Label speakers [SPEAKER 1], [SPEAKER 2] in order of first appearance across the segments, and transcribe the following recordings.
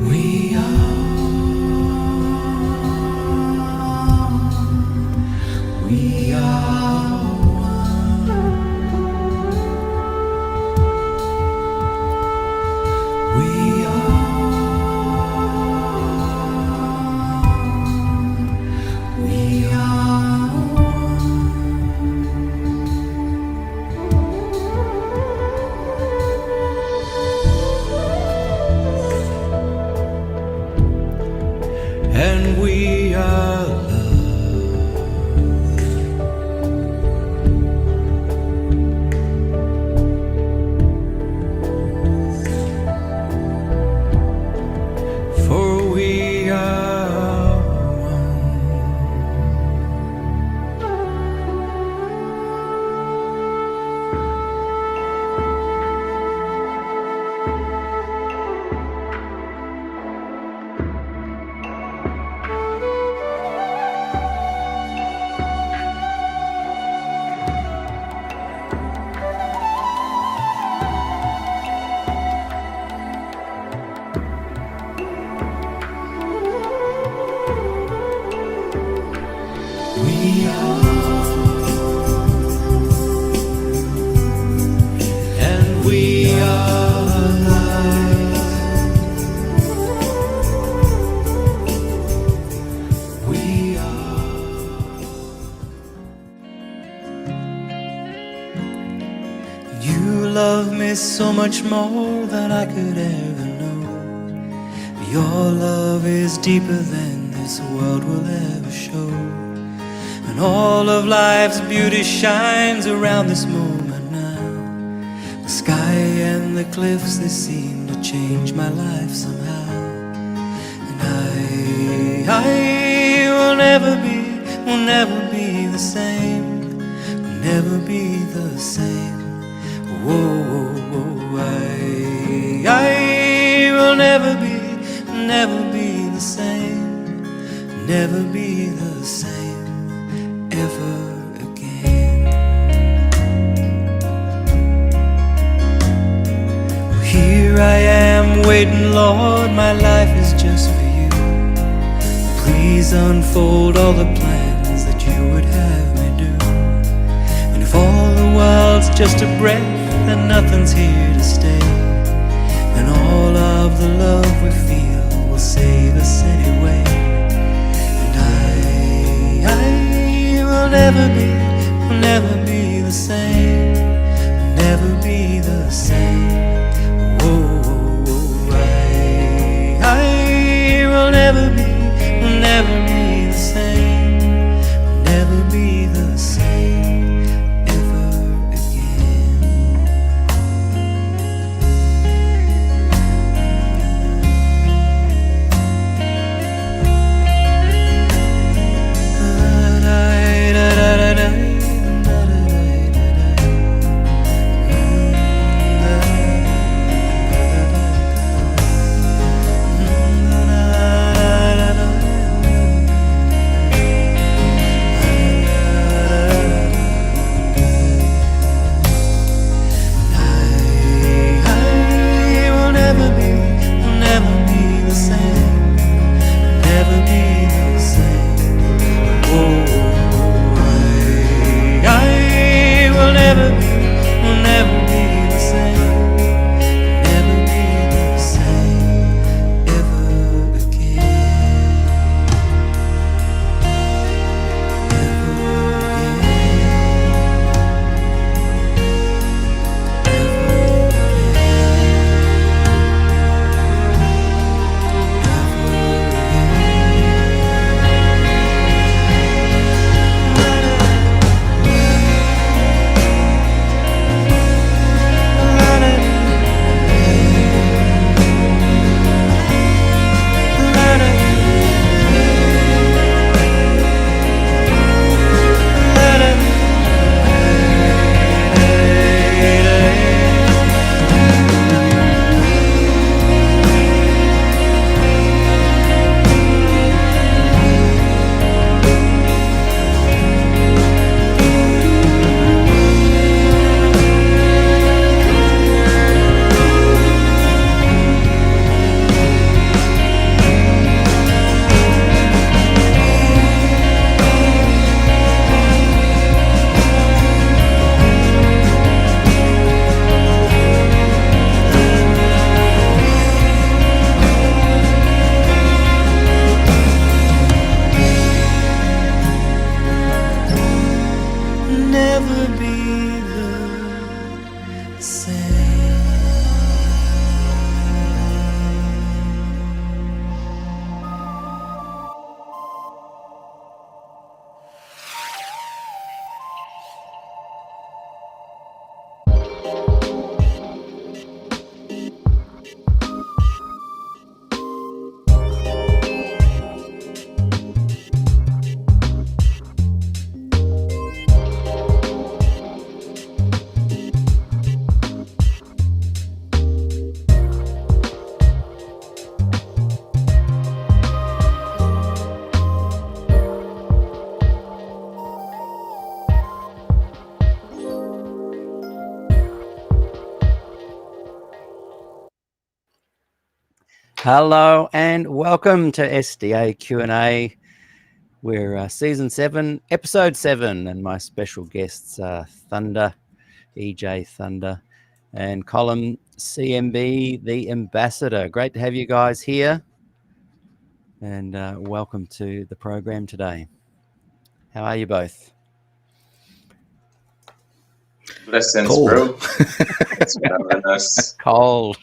[SPEAKER 1] We are one. We are and we are love. For we are one. We are, and we are alive. We are. You love me so much more than I could ever know. Your love is deeper than this world will ever show. And all of life's beauty shines around this moment now. The sky and the cliffs, they seem to change my life somehow. And I will never be the same. Will never be the same. Whoa, I will never be the same. Never be the same. Ever again. Well, here I am waiting, Lord, my life is just for you. Please unfold all the plans that you would have me do. And if all the world's just a breath and nothing's here to stay, then all of the love we feel will save us anyway. Will never be the same, will never be the same. Whoa, I will never be the same, will never be the same ever again.
[SPEAKER 2] Hello and welcome to SDAQ&A. We're season 7, episode 7, and my special guests are Thunder, EJ Thunder, and Colin CMB, the Ambassador. Great to have you guys here, and welcome to the program today. How are you both?
[SPEAKER 3] Blessings,
[SPEAKER 4] Cold.
[SPEAKER 3] bro. Thanks for having us.
[SPEAKER 2] Cold.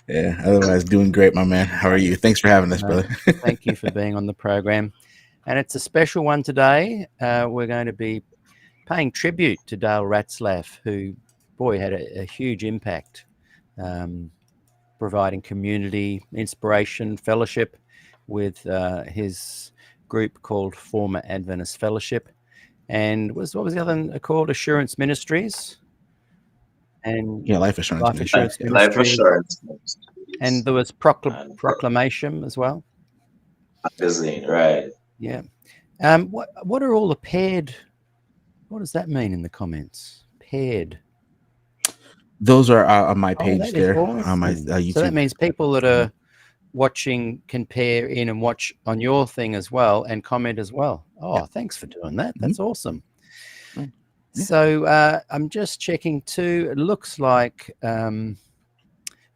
[SPEAKER 4] Yeah, otherwise doing great, my man. How are you? Thanks for having us, brother.
[SPEAKER 2] Thank you for being on the program. And it's a special one today. We're going to be paying tribute to Dale Ratzlaff, who, boy, had a huge impact, providing community, inspiration, fellowship with his group called Former Adventist Fellowship. And what was the other one called? Assurance Ministries. And
[SPEAKER 4] Yeah, Life Assurance Ministries.
[SPEAKER 3] Life Assurance.
[SPEAKER 2] And there was Proclamation as well.
[SPEAKER 3] Magazine, right.
[SPEAKER 2] Yeah. What are all the paired? What does that mean in the comments? Paired.
[SPEAKER 4] Those are on my page there
[SPEAKER 2] awesome.
[SPEAKER 4] on my YouTube.
[SPEAKER 2] So that means people that are watching can pair in and watch on your thing as well and comment as well. Oh, thanks for doing that. That's awesome. Yeah. So I'm just checking too. It looks like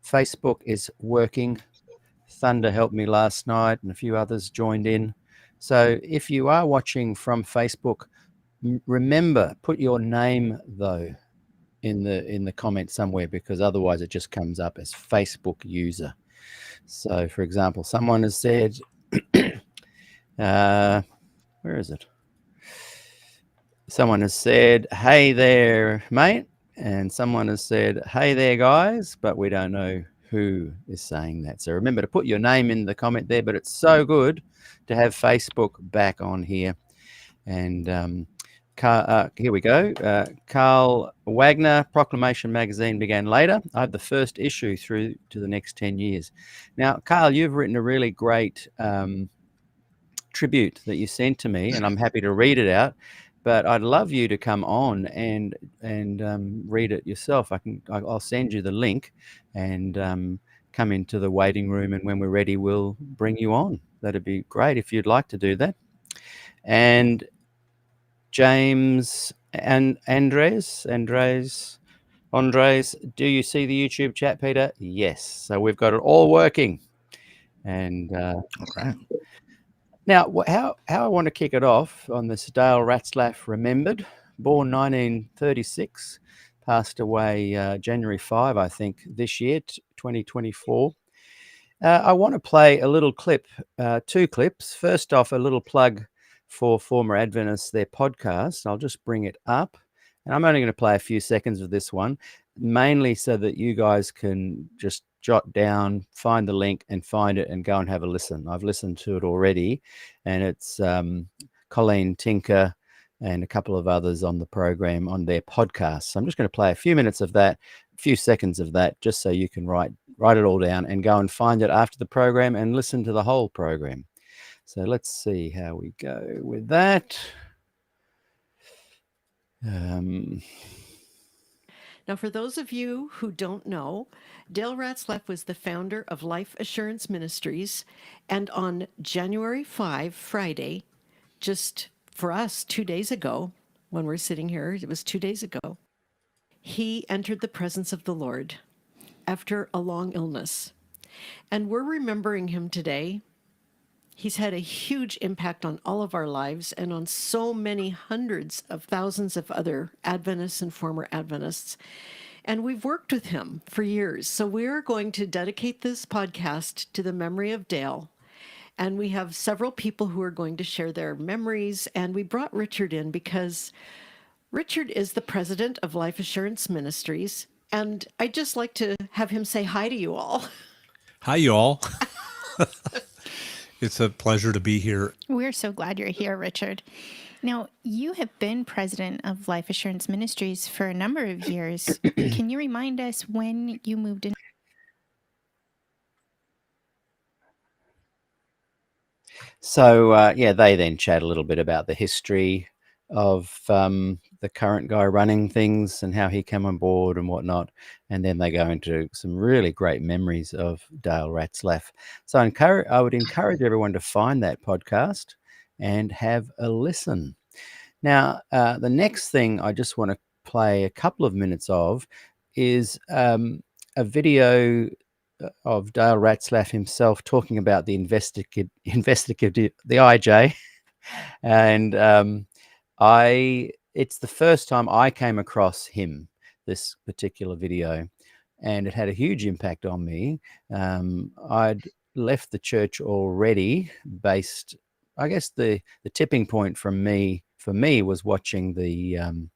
[SPEAKER 2] Facebook is working. Thunder helped me last night and a few others joined in. So if you are watching from Facebook, remember, put your name though in the comment somewhere, because otherwise it just comes up as Facebook user. So for example, someone has said, where is it? Someone has said, hey there, mate. And someone has said, hey there, guys, but we don't know who is saying that. So remember to put your name in the comment there, but it's so good to have Facebook back on here. And here we go. Carl Wagner, Proclamation magazine began later. I have the first issue through to the next 10 years. Now, Carl, you've written a really great tribute that you sent to me, and I'm happy to read it out. But I'd love you to come on and read it yourself. I'll send you the link and come into the waiting room, and when we're ready, we'll bring you on. That'd be great if you'd like to do that. And James and Andres, do you see the YouTube chat, Peter? Yes. So we've got it all working. And
[SPEAKER 4] okay.
[SPEAKER 2] Now, how I want to kick it off on this Dale Ratzlaff Remembered, born 1936, passed away January 5, I think, this year, 2024. I want to play a little clip, 2 clips. First off, a little plug for Former Adventists, their podcast. I'll just bring it up. And I'm only going to play a few seconds of this one, mainly so that you guys can just jot down, find the link and find it and go and have a listen. I've listened to it already, and it's Colleen Tinker and a couple of others on the program on their podcast. So I'm just going to play a few minutes of that, a few seconds of that, just so you can write it all down and go and find it after the program and listen to the whole program. So let's see how we go with that.
[SPEAKER 5] Now, for those of you who don't know, Dale Ratzlaff was the founder of Life Assurance Ministries, and on January 5, Friday, just for us 2 days ago, when we're sitting here, it was 2 days ago, he entered the presence of the Lord after a long illness. And we're remembering him today. He's had a huge impact on all of our lives and on so many hundreds of thousands of other Adventists and former Adventists. And we've worked with him for years. So we're going to dedicate this podcast to the memory of Dale. And we have several people who are going to share their memories. And we brought Richard in because Richard is the president of Life Assurance Ministries. And I'd just like to have him say hi to you all.
[SPEAKER 6] Hi, you all. It's a pleasure to be here.
[SPEAKER 7] We're so glad you're here, Richard. Now, you have been president of Life Assurance Ministries for a number of years. Can you remind us when you moved in?
[SPEAKER 2] So, they then chat a little bit about the history of the current guy running things and how he came on board and whatnot. And then they go into some really great memories of Dale Ratzlaff. So I would encourage everyone to find that podcast and have a listen. Now, the next thing I just want to play a couple of minutes of is a video of Dale Ratzlaff himself talking about the investigative, the IJ, and it's the first time I came across him, this particular video, and it had a huge impact on me. I'd left the church already, based, I guess the tipping point for me was watching was it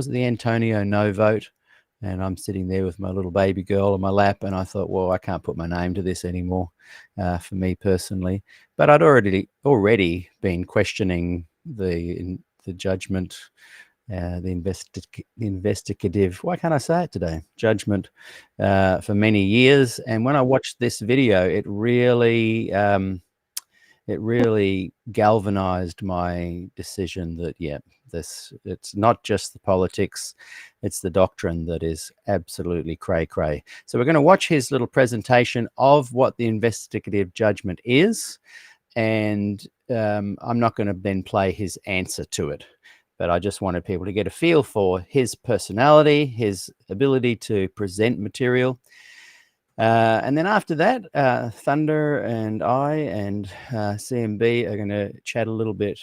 [SPEAKER 2] the Antonio no vote, and I'm sitting there with my little baby girl on my lap, and I thought, well, I can't put my name to this anymore, for me personally. But I'd already been questioning the judgment, the investigative. Why can't I say it today? Judgment, for many years. And when I watched this video, it really galvanized my decision that, it's not just the politics, it's the doctrine that is absolutely cray. So we're going to watch his little presentation of what the investigative judgment is, and I'm not going to then play his answer to it, but I just wanted people to get a feel for his personality, his ability to present material. And then after that, Thunder and I and CMB are going to chat a little bit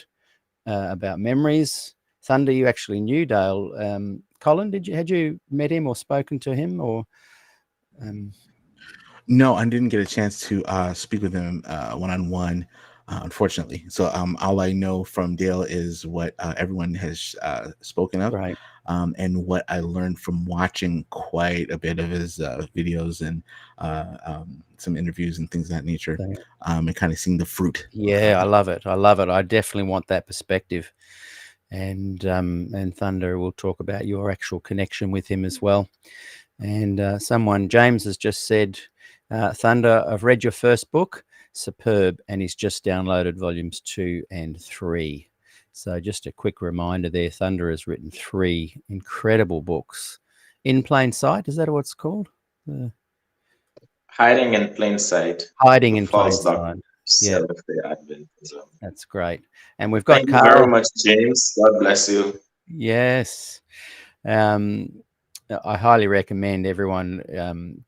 [SPEAKER 2] about memories. Thunder, you actually knew Dale. Colin, had you met him or spoken to him, or?
[SPEAKER 4] No, I didn't get a chance to speak with him one-on-one, unfortunately. So all I know from Dale is what everyone has spoken of,
[SPEAKER 2] Right.
[SPEAKER 4] and what I learned from watching quite a bit of his videos and some interviews and things of that nature, and kind of seeing the fruit.
[SPEAKER 2] Yeah, I love it. I definitely want that perspective. And Thunder will talk about your actual connection with him as well. And James has just said, Thunder, I've read your first book, superb, and he's just downloaded volumes 2 and 3. So just a quick reminder there, Thunder has written 3 incredible books. In Plain Sight, is that what it's called?
[SPEAKER 3] Hiding in Plain Sight.
[SPEAKER 2] Hiding in Plain
[SPEAKER 3] False
[SPEAKER 2] Sight.
[SPEAKER 3] doctrine.
[SPEAKER 2] Yeah,
[SPEAKER 3] Adventism.
[SPEAKER 2] that's great. And we've got
[SPEAKER 3] Thank you
[SPEAKER 2] Carl.
[SPEAKER 3] very much, James. God bless you.
[SPEAKER 2] Yes. I highly recommend everyone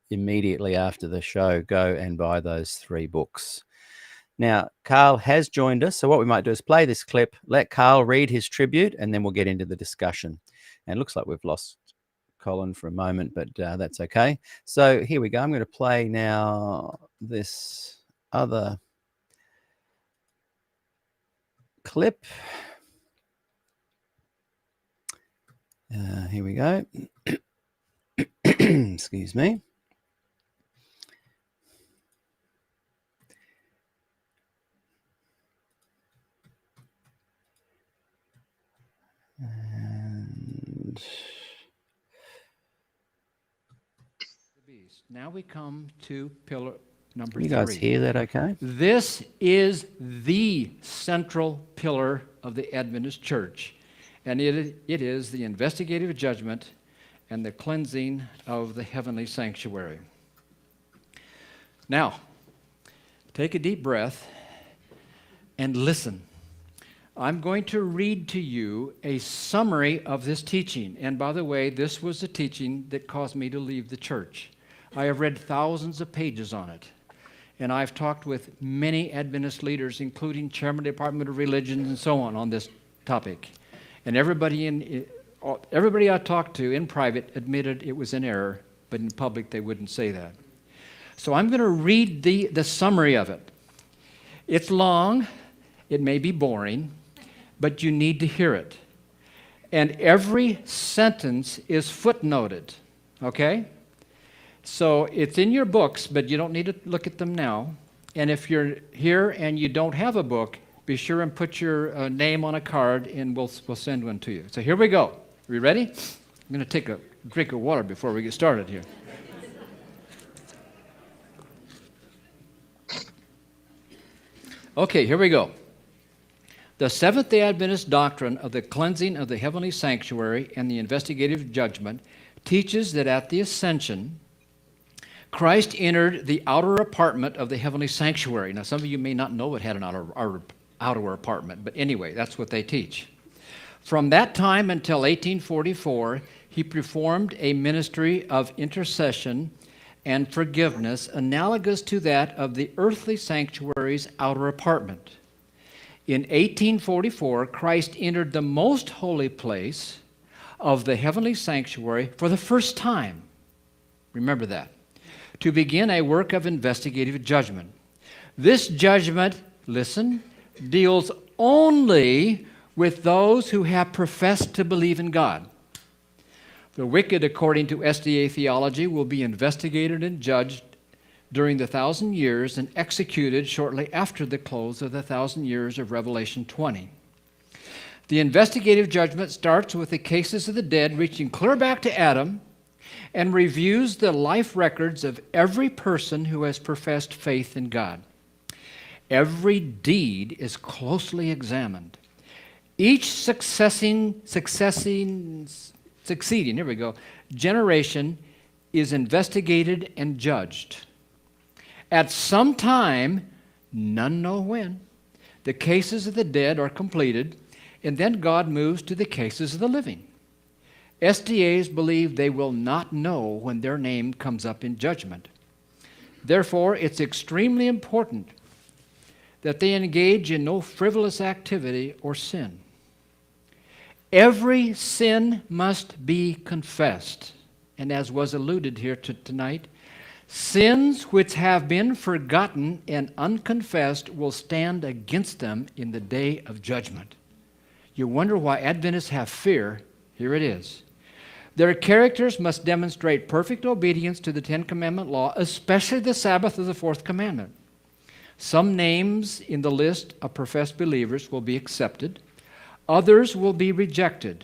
[SPEAKER 2] immediately after the show go and buy those 3 books. Now, Carl has joined us, so what we might do is play this clip, let Carl read his tribute, and then we'll get into the discussion. And it looks like we've lost Colin for a moment, but that's okay. So here we go. I'm going to play now this other clip. Here we go. Excuse me. And
[SPEAKER 8] now we come to pillar number 3.
[SPEAKER 2] You guys hear that okay?
[SPEAKER 8] This is the central pillar of the Adventist Church, and it is the investigative judgment and the cleansing of the heavenly sanctuary. Now, take a deep breath and listen. I'm going to read to you a summary of this teaching. And by the way, this was the teaching that caused me to leave the church. I have read thousands of pages on it. And I've talked with many Adventist leaders, including Chairman of the Department of Religion and so on this topic. And everybody I talked to in private admitted it was an error, but in public they wouldn't say that. So I'm going to read the summary of it. It's long, it may be boring, but you need to hear it. And every sentence is footnoted, okay? So it's in your books, but you don't need to look at them now. And if you're here and you don't have a book, be sure and put your name on a card, and we'll send one to you. So here we go. Are you ready? I'm going to take a drink of water before we get started here. Okay, here we go. The Seventh-day Adventist doctrine of the cleansing of the heavenly sanctuary and the investigative judgment teaches that at the ascension, Christ entered the outer apartment of the heavenly sanctuary. Now, some of you may not know it had an outer apartment, but anyway, that's what they teach. From that time until 1844, he performed a ministry of intercession and forgiveness analogous to that of the earthly sanctuary's outer apartment. In 1844, Christ entered the most holy place of the heavenly sanctuary for the first time. Remember that. To begin a work of investigative judgment. This judgment, listen, deals only with those who have professed to believe in God. The wicked, according to SDA theology, will be investigated and judged during the 1,000 years and executed shortly after the close of the 1,000 years of Revelation 20. The investigative judgment starts with the cases of the dead, reaching clear back to Adam, and reviews the life records of every person who has professed faith in God. Every deed is closely examined. Each succeeding generation is investigated and judged. At some time, none know when, the cases of the dead are completed, and then God moves to the cases of the living. SDAs believe they will not know when their name comes up in judgment. Therefore, it's extremely important that they engage in no frivolous activity or sin. Every sin must be confessed. And as was alluded here tonight, sins which have been forgotten and unconfessed will stand against them in the day of judgment. You wonder why Adventists have fear? Here it is. Their characters must demonstrate perfect obedience to the Ten Commandment law, especially the Sabbath of the Fourth Commandment. Some names in the list of professed believers will be accepted. Others will be rejected.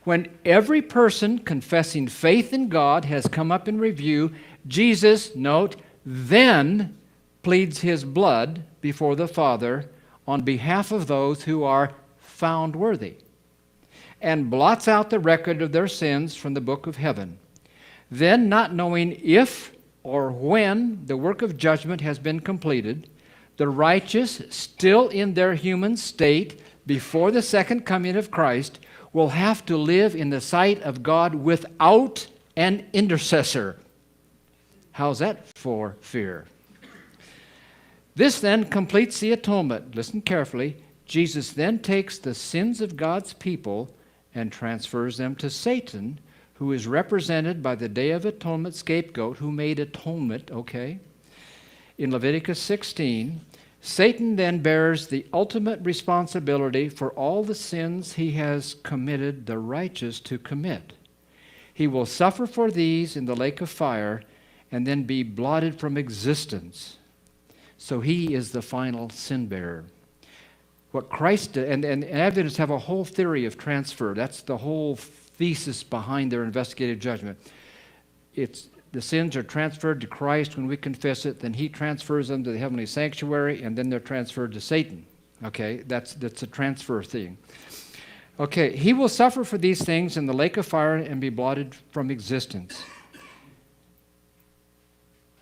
[SPEAKER 8] When every person confessing faith in God has come up in review, Jesus, note, then pleads his blood before the Father on behalf of those who are found worthy, and blots out the record of their sins from the book of heaven. Then, not knowing if or when the work of judgment has been completed, the righteous, still in their human state, before the second coming of Christ, will have to live in the sight of God without an intercessor. How's that for fear? This then completes the atonement. Listen carefully. Jesus then takes the sins of God's people and transfers them to Satan, who is represented by the Day of Atonement scapegoat who made atonement, okay? In Leviticus 16, Satan then bears the ultimate responsibility for all the sins he has committed the righteous to commit. He will suffer for these in the lake of fire and then be blotted from existence. So he is the final sin bearer. What Christ did, and Adventists have a whole theory of transfer. That's the whole thesis behind their investigative judgment. It's the sins are transferred to Christ when we confess it, then he transfers them to the heavenly sanctuary, and then they're transferred to Satan. Okay, that's a transfer thing. Okay, he will suffer for these things in the lake of fire and be blotted from existence.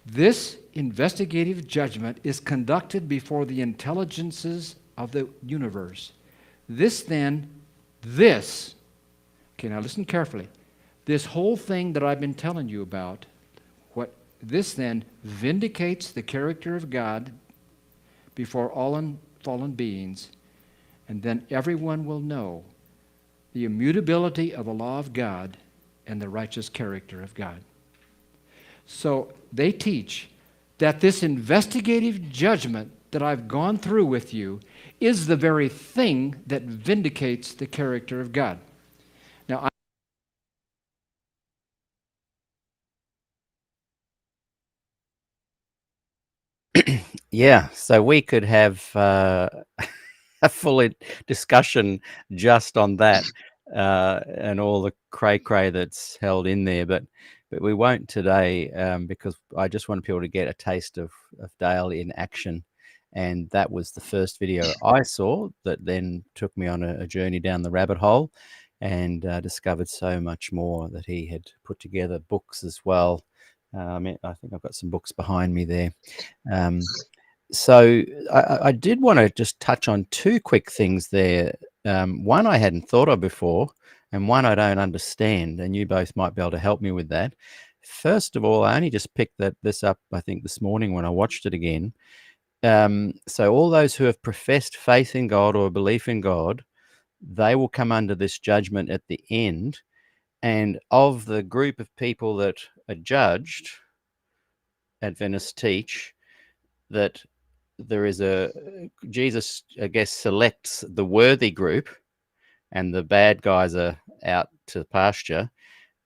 [SPEAKER 8] This investigative judgment is conducted before the intelligences of the universe. Okay, now listen carefully. This whole thing that I've been telling you about, this then vindicates the character of God before all fallen beings, and then everyone will know the immutability of the law of God and the righteous character of God. So they teach that this investigative judgment that I've gone through with you is the very thing that vindicates the character of God. Now,
[SPEAKER 2] Yeah, so we could have a full discussion just on that and all the cray-cray that's held in there, but we won't today because I just want people to get a taste of Dale in action And that was the first video I saw that then took me on a journey down the rabbit hole, and discovered so much more that he had put together, books as well. I think I've got some books behind me there. So I did want to just touch on two quick things there. One I hadn't thought of before, and one I don't understand, and you both might be able to help me with that. First of all, I only just picked this up, I think, this morning when I watched it again. So all those who have professed faith in God or belief in God, they will come under this judgment at the end. And of the group of people that are judged, Adventists teach that there is Jesus, I guess, selects the worthy group, and the bad guys are out to pasture.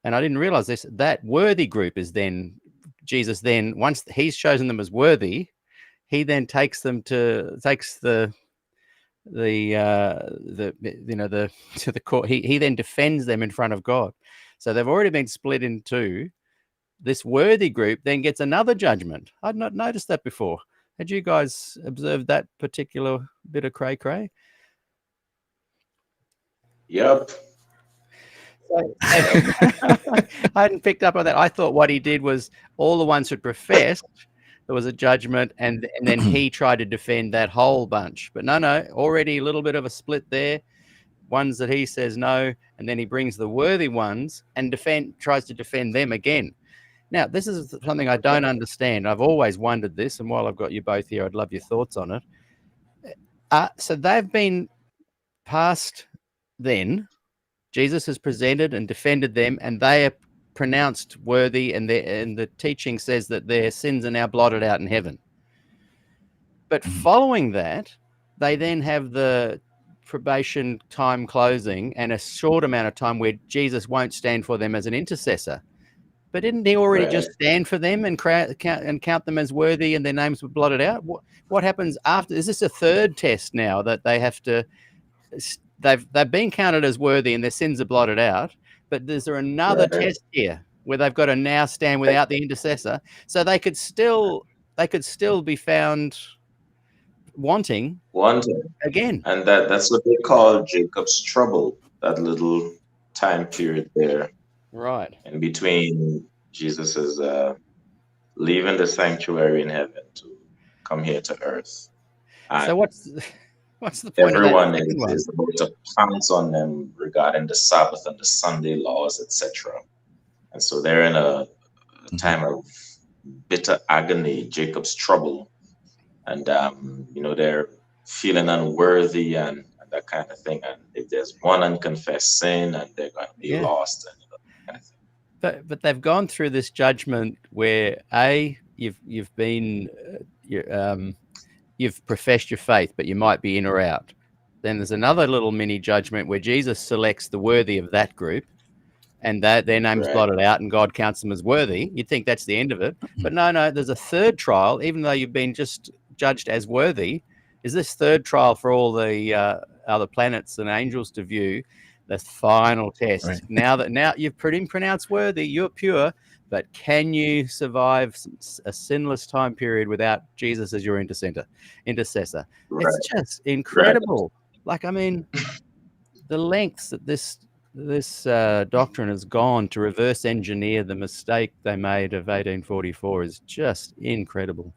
[SPEAKER 2] And I didn't realize this, that worthy group is then, Jesus then, once he's chosen them as worthy, he then takes them to the court. He then defends them in front of God. So they've already been split in two. This worthy group then gets another judgment. I'd not noticed that before. Had you guys observed that particular bit of cray-cray?
[SPEAKER 3] Yep.
[SPEAKER 2] I hadn't picked up on that. I thought what he did was all the ones who professed, there was a judgment, and then he tried to defend that whole bunch. But no, already a little bit of a split there. Ones that he says no, and then he brings the worthy ones and tries to defend them again. Now, this is something I don't understand. I've always wondered this, and while I've got you both here, I'd love your thoughts on it. So they've been passed then. Jesus has presented and defended them, and they are pronounced worthy, and the teaching says that their sins are now blotted out in heaven. But following that, they then have the probation time closing and a short amount of time where Jesus won't stand for them as an intercessor. But didn't he already just stand for them and count them as worthy, and their names were blotted out? What happens after? Is this a third test now that they have to? They've been counted as worthy and their sins are blotted out. But is there another test here where they've got to now stand without the intercessor, so they could still be found wanting again?
[SPEAKER 3] And that's what they call Jacob's trouble. That little time period there.
[SPEAKER 2] Right.
[SPEAKER 3] In between Jesus's leaving the sanctuary in heaven to come here to earth. And
[SPEAKER 2] so what's the point
[SPEAKER 3] everyone
[SPEAKER 2] of that
[SPEAKER 3] is about to pounce on them regarding the Sabbath and the Sunday laws, etc. And so they're in a time of bitter agony, Jacob's trouble. And they're feeling unworthy and that kind of thing. And if there's one unconfessed sin, and they're going to be lost. And kind of thing.
[SPEAKER 2] But they've gone through this judgment where you've been you've professed your faith, but you might be in or out. Then there's another little mini judgment where Jesus selects the worthy of that group, and that their name's blotted out, and God counts them as worthy. You'd think that's the end of it, but no. There's a third trial, even though you've been just judged as worthy. Is this third trial for all the other planets and angels to view? The final test. Right. Now you've been pronounced worthy, you're pure, but can you survive a sinless time period without Jesus as your intercessor? Right. It's just incredible. Like, I mean, the lengths that this doctrine has gone to reverse engineer the mistake they made of 1844 is just incredible.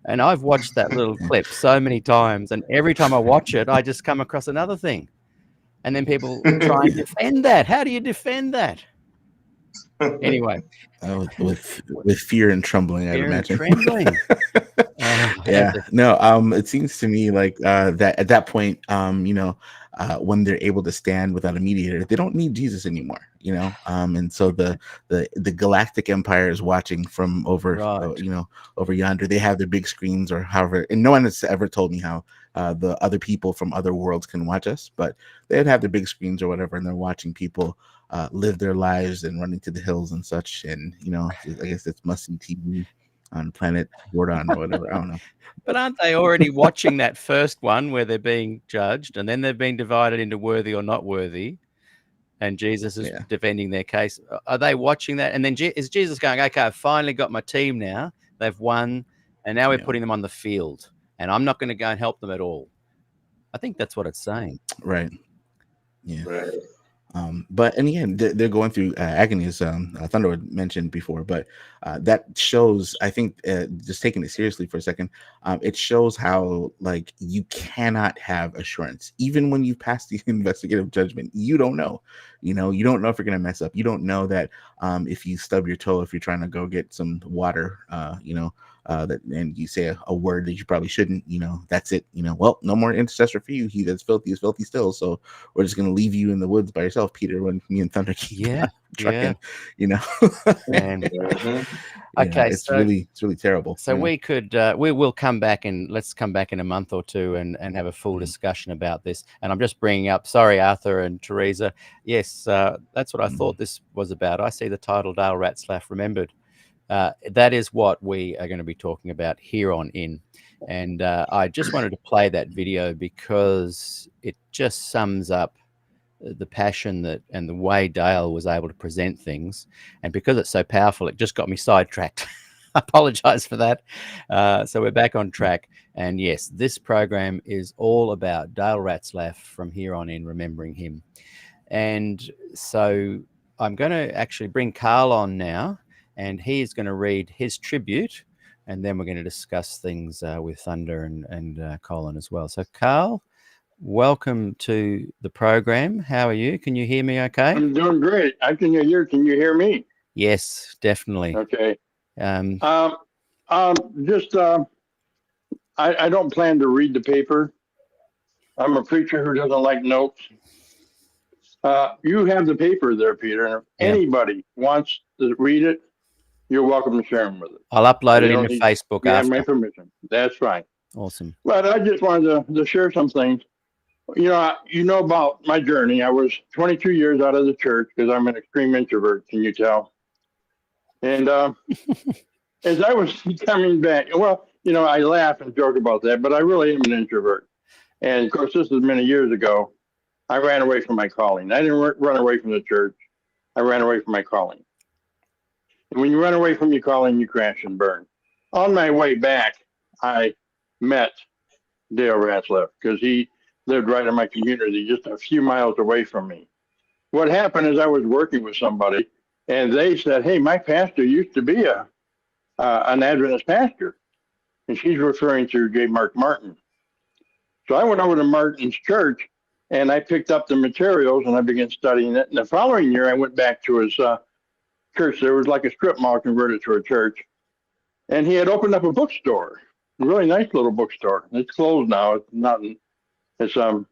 [SPEAKER 2] And I've watched that little clip so many times, and every time I watch it, I just come across another thing. And then people try and defend that. How do you defend that? Anyway.
[SPEAKER 4] With fear and trembling, I'd imagine.
[SPEAKER 2] Trembling.
[SPEAKER 4] It seems to me like that at that point, when they're able to stand without a mediator, they don't need Jesus anymore, and so the galactic empire is watching from over, over yonder. They have their big screens or however, and no one has ever told me how the other people from other worlds can watch us, but they'd have the big screens or whatever, and they're watching people live their lives and running to the hills and such. And, I guess it's must-see TV on planet Jordan or whatever. I don't know.
[SPEAKER 2] But aren't they already watching that first one where they're being judged, and then they're being divided into worthy or not worthy, and Jesus is defending their case? Are they watching that? And then is Jesus going, okay, I've finally got my team now. They've won, and now we're putting them on the field. and I'm not going to go and help them at all. I think that's what it's saying.
[SPEAKER 4] Right. Yeah.
[SPEAKER 3] Right.
[SPEAKER 4] But and again, they're going through agony, as Thunder had mentioned before. But that shows, I think, just taking it seriously for a second, it shows how like you cannot have assurance, even when you pass the investigative judgment. You don't know, you don't know if you're gonna mess up. You don't know that if you stub your toe, if you're trying to go get some water, that and you say a word that you probably shouldn't, that's it. Well, no more intercessor for you. He that's filthy is filthy still. So we're just gonna leave you in the woods by yourself, Peter, when me and Thunder keep trucking.
[SPEAKER 2] And
[SPEAKER 3] Mhm.
[SPEAKER 2] okay,
[SPEAKER 4] it's really terrible.
[SPEAKER 2] So we will come back, and let's come back in a month or two and have a full discussion about this. And I'm just bringing up, sorry, Arthur and Teresa. Yes, that's what I thought this was about. I see the title Dale Ratzlaff Remembered. That is what we are going to be talking about here on in. And I just wanted to play that video because it just sums up the passion and the way Dale was able to present things. And because it's so powerful, it just got me sidetracked. I apologize for that. So we're back on track. And yes, this program is all about Dale Ratzlaff from here on in, remembering him. And so I'm going to actually bring Carl on now, and he is going to read his tribute, and then we're going to discuss things with Thunder and Colin as well. So Carl, welcome to the program. How are you? Can you hear me okay?
[SPEAKER 9] I'm doing great. I can hear you. Can you hear me?
[SPEAKER 2] Yes, definitely.
[SPEAKER 9] Okay. I don't plan to read the paper. I'm a preacher who doesn't like notes. You have the paper there, Peter. And if anybody wants to read it, you're welcome to share them with it.
[SPEAKER 2] I'll upload it into Facebook after.
[SPEAKER 9] You have my permission. That's fine.
[SPEAKER 2] Awesome.
[SPEAKER 9] But I just wanted to share some things. You know about my journey. I was 22 years out of the church because I'm an extreme introvert. Can you tell? And as I was coming back, well, I laugh and joke about that, but I really am an introvert. And of course, this is many years ago. I ran away from my calling. I didn't run away from the church. I ran away from my calling. And when you run away from your calling, you crash and burn. On my way back, I met Dale Ratzlaff because he lived right in my community, just a few miles away from me. What happened is I was working with somebody, and they said, "Hey, my pastor used to be an Adventist pastor," and she's referring to J. Mark Martin. So I went over to Martin's church, and I picked up the materials, and I began studying it. And the following year, I went back to his church. There was like a strip mall converted to a church, and he had opened up a bookstore, a really nice little bookstore. It's closed now. It's not. It's I don't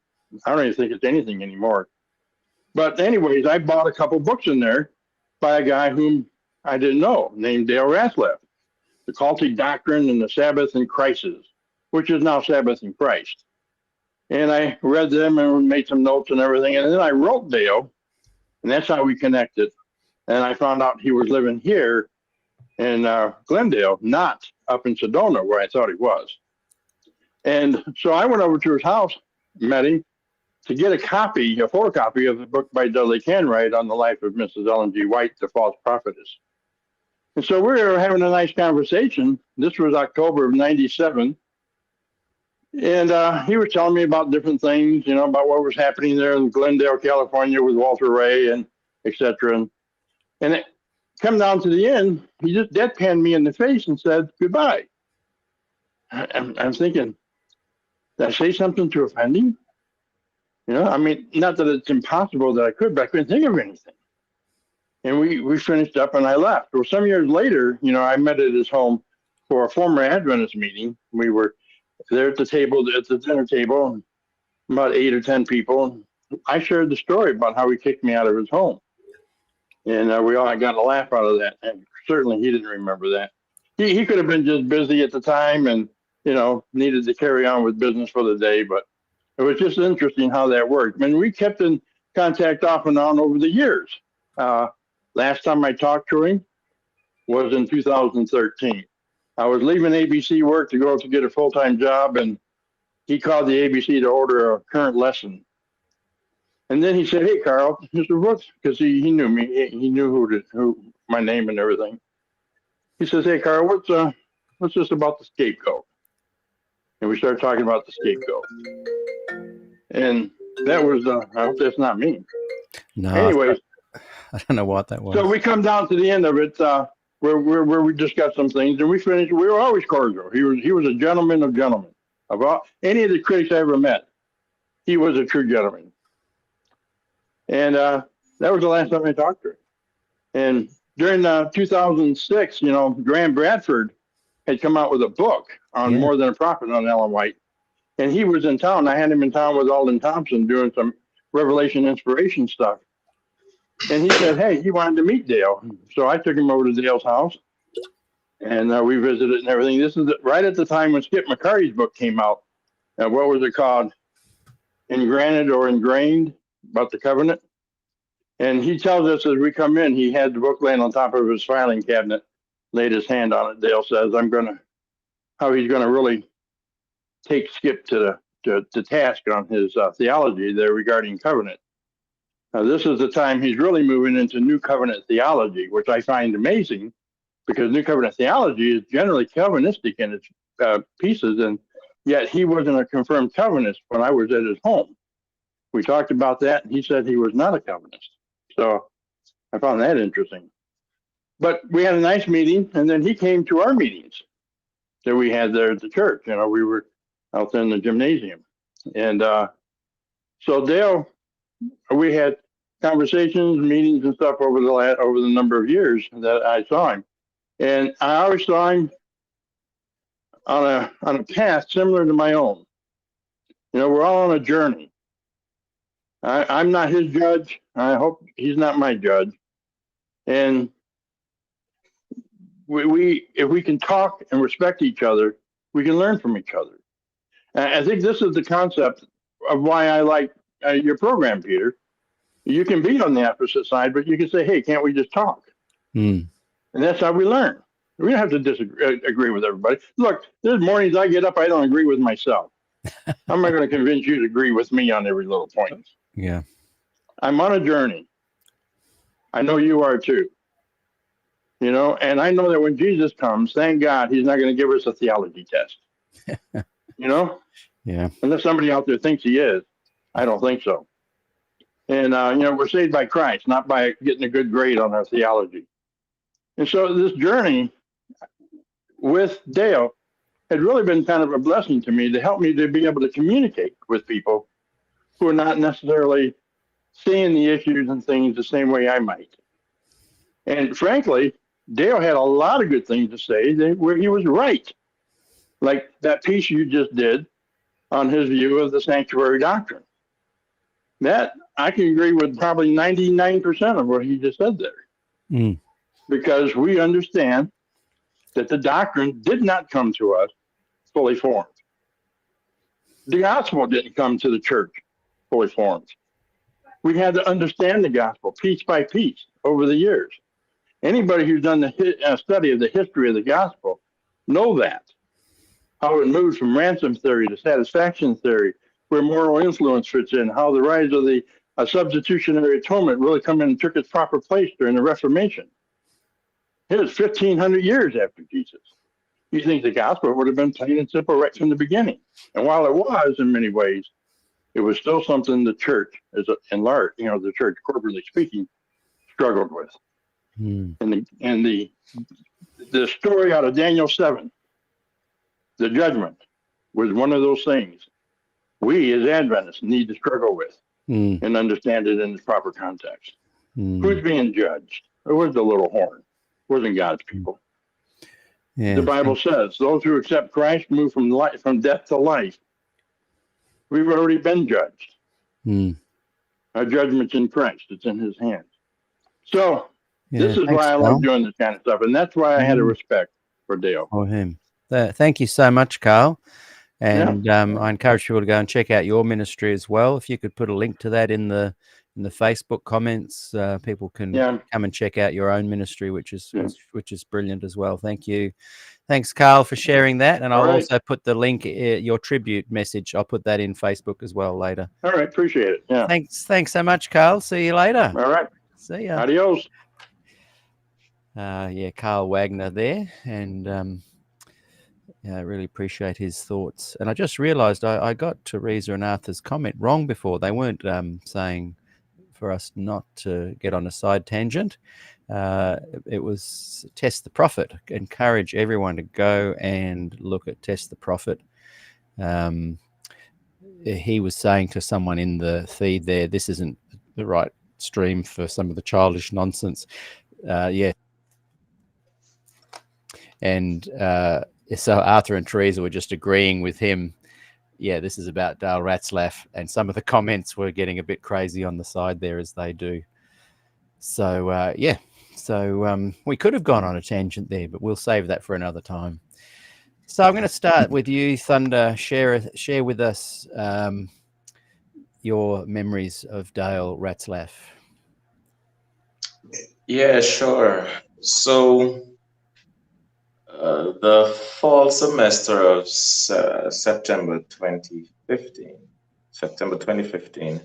[SPEAKER 9] even think it's anything anymore. But anyways, I bought a couple books in there by a guy whom I didn't know, named Dale Ratzlaff, The Cultic Doctrine and the Sabbath in Crisis, which is now Sabbath in Christ. And I read them and made some notes and everything. And then I wrote Dale, and that's how we connected. And I found out he was living here in Glendale, not up in Sedona, where I thought he was. And so I went over to his house, met him, to get a photocopy of the book by Dudley Canwright on the life of Mrs. Ellen G. White, the false prophetess. And so we were having a nice conversation. This was October of '97. And he was telling me about different things, about what was happening there in Glendale, California with Walter Ray and et cetera. And it come down to the end, he just deadpanned me in the face and said, "Goodbye." I'm thinking, did I say something to offend him? Not that it's impossible that I could, but I couldn't think of anything. And we finished up and I left. Well, some years later, I met at his home for a former Adventist meeting. We were there at the dinner table, about 8 or 10 people. I shared the story about how he kicked me out of his home. And we all got a laugh out of that. And certainly he didn't remember that. He could have been just busy at the time and, needed to carry on with business for the day. But it was just interesting how that worked. We kept in contact off and on over the years. Last time I talked to him was in 2013. I was leaving ABC work to go to get a full-time job, and he called the ABC to order a current lesson. And then he said, "Hey, Carl, Mr. Brooks," because he knew me. He knew who my name and everything. He says, "Hey, Carl, what's this about the scapegoat?" and we started talking about the scapegoat. And that was, I hope that's not me.
[SPEAKER 2] No,
[SPEAKER 9] Anyways,
[SPEAKER 2] I don't know what that was.
[SPEAKER 9] so we come down to the end of it, where we discussed some things, and we finished. We were always cordial. He was a gentleman of gentlemen. Of any of the critics I ever met, he was a true gentleman. And that was the last time I talked to him. And during 2006, Graham Bradford had come out with a book on More Than a Prophet on Ellen White. And he was in town. I had him in town with Alden Thompson doing some Revelation inspiration stuff. And he said, hey, he wanted to meet Dale. So I took him over to Dale's house, and we visited and everything. This is right at the time when Skip McCarty's book came out. What was it called? Ingranted or Ingrained, about the covenant. And he tells us as we come in, he had the book laying on top of his filing cabinet, laid his hand on it. Dale says, how he's going to really take Skip to task on his theology there regarding covenant. Now, this is the time he's really moving into New Covenant theology, which I find amazing, because New Covenant theology is generally Calvinistic in its pieces, and yet he wasn't a confirmed Calvinist when I was at his home. We talked about that, and he said he was not a Calvinist. So I found that interesting. But we had a nice meeting, and then he came to our meetings that we had there at the church. We were out there in the gymnasium. And so Dale, we had conversations, meetings, and stuff over the number of years that I saw him, and I always saw him on a path similar to my own. We're all on a journey. I'm not his judge. I hope he's not my judge. And if we can talk and respect each other, we can learn from each other. And I think this is the concept of why I like your program, Peter. You can be on the opposite side, but you can say, hey, can't we just talk? And that's how we learn. We don't have to agree with everybody. Look, there's mornings I get up, I don't agree with myself. I'm not going to convince you to agree with me on every little point.
[SPEAKER 2] Yeah.
[SPEAKER 9] I'm on a journey. I know you are too. And I know that when Jesus comes, thank God, he's not going to give us a theology test.
[SPEAKER 2] Yeah.
[SPEAKER 9] Unless somebody out there thinks he is. I don't think so. And, we're saved by Christ, not by getting a good grade on our theology. And so this journey with Dale had really been kind of a blessing to me, to help me to be able to communicate with people who are not necessarily seeing the issues and things the same way I might. And frankly, Dale had a lot of good things to say where he was right. Like that piece you just did on his view of the sanctuary doctrine. That I can agree with probably 99% of what he just said there. Because we understand that the doctrine did not come to us fully formed. The gospel didn't come to the church fully formed. We had to understand the gospel piece by piece over the years. Anybody who's done the study of the history of the gospel know that. How it moves from ransom theory to satisfaction theory, where moral influence fits in, how the rise of the substitutionary atonement really come in and took its proper place during the Reformation. It was 1,500 years after Jesus. You think the gospel would have been plain and simple right from the beginning. And while it was in many ways, it was still something the church, as in large, the church corporately speaking, struggled with. And the story out of Daniel 7, the judgment, was one of those things we as Adventists need to struggle with and understand it in its proper context. Who's being judged? It was the little horn. It wasn't God's people.
[SPEAKER 2] Yeah.
[SPEAKER 9] The Bible says those who accept Christ move from death to life. We've already been judged. Our judgment's in Christ. It's in his hands. So this is why I love doing this kind of stuff. And that's why I had a respect for Dale.
[SPEAKER 2] For him. Thank you so much, Carl. And I encourage people to go and check out your ministry as well. If you could put a link to that in the Facebook comments, people can come and check out your own ministry, which is brilliant as well. Thank you. Thanks, Carl, for sharing that. And I'll also put the link, your tribute message. I'll put that in Facebook as well later.
[SPEAKER 9] All right. Appreciate it. Yeah.
[SPEAKER 2] Thanks so much, Carl. See you later.
[SPEAKER 9] All right.
[SPEAKER 2] See ya.
[SPEAKER 9] Adios.
[SPEAKER 2] Carl Wagner there. And Yeah, I really appreciate his thoughts. And I just realized I got Teresa and Arthur's comment wrong before. They weren't saying for us not to get on a side tangent. It was Test the Prophet. Encourage everyone to go and look at Test the Prophet. He was saying to someone in the feed there, this isn't the right stream for some of the childish nonsense. Yeah. And so Arthur and Teresa were just agreeing with him. Yeah, this is about Dale Ratzlaff, and some of the comments were getting a bit crazy on the side there, as they do. So yeah, so we could have gone on a tangent there, but we'll save that for another time. So I'm going to start with you, Thunder. Share with us your memories of Dale Ratzlaff.
[SPEAKER 3] Yeah, sure. So the fall semester of September 2015,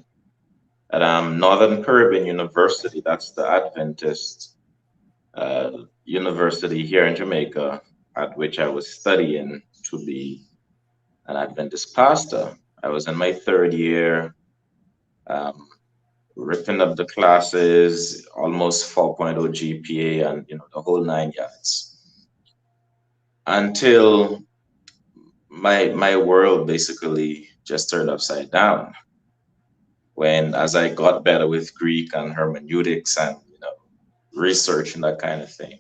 [SPEAKER 3] at Northern Caribbean University, that's the Adventist university here in Jamaica, at which I was studying to be an Adventist pastor. I was in my third year, ripping up the classes, almost 4.0 GPA, and the whole 9 yards. Until my world basically just turned upside down when, as I got better with Greek and hermeneutics and research and that kind of thing,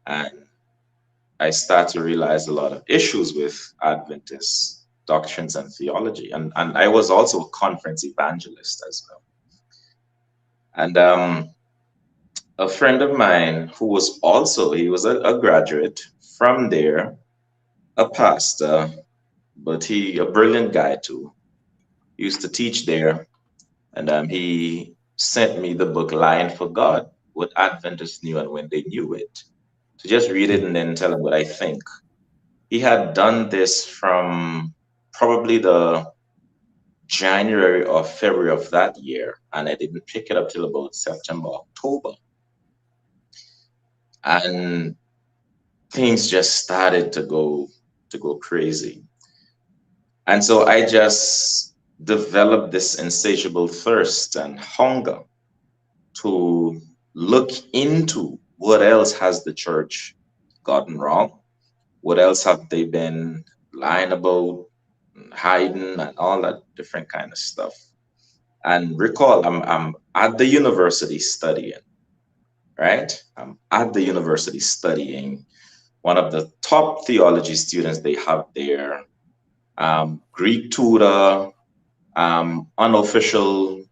[SPEAKER 3] and I started to realize a lot of issues with Adventist doctrines and theology, and I was also a conference evangelist as well. And a friend of mine who was also, he was a graduate from there, a pastor, but he a brilliant guy too. He used to teach there, and he sent me the book Lying for God, What Adventists Knew and When They Knew It. So just read it and then tell him what I think. He had done this from probably the January or February of that year, and I didn't pick it up till about September, October. And things just started to go crazy. And so I just developed this insatiable thirst and hunger to look into what else has the church gotten wrong, what else have they been lying about, hiding, and all that different kind of stuff. And recall, I'm at the university studying, right? I'm at the university studying. One of the top theology students they have there, Greek tutor, unofficial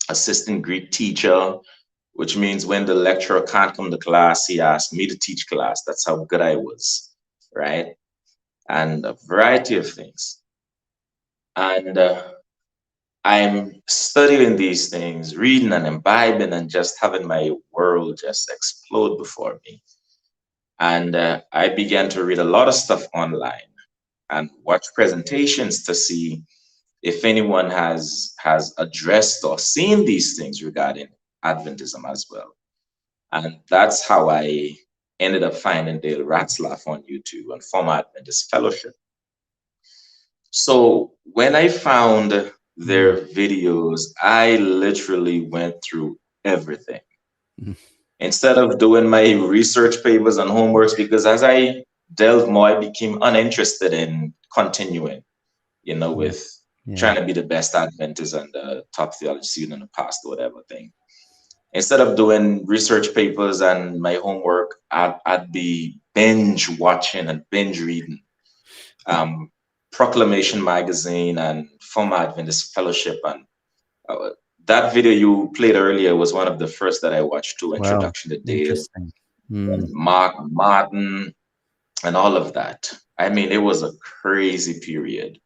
[SPEAKER 3] assistant Greek teacher, which means when the lecturer can't come to class, he asked me to teach class. That's how good I was, right? And a variety of things. And I'm studying these things, reading and imbibing, and just having my world just explode before me. And I began to read a lot of stuff online and watch presentations to see if anyone has addressed or seen these things regarding Adventism as well. And that's how I ended up finding Dale Ratzlaff on YouTube and former Adventist Fellowship. So when I found their videos, I literally went through everything. Instead of doing my research papers and homeworks, because as I delved more, I became uninterested in continuing, with trying to be the best Adventist and the top theology student in the past or whatever thing. Instead of doing research papers and my homework, I'd be binge watching and binge reading Proclamation magazine and former Adventist Fellowship. And that video you played earlier was one of the first that I watched too, Introduction to Dale, and Mark Martin, and all of that. I mean, it was a crazy period.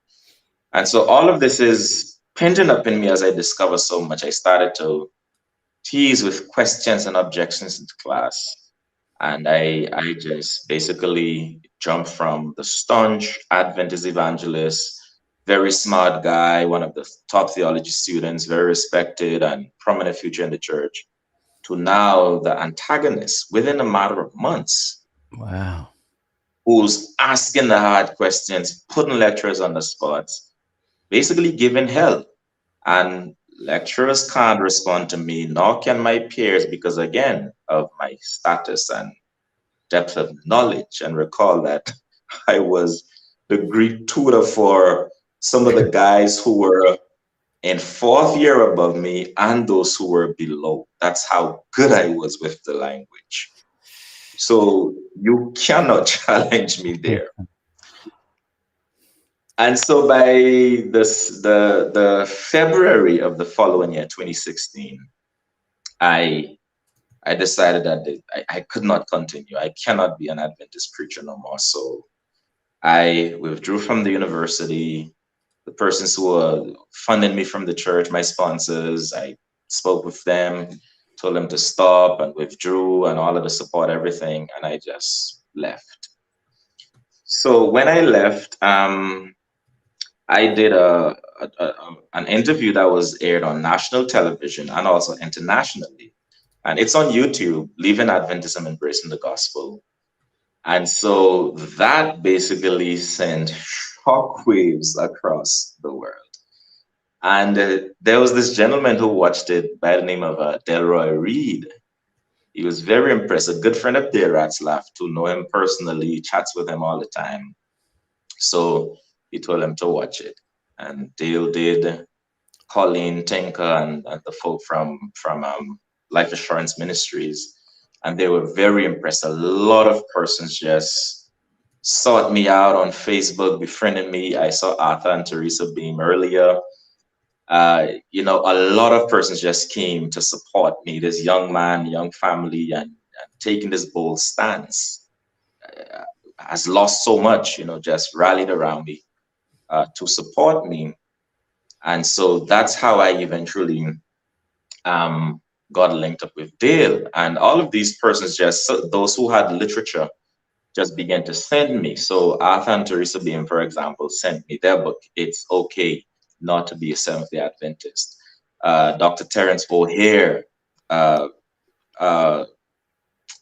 [SPEAKER 3] And so all of this is pent up in me as I discovered so much. I started to tease with questions and objections into class. And I just basically jumped from the staunch Adventist evangelist, very smart guy, one of the top theology students, very respected and prominent future in the church, to now the antagonist within a matter of months,
[SPEAKER 2] Wow.
[SPEAKER 3] who's asking the hard questions, putting lecturers on the spot, basically giving hell. And lecturers can't respond to me, nor can my peers, because again of my status and depth of knowledge. And recall that I was the Greek tutor for some of the guys who were in fourth year above me and those who were below. That's how good I was with the language. So you cannot challenge me there. And so by the February of the following year, 2016, I decided that I could not continue. I cannot be an Adventist preacher no more. So I withdrew from the university. The persons who were funding me from the church, my sponsors, I spoke with them, told them to stop, and withdrew, and all of the support, everything, and I just left. So when I left, I did an interview that was aired on national television and also internationally. And it's on YouTube, Leaving Adventism, Embracing the Gospel. And so that basically sent shockwaves across the world. And there was this gentleman who watched it by the name of Delroy Reed. He was very impressed, a good friend of Dale Ratzlaff, to know him personally, chats with him all the time. So he told him to watch it. And Dale did, Colleen, Tinker, and the folk from Life Assurance Ministries. And they were very impressed. A lot of persons just sought me out on Facebook, befriended me. I saw Arthur and Teresa Beam earlier. A lot of persons just came to support me, this young man, young family, and taking this bold stance. Has lost so much, just rallied around me to support me. And so that's how I eventually got linked up with Dale. And all of these persons, those who had literature, just began to send me. So Arthur and Teresa Beam, for example, sent me their book, It's Okay Not to Be a Seventh-day Adventist. Dr. Terence O'Hare, the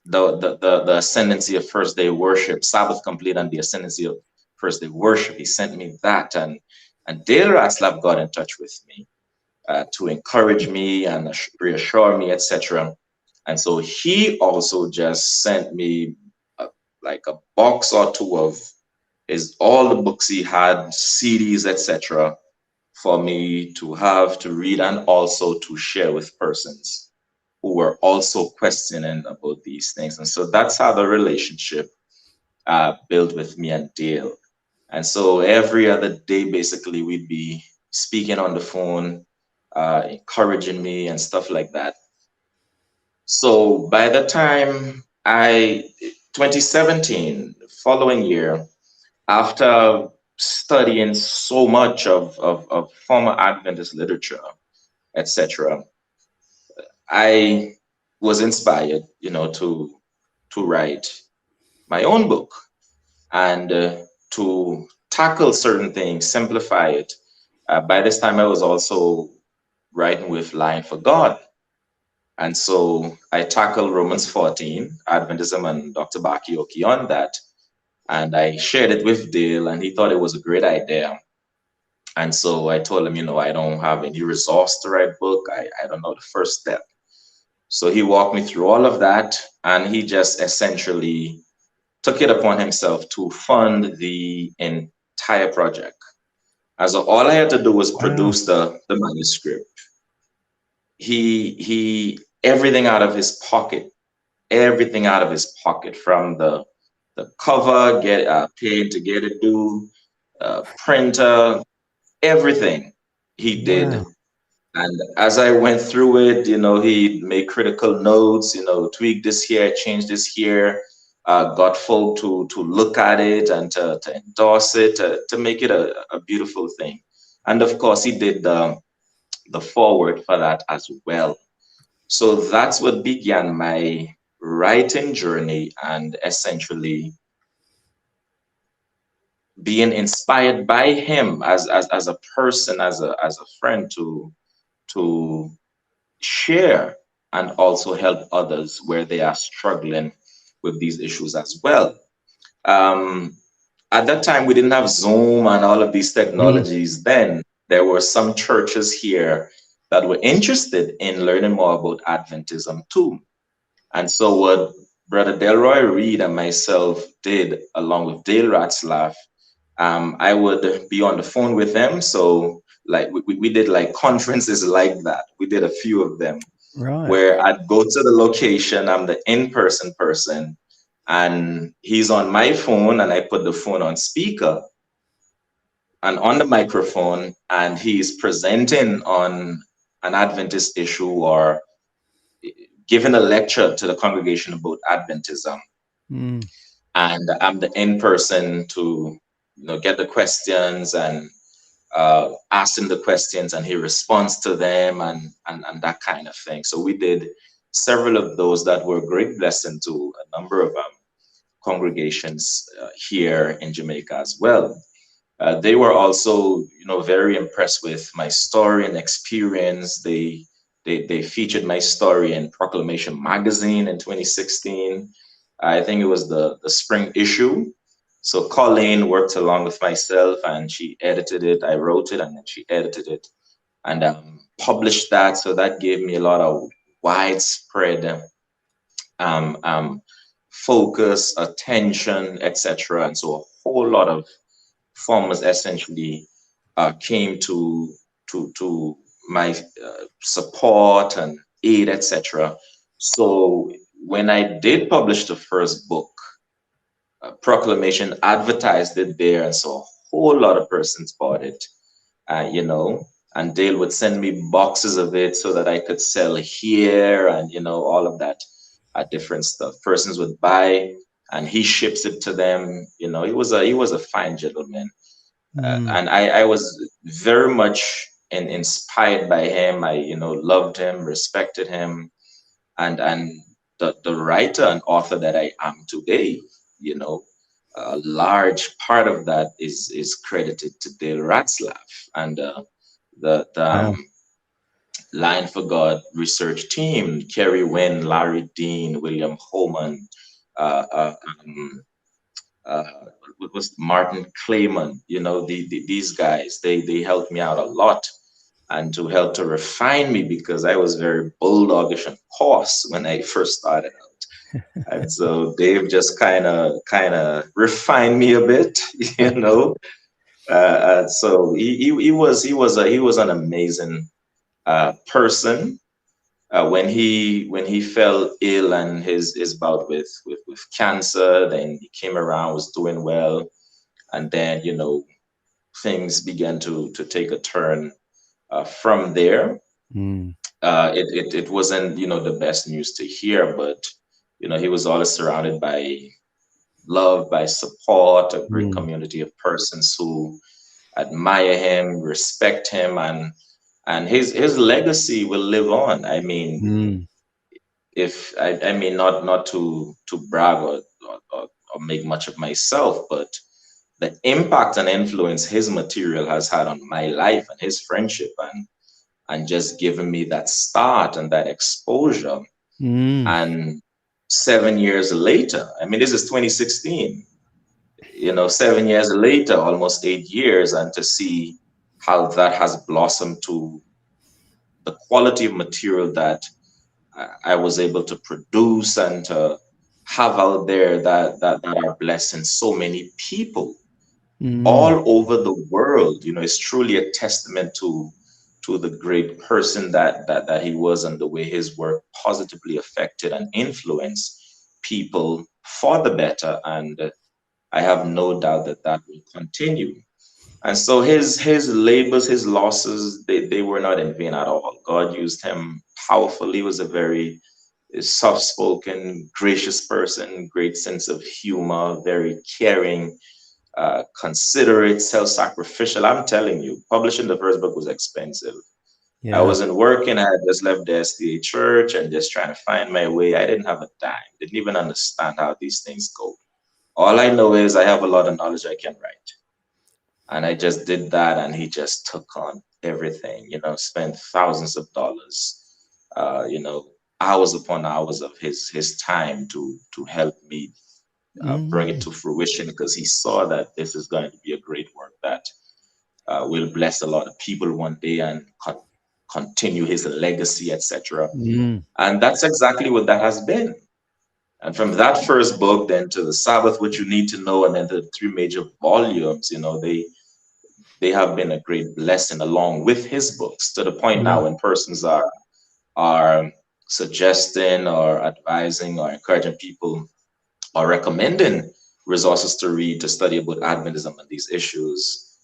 [SPEAKER 3] Ascendancy of First Day Worship, Sabbath Complete and the Ascendancy of First Day Worship. He sent me that. And Dale Ratzlaff got in touch with me to encourage me and reassure me, etc. And so he also just sent me like a box or two of all the books he had, CDs, etc., for me to have to read and also to share with persons who were also questioning about these things. And so that's how the relationship built with me and Dale. And so every other day, basically, we'd be speaking on the phone, encouraging me and stuff like that. So by the time 2017, following year, after studying so much of former Adventist literature, etc., I was inspired, to write my own book and to tackle certain things, simplify it. By this time, I was also writing with Lying for God. And so I tackled Romans 14, Adventism, and Dr. Bakioki on that. And I shared it with Dale, and he thought it was a great idea. And so I told him, I don't have any resource to write a book. I don't know the first step. So he walked me through all of that, and he just essentially took it upon himself to fund the entire project. And so all I had to do was produce the manuscript. He everything out of his pocket, from the cover, paying to get it due, printer, everything he did.
[SPEAKER 2] Wow.
[SPEAKER 3] And as I went through it, he made critical notes, tweak this here, change this here, got folk to look at it and to endorse it, to make it a beautiful thing. And of course, he did the forward for that as well. So that's what began my writing journey, and essentially being inspired by him as a person, as a friend, to share and also help others where they are struggling with these issues as well. Um, at that time, we didn't have Zoom and all of these technologies. Then there were some churches here that were interested in learning more about Adventism too. And so what Brother Delroy Reed and myself did, along with Dale Ratzlaff, I would be on the phone with them. So like we did like conferences like that. We did a few of them
[SPEAKER 2] Right.
[SPEAKER 3] where I'd go to the location. I'm the in-person person, and he's on my phone, and I put the phone on speaker and on the microphone, and he's presenting on an Adventist issue or giving a lecture to the congregation about Adventism.
[SPEAKER 2] Mm.
[SPEAKER 3] And I'm the in person to get the questions and ask him the questions, and he responds to them, and that kind of thing. So we did several of those that were a great blessing to a number of congregations here in Jamaica as well. They were also, very impressed with my story and experience. They featured my story in Proclamation magazine in 2016. I think it was the spring issue. So Colleen worked along with myself, and she edited it. I wrote it, and then she edited it and published that. So that gave me a lot of widespread um, focus, attention, etc. And so a whole lot of farmers essentially came to my support and aid, etc. So when I did publish the first book, Proclamation advertised it there, and so a whole lot of persons bought it, and Dale would send me boxes of it so that I could sell here, and all of that different stuff. Persons would buy, and he ships it to them. He was a fine gentleman. And I was very much inspired by him. I loved him, respected him, and the writer and author that I am today, you know, a large part of that is credited to Dale Ratzlaff and the
[SPEAKER 2] Wow.
[SPEAKER 3] Line for God research team: Kerry Wynn, Larry Dean, William Holman, uh, uh, um, uh, what was Martin Clayman. These guys, they helped me out a lot, and to help to refine me, because I was very bulldogish and coarse when I first started out. And so Dave just kind of refined me a bit, you know. And so he was an amazing person. When he fell ill and his bout with cancer, then he came around, was doing well, and then things began to take a turn from there.
[SPEAKER 2] Mm.
[SPEAKER 3] It wasn't the best news to hear, but he was always surrounded by love, by support, a great
[SPEAKER 2] Mm.
[SPEAKER 3] community of persons who admire him, respect him, and his legacy will live on. I mean,
[SPEAKER 2] Mm.
[SPEAKER 3] if I mean, not to brag or make much of myself, but the impact and influence his material has had on my life and his friendship, and just giving me that start and that exposure.
[SPEAKER 2] Mm.
[SPEAKER 3] And 7 years later, I mean, this is 2016, 7 years later, almost 8 years, and to see how that has blossomed to the quality of material that I was able to produce and to have out there that are blessing so many people
[SPEAKER 2] Mm.
[SPEAKER 3] all over the world. It's truly a testament to the great person that he was, and the way his work positively affected and influenced people for the better. And I have no doubt that that will continue. And so his labors, his losses, they were not in vain at all. God used him powerfully. He was a very soft-spoken, gracious person, great sense of humor, very caring, considerate, self-sacrificial. I'm telling you, publishing the first book was expensive. I
[SPEAKER 2] Yeah.
[SPEAKER 3] wasn't working. I had just left the SDA church and just trying to find my way. I didn't have a dime. Didn't even understand how these things go. All I know is I have a lot of knowledge I can write. And I just did that, and he just took on everything, spent thousands of dollars, hours upon hours of his time to help me bring it to fruition, because he saw that this is going to be a great work that will bless a lot of people one day and continue his legacy, etc. And that's exactly what that has been. And from that first book, then to the Sabbath, What You Need to Know, and then the three major volumes, they have been a great blessing along with his books, to the point now when persons are suggesting or advising or encouraging people or recommending resources to read to study about Adventism and these issues.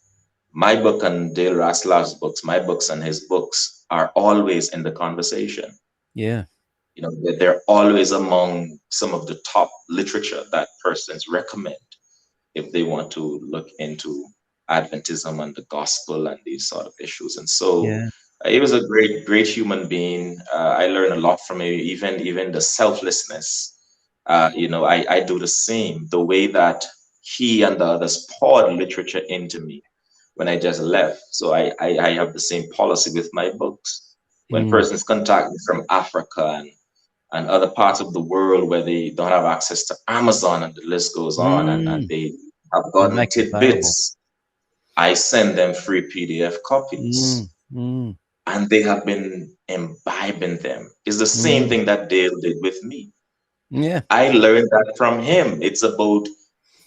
[SPEAKER 3] My book and Dale Ratzlaff's books, my books and his books are always in the conversation.
[SPEAKER 2] Yeah.
[SPEAKER 3] They're always among some of the top literature that persons recommend if they want to look into Adventism and the gospel and these sort of issues. And so he was a great human being. I learned a lot from him, even the selflessness. I do the same. The way that he and the others poured literature into me when I just left. So I have the same policy with my books. When persons contact me from Africa and other parts of the world where they don't have access to Amazon, and the list goes on, and they have gotten tidbits, I send them free PDF copies. And they have been imbibing them. It's the same thing that Dale did with me.
[SPEAKER 2] Yeah.
[SPEAKER 3] I learned that from him. It's about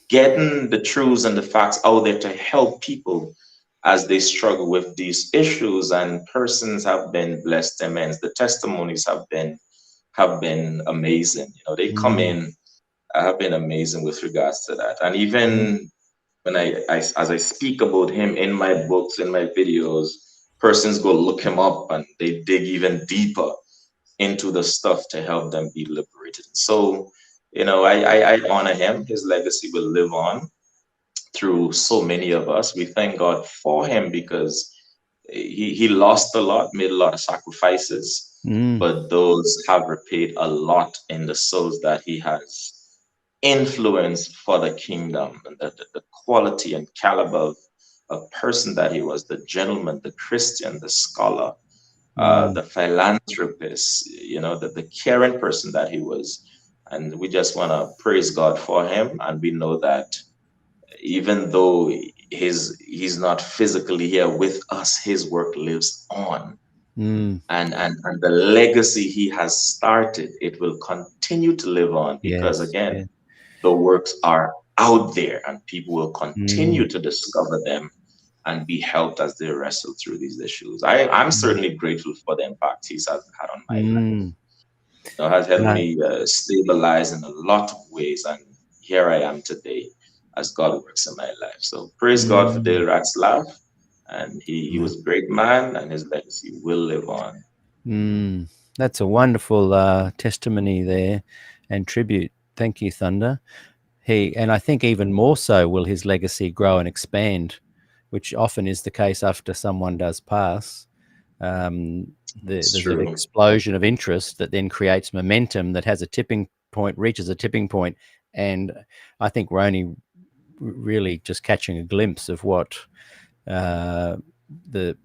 [SPEAKER 3] getting the truths and the facts out there to help people as they struggle with these issues. And persons have been blessed immense. The testimonies have been amazing. They come in, have been amazing with regards to that. And even when as I speak about him in my books, in my videos, persons go look him up and they dig even deeper into the stuff to help them be liberated. So, I honor him. His legacy will live on through so many of us. We thank God for him because he lost a lot, made a lot of sacrifices, but those have repaid a lot in the souls that he has influenced for the kingdom, and the quality and caliber of person that he was, the gentleman, the Christian, the scholar, the philanthropist, the caring person that he was. And we just want to praise God for him. And we know that even though he's not physically here with us, his work lives on. And the legacy he has started, it will continue to live on, because again, the works are out there and people will continue to discover them and be helped as they wrestle through these issues. I'm certainly grateful for the impact he's had on my life. It has helped me stabilize in a lot of ways, and here I am today as God works in my life. So praise God for Dale Ratzlaff, and he was a great man, and his legacy will live on.
[SPEAKER 2] That's a wonderful testimony there and tribute. Thank you, Thunder. And I think even more so will his legacy grow and expand, which often is the case after someone does pass. There's an explosion of interest that then creates momentum that has a tipping point, reaches a tipping point. And I think we're only really just catching a glimpse of what the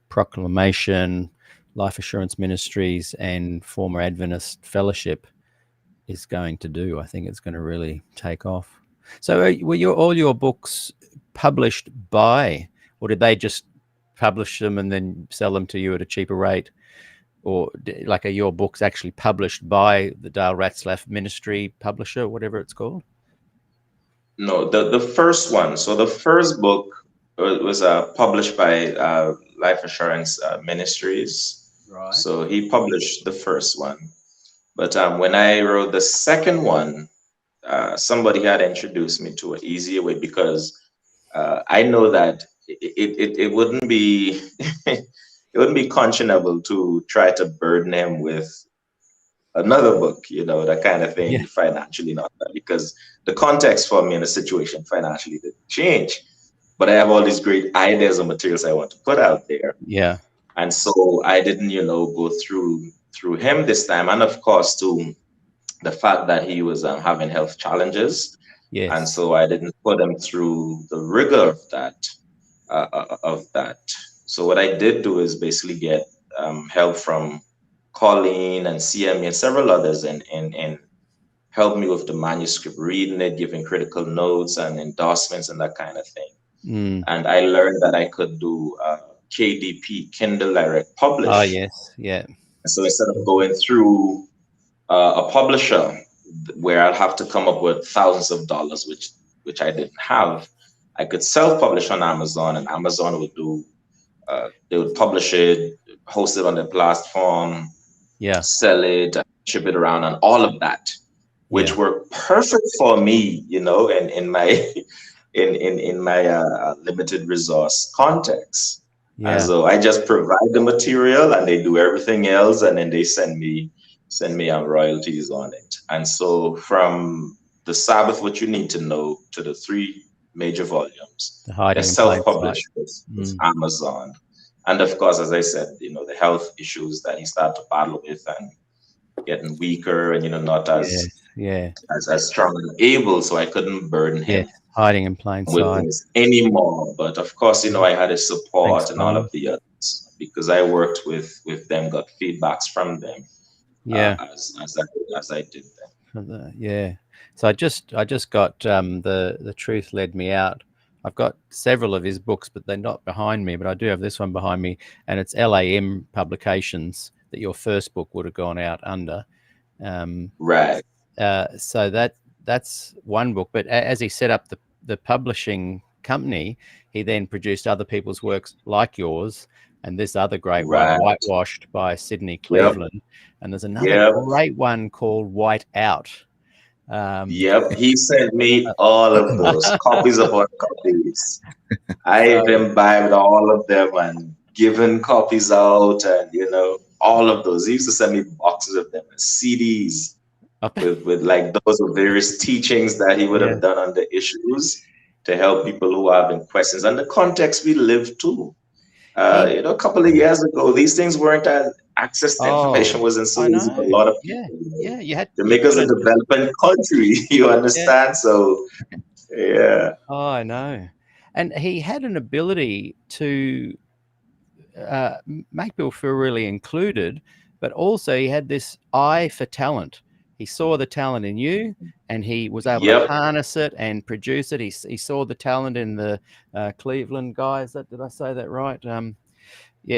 [SPEAKER 2] Proclamation, Life Assurance Ministries, and former Adventist Fellowship is going to do. I think it's going to really take off. So were all your books published by, or did they just publish them and then sell them to you at a cheaper rate? Or are your books actually published by the Dale Ratzlaff Ministry publisher, whatever it's called?
[SPEAKER 3] No, the first one. So the first book was published by Life Assurance Ministries.
[SPEAKER 2] Right.
[SPEAKER 3] So he published the first one. But when I wrote the second one, somebody had introduced me to an easier way, because I know that it wouldn't be it wouldn't be conscionable to try to burden him with another book, that kind of thing, financially, not that, because the context for me in the situation financially didn't change. But I have all these great ideas and materials I want to put out there.
[SPEAKER 2] Yeah.
[SPEAKER 3] And so I didn't, go through him this time. And of course, too, the fact that he was having health challenges.
[SPEAKER 2] Yes.
[SPEAKER 3] And so I didn't put him through the rigor of that. So what I did do is basically get help from Colleen and CME and several others, and helped me with the manuscript, reading it, giving critical notes and endorsements and that kind of thing. And I learned that I could do KDP, Kindle Direct Publish.
[SPEAKER 2] Oh, yes. Yeah.
[SPEAKER 3] And so instead of going through a publisher where I'll have to come up with thousands of dollars, which I didn't have, I could self-publish on Amazon, and Amazon would do, they would publish it, host it on their platform, sell it, ship it around, and all of that, which were perfect for me, you know, in my in my limited resource context. And so I just provide the material, and they do everything else, and then they send me royalties on it. And so from the Sabbath, what you need to know, to the 3 major volumes, they're self-published with Amazon. And of course, as I said, you know, the health issues that he started to battle with and getting weaker and, you know, not as strong and able. So I couldn't burden him.
[SPEAKER 2] Hiding in plain sight
[SPEAKER 3] anymore. But of course, you know, I had his support and all of the others, because I worked with them, got feedbacks from them. As I did them.
[SPEAKER 2] So I just got the Truth Led Me Out. I've got several of his books, but they're not behind me, but I do have this one behind me, and it's LAM Publications that your first book would have gone out under.
[SPEAKER 3] Right.
[SPEAKER 2] So that's one book, but as he set up the publishing company, he then produced other people's works like yours, and this other great one, Whitewashed by Sidney Cleveland. And there's another great one called White Out.
[SPEAKER 3] He sent me all of those copies upon copies. I've imbibed all of them and given copies out, and you know, all of those. He used to send me boxes of them and CDs with like those various teachings that he would have done on the issues to help people who are having questions, and the context we live too. You know, a couple of years ago, these things weren't as access to information wasn't so easy for a lot of people.
[SPEAKER 2] You had
[SPEAKER 3] Jamaica's a developing country, you understand? So
[SPEAKER 2] I know. And he had an ability to make people feel really included, but also he had this eye for talent. He saw the talent in you, and he was able to harness it and produce it. He saw the talent in the Cleveland guys. Did I say that right?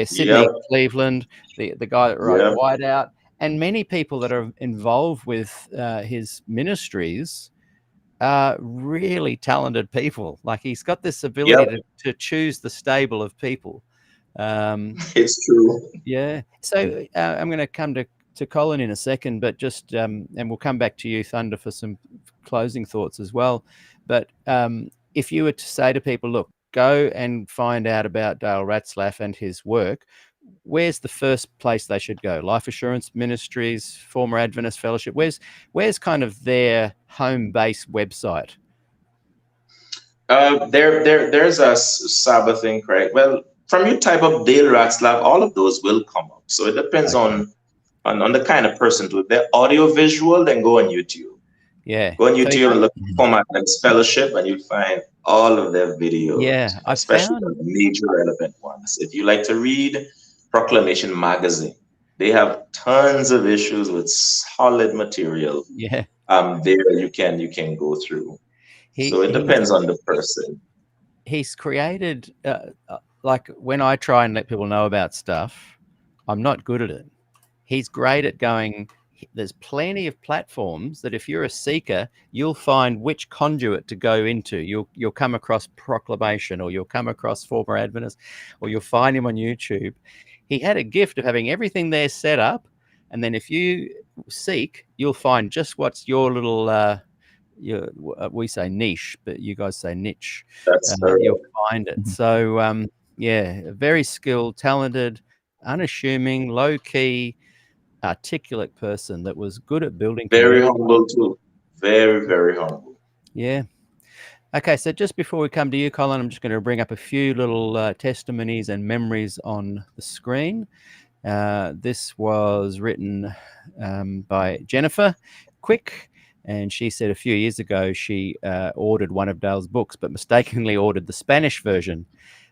[SPEAKER 2] Sidney Cleveland, the guy that wrote White Out, and many people that are involved with his ministries are really talented people. Like, he's got this ability to choose the stable of people.
[SPEAKER 3] It's true.
[SPEAKER 2] Yeah. So I'm going to come to Colin in a second, but just and we'll come back to you, Thunder, for some closing thoughts as well. But if you were to say to people, look, go and find out about Dale Ratzlaff and his work, where's the first place they should go? Life Assurance Ministries, Former Adventist Fellowship, where's kind of their home base website?
[SPEAKER 3] There's a Sabbath thing, correct? Well, from you type up Dale Ratzlaff, all of those will come up. So it depends on the kind of person. To they're audio visual, then go on YouTube. Go on YouTube and look for Former Adventist Fellowship, and you'll find all of their videos. Especially the major relevant ones. If you like to read Proclamation Magazine, they have tons of issues with solid material. There you can go through. So it depends on the person.
[SPEAKER 2] He's created, like when I try and let people know about stuff, I'm not good at it. He's great at going, there's plenty of platforms that if you're a seeker, you'll find which conduit to go into. You'll come across Proclamation, or you'll come across Former Adventist, or you'll find him on YouTube. He had a gift of having everything there set up, and then if you seek, you'll find just what's your little we say niche, but you guys say niche. You'll find it. So very skilled, talented, unassuming, low-key, articulate person that was good at building.
[SPEAKER 3] Very humble too. Very, very humble.
[SPEAKER 2] Yeah. Okay, so just before we come to you, Colin, I'm just going to bring up a few little testimonies and memories on the screen. This was written by Jennifer Quick, and she said a few years ago she ordered one of Dale's books, but mistakenly ordered the Spanish version.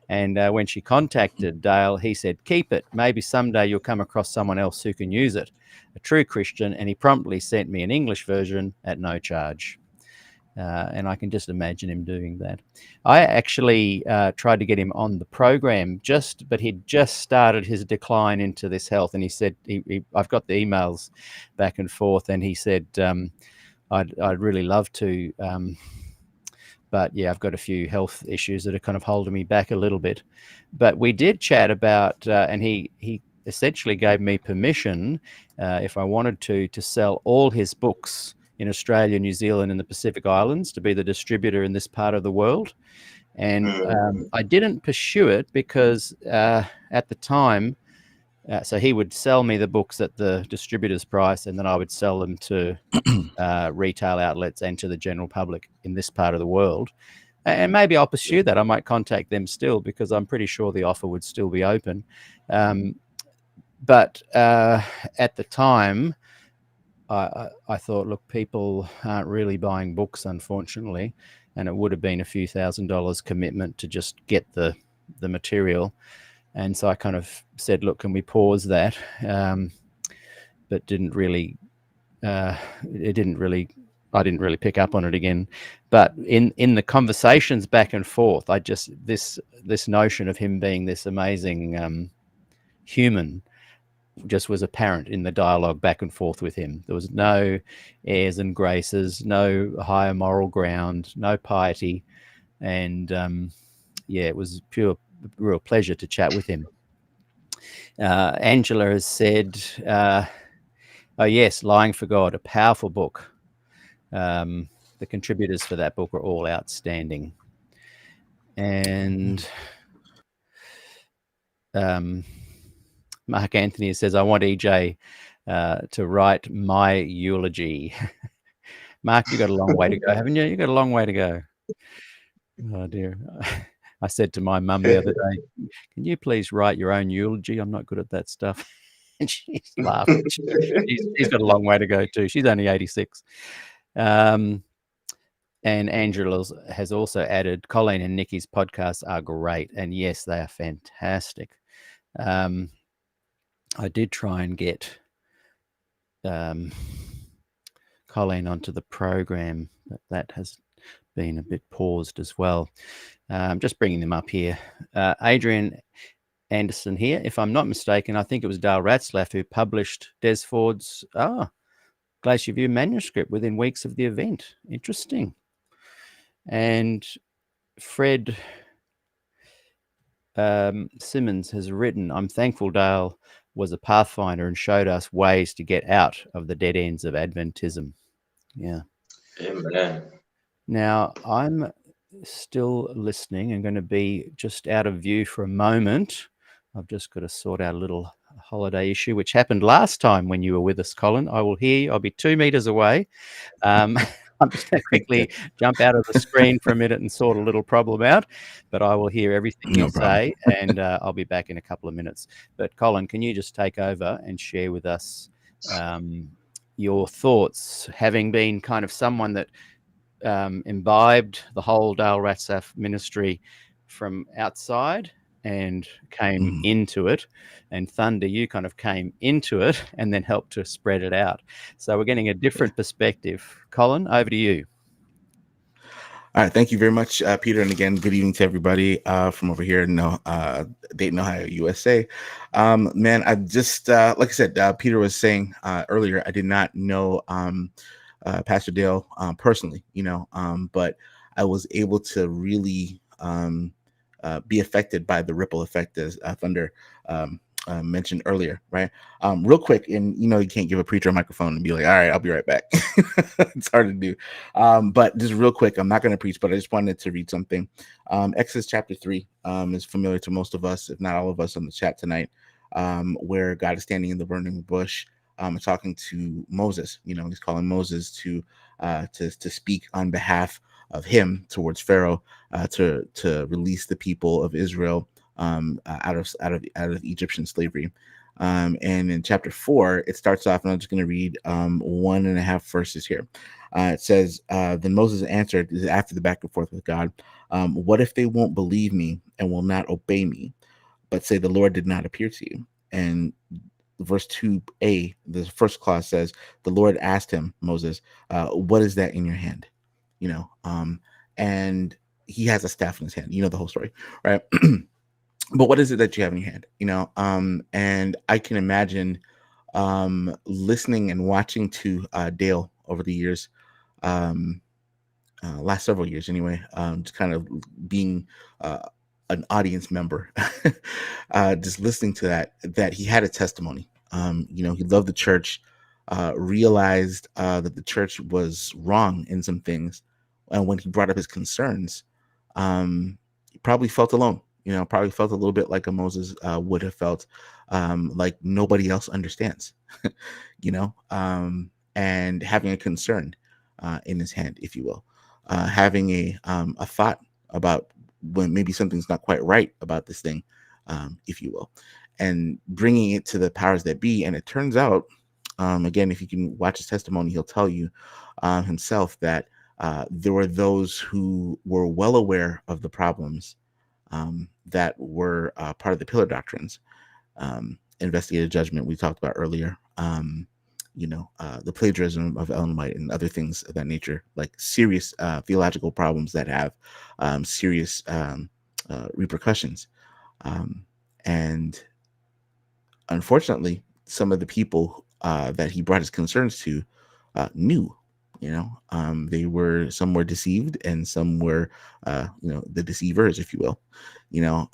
[SPEAKER 2] And when she contacted Dale, he said, "Keep it. Maybe someday you'll come across someone else who can use it, a true Christian." And he promptly sent me an English version at no charge. And I can just imagine him doing that. I actually tried to get him on the program but he'd just started his decline into this health. And he said, I've got the emails back and forth, and he said, I'd really love to, but yeah, I've got a few health issues that are kind of holding me back a little bit. But we did chat about, and he essentially gave me permission, if I wanted to sell all his books in Australia, New Zealand, and the Pacific Islands, to be the distributor in this part of the world. And I didn't pursue it because at the time, so he would sell me the books at the distributor's price, and then I would sell them to retail outlets and to the general public in this part of the world. And maybe I'll pursue that. I might contact them still, because I'm pretty sure the offer would still be open. But at the time, I thought, look, people aren't really buying books, unfortunately, and it would have been a few $1,000s commitment to just get the material. And so I kind of said, look, can we pause that? But didn't really, I didn't really pick up on it again. But in the conversations back and forth, this notion of him being this amazing human just was apparent in the dialogue back and forth with him. There was no airs and graces, no higher moral ground, no piety. And it was real pleasure to chat with him. Angela has said, oh yes, Lying for God, a powerful book. The contributors for that book are all outstanding. And Mark Anthony says, I want EJ to write my eulogy. Mark, you've got a long way to go, haven't you? You've got a long way to go. Oh, dear. I said to my mum the other day, can you please write your own eulogy? I'm not good at that stuff. And she's laughing. She's got a long way to go too. She's only 86. And Angela has also added, Colleen and Nikki's podcasts are great. And yes, they are fantastic. I did try and get Colleen onto the program, but that has been a bit paused as well. Just bringing them up here. Adrian Anderson here. If I'm not mistaken, I think it was Dale Ratzlaff who published Des Ford's Glacier View manuscript within weeks of the event. Interesting. And Fred Simmons has written, I'm thankful Dale was a pathfinder and showed us ways to get out of the dead ends of Adventism. Yeah.
[SPEAKER 3] Amen.
[SPEAKER 2] Now, I'm still listening. I'm going to be just out of view for a moment. I've just got to sort out a little holiday issue, which happened last time when you were with us, Colin. I will hear you. I'll be 2 meters away. I'm just going to quickly jump out of the screen for a minute and sort a little problem out, but I will hear everything you say, and I'll be back in a couple of minutes. But Colin, can you just take over and share with us your thoughts, having been kind of someone that imbibed the whole Dale Ratzlaff ministry from outside and came into it, and Thunder, you kind of came into it and then helped to spread it out. So we're getting a different perspective. Colin, over to you.
[SPEAKER 4] All right, thank you very much, Peter. And again, good evening to everybody from over here in Dayton, Ohio, USA. Man, I just, like I said, Peter was saying earlier, I did not know Pastor Dale personally, but I was able to really be affected by the ripple effect, as Thunder mentioned earlier, right? Real quick, and you can't give a preacher a microphone and be like, all right, I'll be right back. It's hard to do. But just real quick, I'm not going to preach, but I just wanted to read something. Exodus chapter 3 is familiar to most of us, if not all of us on the chat tonight, where God is standing in the burning bush talking to Moses. He's calling Moses to speak on behalf of him towards Pharaoh to release the people of Israel out of Egyptian slavery. And in chapter 4, it starts off, and I'm just going to read 1.5 verses here. It says, then Moses answered, after the back and forth with God, what if they won't believe me and will not obey me, but say the Lord did not appear to you. And verse 2a, the first clause says, the Lord asked him, Moses, what is that in your hand? And he has a staff in his hand. You know the whole story, right? But what is it that you have in your hand? And I can imagine listening and watching to Dale over the years, last several years anyway, just kind of being an audience member, just listening to that he had a testimony. He loved the church, realized that the church was wrong in some things. And when he brought up his concerns, he probably felt alone, probably felt a little bit like a Moses would have felt, like nobody else understands, and having a concern in his hand, if you will, having a thought about when maybe something's not quite right about this thing, if you will, and bringing it to the powers that be. And it turns out, again, if you can watch his testimony, he'll tell you himself that there were those who were well aware of the problems that were part of the pillar doctrines, investigative judgment we talked about earlier, the plagiarism of Ellen White and other things of that nature, like serious theological problems that have serious repercussions. And unfortunately, some of the people that he brought his concerns to knew, some were deceived and some were, the deceivers, if you will,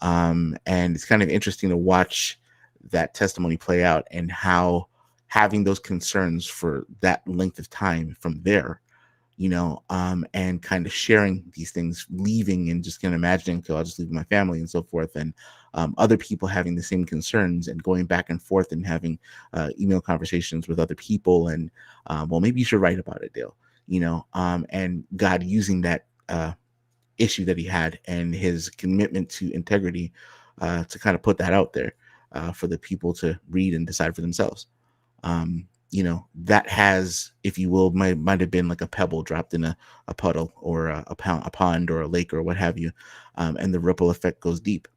[SPEAKER 4] and it's kind of interesting to watch that testimony play out and how having those concerns for that length of time from there, and kind of sharing these things, leaving and just kind of imagining, okay, I'll just leave my family and so forth. And other people having the same concerns and going back and forth and having email conversations with other people. And well, maybe you should write about it, Dale, and God using that issue that he had and his commitment to integrity to kind of put that out there for the people to read and decide for themselves. That has, if you will, might have been like a pebble dropped in a puddle or a pond or a lake or what have you. And the ripple effect goes deep.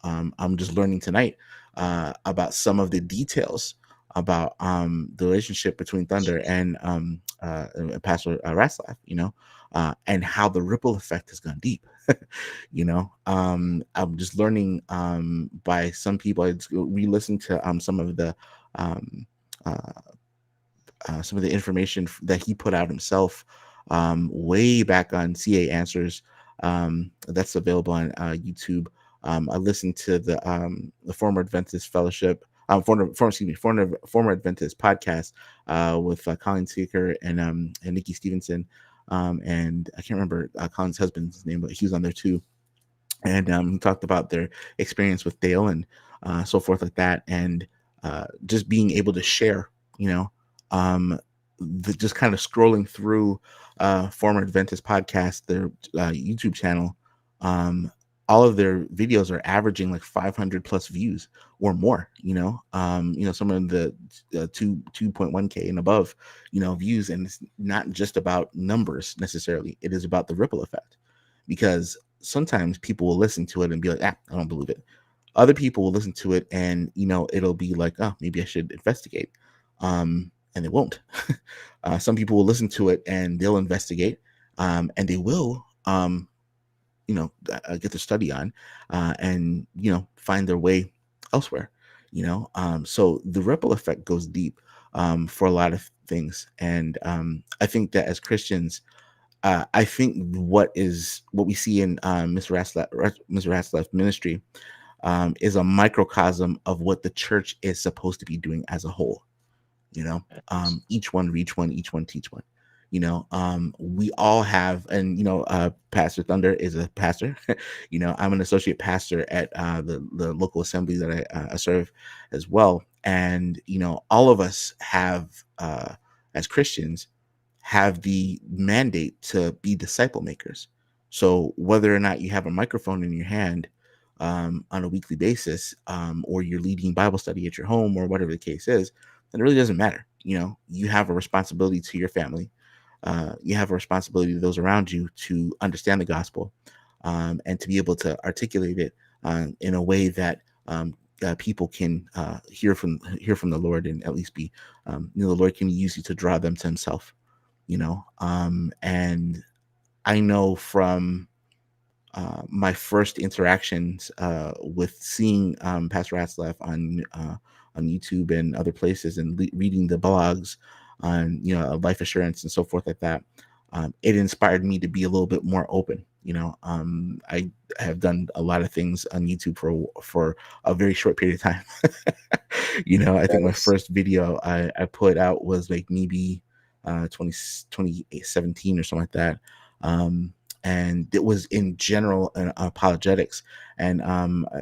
[SPEAKER 4] I'm just learning tonight about some of the details about the relationship between Thunder and Pastor Ratzlaff, and how the ripple effect has gone deep. I'm just learning by some people. I re-listened to some of the information that he put out himself way back on CA Answers. That's available on YouTube. I listened to the Former Adventist Fellowship, former Adventist podcast with Colin Seeker and Nikki Stevenson, and I can't remember Colin's husband's name, but he was on there too. And he talked about their experience with Dale and so forth like that, and just being able to share, just kind of scrolling through Former Adventist podcast, their YouTube channel. All of their videos are averaging like 500 plus views or more, some of the 2.1K and above, views. And it's not just about numbers necessarily. It is about the ripple effect, because sometimes people will listen to it and be like, I don't believe it. Other people will listen to it and, it'll be like, oh, maybe I should investigate. And they won't. Some people will listen to it and they'll investigate, and they will, get their study on, and, find their way elsewhere, so the ripple effect goes deep for a lot of things. And I think that as Christians, I think what we see in Ms. Ratzlaff's ministry is a microcosm of what the church is supposed to be doing as a whole. Each one reach one, each one teach one. We all have, and Pastor Thunder is a pastor. I'm an associate pastor at the local assembly that I serve as well. And all of us have, as Christians, have the mandate to be disciple makers. So whether or not you have a microphone in your hand on a weekly basis, or you're leading Bible study at your home, or whatever the case is, it really doesn't matter. You have a responsibility to your family. You have a responsibility to those around you to understand the gospel, and to be able to articulate it in a way that people can hear from the Lord, and at least be, the Lord can use you to draw them to Himself, and I know from my first interactions with seeing Pastor Ratzlaff on YouTube and other places, and reading the blogs on life assurance and so forth like that, it inspired me to be a little bit more open. I have done a lot of things on YouTube for a very short period of time. I think my first video I put out was like maybe 2017 or something like that. And it was in general apologetics. And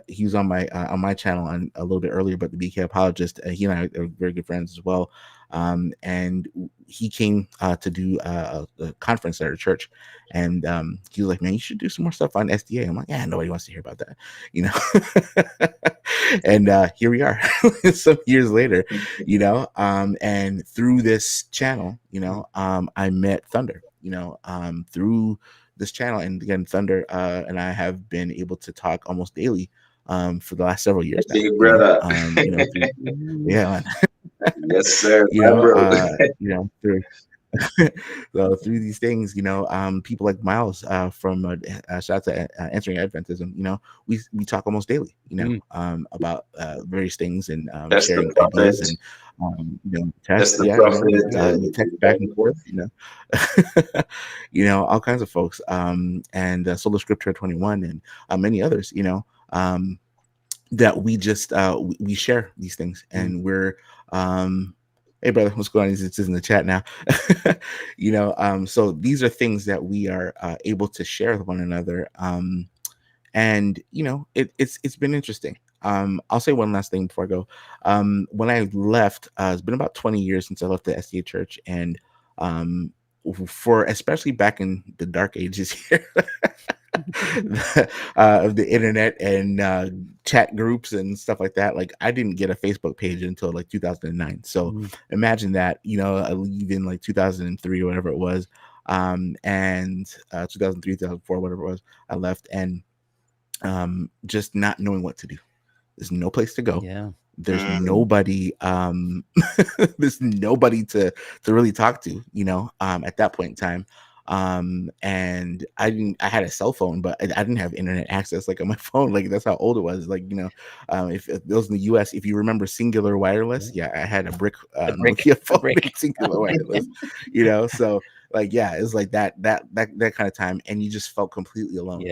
[SPEAKER 4] he was on my channel on a little bit earlier, but the BK apologist, he and I are very good friends as well. And he came to do a conference at our church, and he was like, "Man, you should do some more stuff on SDA." I'm like, "Yeah, nobody wants to hear about that," And here we are, some years later, and through this channel, I met Thunder, through this channel. And again, Thunder and I have been able to talk almost daily for the last several years now.
[SPEAKER 3] Big brother.
[SPEAKER 4] Yeah.
[SPEAKER 3] Yes, sir.
[SPEAKER 4] Through so through these things, people like Miles from shout out to Answering Adventism, we talk almost daily, about various things, and sharing ideas, and text, text back and forth, all kinds of folks, and Solo Scripture 21, and many others, that we just we share these things, and we're hey brother, what's going on? It's in the chat now. So these are things that we are able to share with one another, and it's been interesting. I'll say one last thing before I go. When I left, it's been about 20 years since I left the SDA church, and for especially back in the dark ages here of the internet and chat groups and stuff like that, like I didn't get a Facebook page until like 2009. So imagine that, I leave in like 2003 or whatever it was, and 2003, 2004, whatever it was, I left, and just not knowing what to do. There's no place to go.
[SPEAKER 2] Yeah.
[SPEAKER 4] There's nobody there's nobody to really talk to, at that point in time. And I had a cell phone, but I didn't have internet access like on my phone. Like that's how old it was. Like, if those in the US, if you remember Singular Wireless, I had a brick Nokia phone, Singular Wireless, so like, it was like that kind of time, and you just felt completely alone,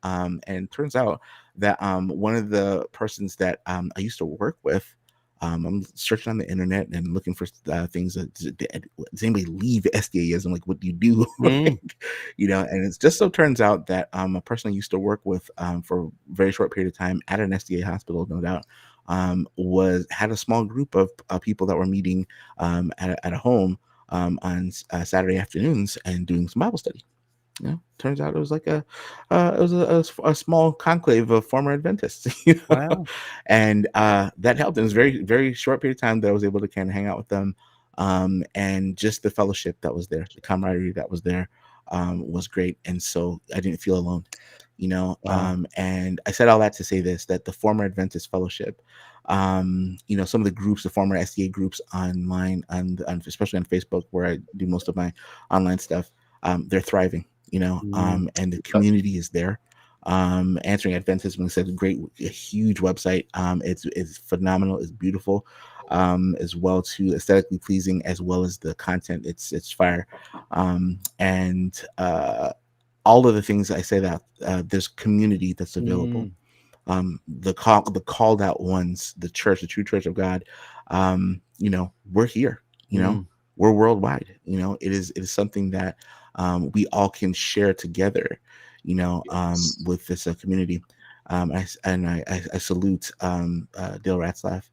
[SPEAKER 4] and it turns out that one of the persons that I used to work with, I'm searching on the internet and looking for things that does anybody leave SDA? I'm like, what do you do? And it just so turns out that a person I used to work with for a very short period of time at an SDA hospital, no doubt, had a small group of people that were meeting at a home on Saturday afternoons and doing some Bible study. Turns out it was like a small conclave of former Adventists,
[SPEAKER 2] Wow.
[SPEAKER 4] And that helped. It was very, very short period of time that I was able to kind of hang out with them, and just the fellowship that was there, the camaraderie that was there, was great, and so I didn't feel alone,
[SPEAKER 2] Wow.
[SPEAKER 4] And I said all that to say this, that the former Adventist fellowship, some of the groups, the former SDA groups online, especially on Facebook, where I do most of my online stuff, they're thriving. And the community is there. Answering Adventism is a huge website. It's phenomenal. It's beautiful, as well, too, aesthetically pleasing, as well as the content. It's fire. And all of the things I say, that there's community that's available. The called out ones, the church, the true church of God, we're here, we're worldwide. It is something that we all can share together, with this community. I salute Dale Ratzlaff,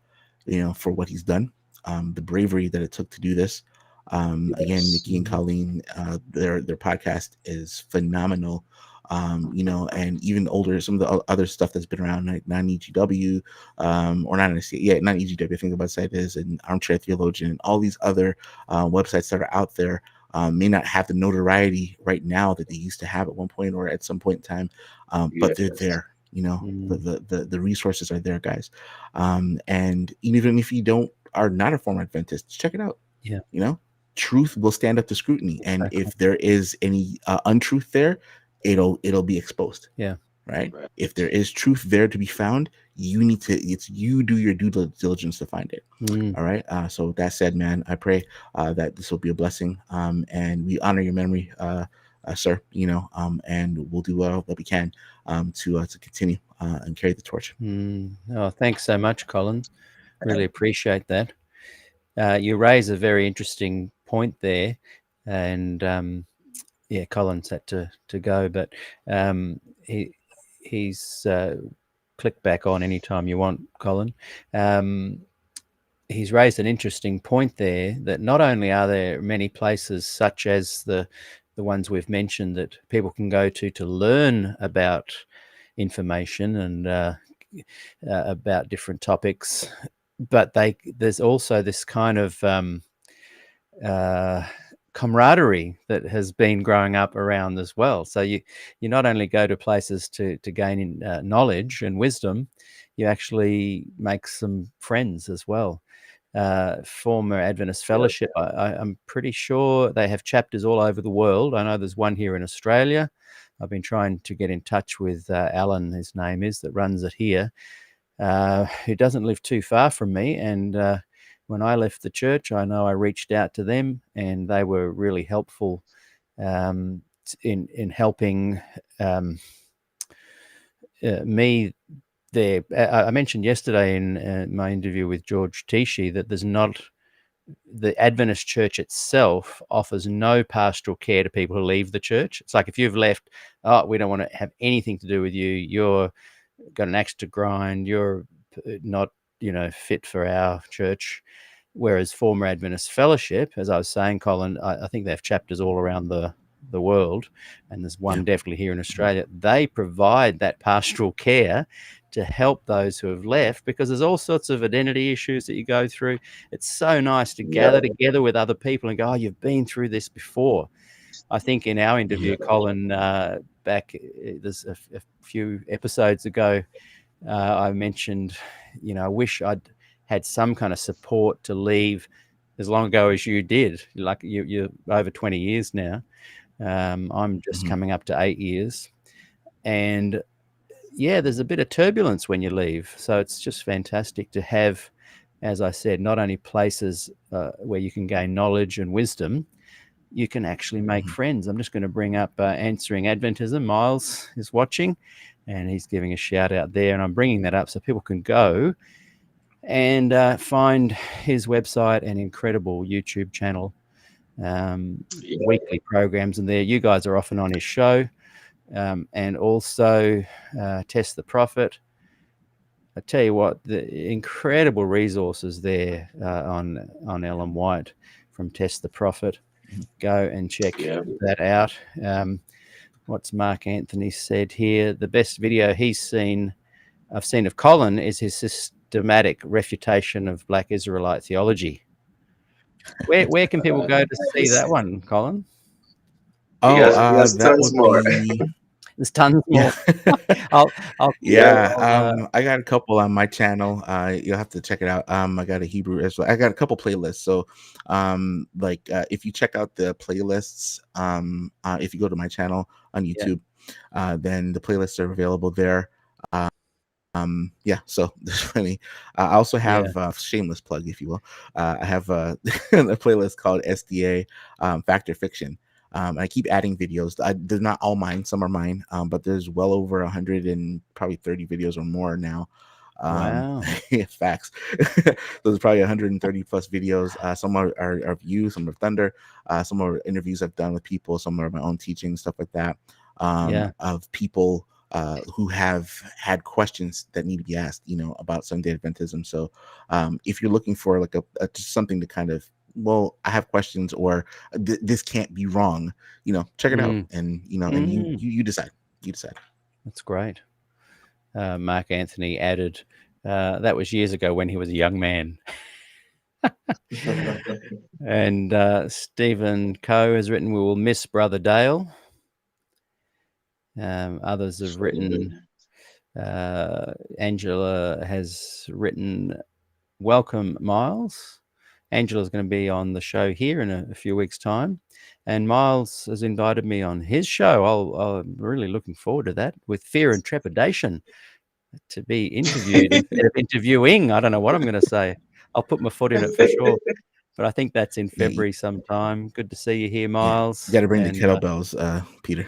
[SPEAKER 4] for what he's done, the bravery that it took to do this. Again, Nikki and Colleen, their podcast is phenomenal. And even older, some of the other stuff that's been around, like non-EGW, or non-EGW, I think the website is, and Armchair Theologian, and all these other websites that are out there, may not have the notoriety right now that they used to have at one point or at some point in time, but they're
[SPEAKER 3] Yes.
[SPEAKER 4] there. You know,
[SPEAKER 2] Mm.
[SPEAKER 4] the resources are there, guys. And even if you are not a former Adventist, check it out.
[SPEAKER 2] Yeah.
[SPEAKER 4] You know, truth will stand up to scrutiny, and
[SPEAKER 2] Exactly.
[SPEAKER 4] if there is any untruth there, it'll be exposed.
[SPEAKER 2] Yeah.
[SPEAKER 4] Right?
[SPEAKER 3] Right.
[SPEAKER 4] If there is truth there to be found, you do your due diligence to find it.
[SPEAKER 2] Mm.
[SPEAKER 4] All right. So with that said, man, I pray that this will be a blessing, and we honor your memory, sir. You know, and we'll do all that we can to continue and carry the torch.
[SPEAKER 2] Mm. Oh, thanks so much, Colin. Really appreciate that. You raise a very interesting point there, and yeah, Colin's had to go, but he's click back on anytime you want, Colin. He's raised an interesting point there, that not only are there many places such as the ones we've mentioned that people can go to learn about information and about different topics, but there's also this kind of camaraderie that has been growing up around as well. So you not only go to places to gain knowledge and wisdom, you actually make some friends as well. Former Adventist Fellowship, I'm pretty sure they have chapters all over the world. I know there's one here in Australia. I've been trying to get in touch with Alan, his name is, that runs it here, who doesn't live too far from me. And when I left the church, I know I reached out to them, and they were really helpful in helping me there. I mentioned yesterday in my interview with George Tichy that the Adventist church itself offers no pastoral care to people who leave the church. It's like, if you've left, we don't want to have anything to do with you. You're got an axe to grind. You're not, fit for our church. Whereas former Adventist Fellowship, as I was saying, Colin, I think they have chapters all around the world, and there's one definitely here in Australia. They provide that pastoral care to help those who have left, because there's all sorts of identity issues that you go through. It's so nice to gather together with other people and go, oh, you've been through this before. I think in our interview, Colin, back there's a few episodes ago, I mentioned, I wish I'd had some kind of support to leave as long ago as you did. Like you're over 20 years now. I'm just coming up to 8 years. And yeah, there's a bit of turbulence when you leave. So it's just fantastic to have, as I said, not only places where you can gain knowledge and wisdom, you can actually make friends. I'm just going to bring up Answering Adventism. Miles is watching, and he's giving a shout out there. And I'm bringing that up so people can go and find his website and incredible YouTube channel, weekly programs in there. You guys are often on his show, and also Test the Prophet. I tell you what, the incredible resources there on Ellen White from Test the Prophet. Go and check that out. What's Mark Anthony said here? The best video I've seen of Colin is his systematic refutation of Black Israelite theology. Where can people go to see that one, Colin?
[SPEAKER 4] That would be.
[SPEAKER 2] There's tons more.
[SPEAKER 4] I got a couple on my channel. You'll have to check it out. I got a Hebrew as well. I got a couple playlists. So, if you check out the playlists, if you go to my channel on YouTube, then the playlists are available there. So there's plenty. I also have shameless plug, if you will. I have a playlist called SDA Fact or Fiction. I keep adding videos. They're not all mine. Some are mine, but there's well over 100 and probably 30 videos or more now.
[SPEAKER 2] Wow.
[SPEAKER 4] Facts. There's probably 130 plus videos. Some are views, some are thunder, some are interviews I've done with people, some are my own teaching, stuff like that. Of people who have had questions that need to be asked, about Seventh-day Adventism. So if you're looking for like just something to kind of, I have questions, or this can't be wrong, check it out, and and you decide.
[SPEAKER 2] That's great. Mark Anthony added, that was years ago when he was a young man. And Stephen Coe has written, "We will miss Brother Dale." Others have written, Angela has written, "Welcome, Miles." Angela's going to be on the show here in a few weeks' time. And Miles has invited me on his show. I'm really looking forward to that, with fear and trepidation, to be interviewed instead of interviewing. I don't know what I'm going to say. I'll put my foot in it for sure. But I think that's in February sometime. Good to see you here, Miles.
[SPEAKER 4] You got to bring the kettlebells, Peter.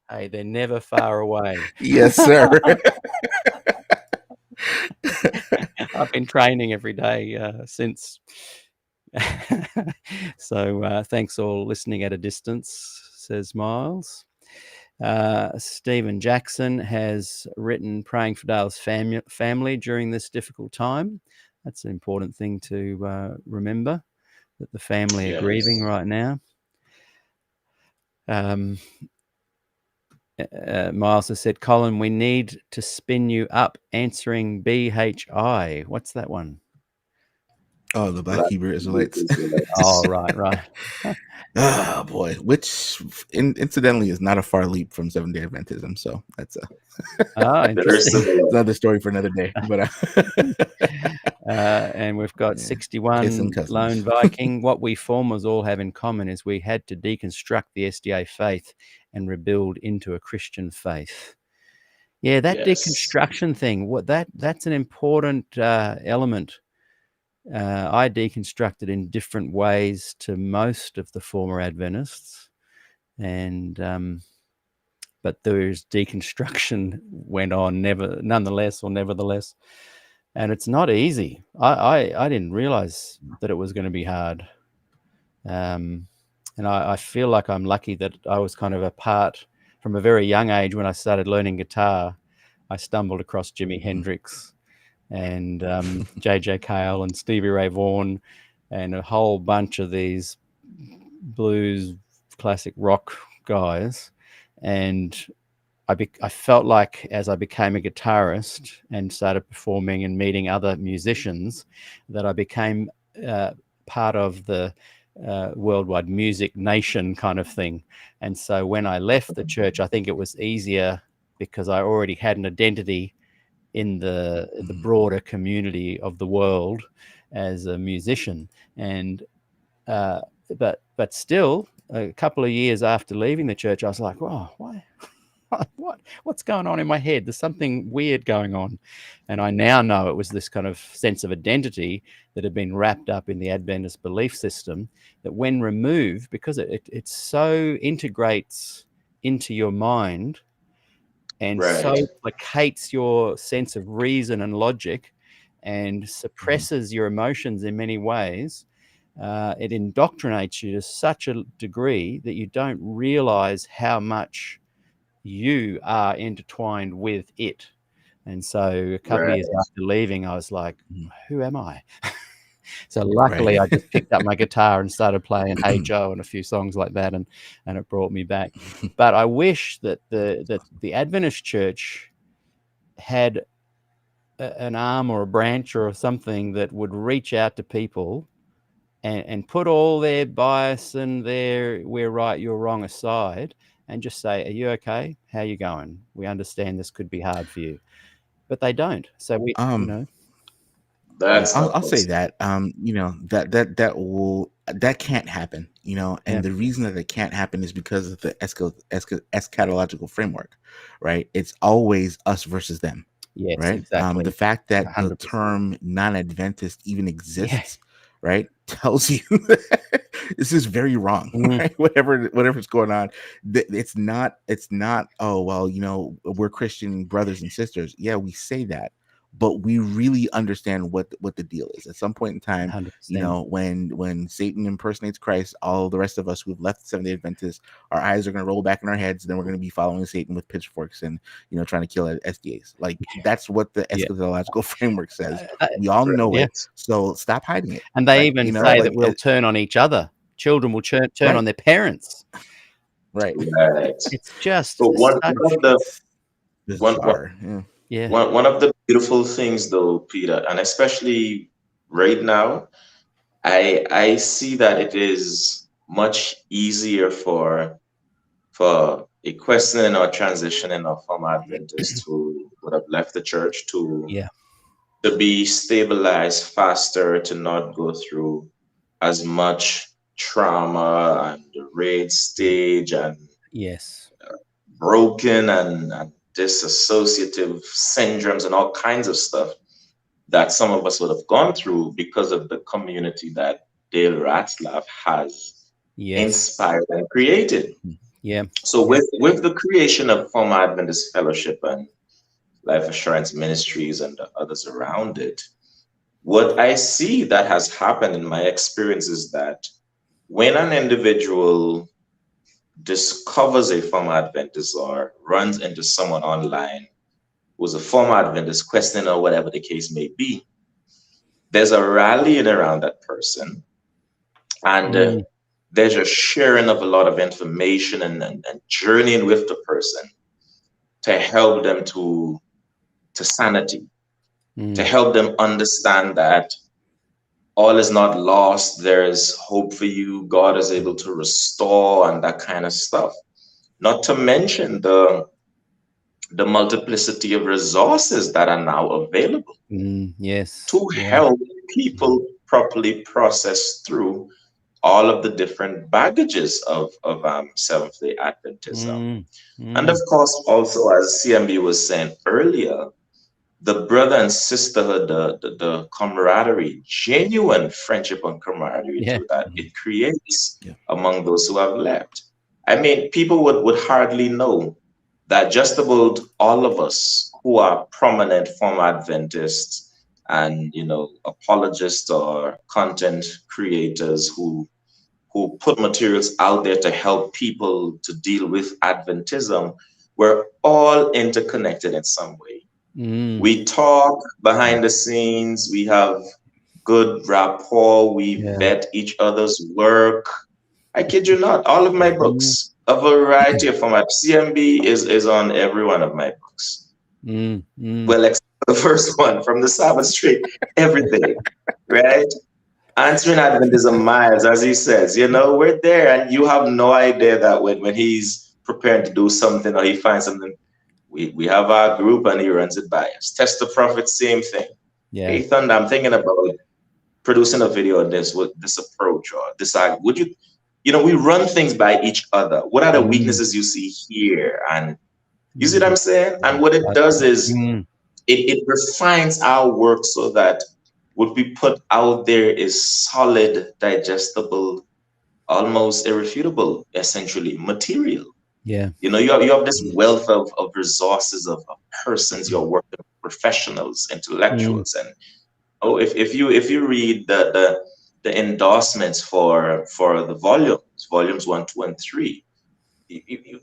[SPEAKER 2] Hey, they're never far away.
[SPEAKER 4] Yes, sir.
[SPEAKER 2] I've been training every day since. So thanks all listening at a distance, says Miles. Stephen Jackson has written, "Praying for Dale's family during this difficult time." That's an important thing to remember, that the family are grieving right now. Miles has said, "Colin, we need to spin you up answering BHI." What's that one?
[SPEAKER 4] Oh, the Black Hebrew Israelites.
[SPEAKER 2] Oh, right.
[SPEAKER 4] Oh boy, which incidentally is not a far leap from Seventh-day Adventism. So that's
[SPEAKER 2] interesting.
[SPEAKER 4] Another story for another day. But
[SPEAKER 2] and we've got 61 Lone Viking. "What we formers all have in common is we had to deconstruct the SDA faith and rebuild into a Christian faith." Yeah, that deconstruction thing. That's an important element. I deconstructed in different ways to most of the former Adventists, and but there's deconstruction went on nevertheless, and it's not easy. I didn't realize that it was going to be hard, and I feel like I'm lucky that I was kind of a part from a very young age. When I started learning guitar, I stumbled across Jimi Hendrix and J.J. Cale and Stevie Ray Vaughan and a whole bunch of these blues, classic rock guys. And I felt like as I became a guitarist and started performing and meeting other musicians, that I became part of the worldwide music nation kind of thing. And so when I left the church, I think it was easier because I already had an identity in the broader community of the world as a musician. And but still, a couple of years after leaving the church, I was like, "Oh, why? What's going on in my head? There's something weird going on." And I now know it was this kind of sense of identity that had been wrapped up in the Adventist belief system, that when removed, because it so integrates into your mind and so placates your sense of reason and logic and suppresses your emotions in many ways, it indoctrinates you to such a degree that you don't realize how much you are intertwined with it. And so a couple of years after leaving, I was like, who am I? So luckily I just picked up my guitar and started playing Hey Joe and a few songs like that, and it brought me back. But I wish that the Adventist church had an arm or a branch or something that would reach out to people and put all their bias and their "we're right, you're wrong" aside, and just say, "Are you okay? How you going? We understand this could be hard for you." But they don't. So we,
[SPEAKER 4] I'll say that that can't happen, and the reason that it can't happen is because of the eschatological framework, right? It's always us versus them.
[SPEAKER 2] Yes,
[SPEAKER 4] right.
[SPEAKER 2] exactly.
[SPEAKER 4] The fact that
[SPEAKER 2] 100%.
[SPEAKER 4] the term non-Adventist even exists, right, tells you this is very wrong. Right? Whatever's going on, it's not. Oh well, we're Christian brothers and sisters. Yeah, we say that, but we really understand what the deal is. At some point in time,
[SPEAKER 2] 100%.
[SPEAKER 4] When Satan impersonates Christ, all the rest of us who've left the Seventh-day Adventists, our eyes are going to roll back in our heads. Then we're going to be following Satan with pitchforks and trying to kill SDAs. Like that's what the eschatological framework says. We all know it. So stop hiding it.
[SPEAKER 2] And they even say that we'll turn on each other. Children will turn on their parents.
[SPEAKER 4] Right.
[SPEAKER 2] It's just
[SPEAKER 3] bizarre.
[SPEAKER 2] Yeah.
[SPEAKER 3] One of the beautiful things, though, Peter, and especially right now, I see that it is much easier for a questioning or transitioning of from Adventists who would have left the church
[SPEAKER 2] Yeah.
[SPEAKER 3] to be stabilized faster, to not go through as much trauma and the raid stage and
[SPEAKER 2] Yes.
[SPEAKER 3] broken and dissociative syndromes and all kinds of stuff that some of us would have gone through because of the community that Dale Ratzlaff has
[SPEAKER 2] Yes.
[SPEAKER 3] inspired and created.
[SPEAKER 2] Yeah.
[SPEAKER 3] So with the creation of Former Adventist Fellowship and Life Assurance Ministries and the others around it, what I see that has happened in my experience is that when an individual discovers a former Adventist or runs into someone online who's a former Adventist questioning or whatever the case may be, there's a rallying around that person, and there's a sharing of a lot of information and journeying with the person to help them to sanity, to help them understand that all is not lost. There's hope for you. God is able to restore and that kind of stuff. Not to mention the multiplicity of resources that are now available
[SPEAKER 2] Yes.
[SPEAKER 3] to help people properly process through all of the different baggages of Seventh-day Adventism. And of course, also, as CMB was saying earlier, the brother and sisterhood, the camaraderie, genuine friendship and camaraderie too, that it creates among those who have left. I mean, people would hardly know that just about all of us who are prominent former Adventists and, apologists or content creators who put materials out there to help people to deal with Adventism, we're all interconnected in some way. We talk behind the scenes, we have good rapport, we vet each other's work. I kid you not, all of my books, a variety of format. CMB is on every one of my books. Well, except the first one, From the Sabbath Straight, everything, right? Answering Adventism Miles, as he says, we're there, and you have no idea that when he's preparing to do something or he finds something, we have our group and he runs it by us. Test the Prophet, same thing.
[SPEAKER 2] Yeah.
[SPEAKER 3] Hey, Thunder, I'm thinking about producing a video on this with this approach or this. Would you, we run things by each other. What are the weaknesses you see here? And you see what I'm saying? And what it does is it refines our work so that what we put out there is solid, digestible, almost irrefutable, essentially material.
[SPEAKER 2] Yeah.
[SPEAKER 3] You have this wealth of resources of persons you're working with, professionals, intellectuals, and if you read the endorsements for the volumes 1, 2, and 3,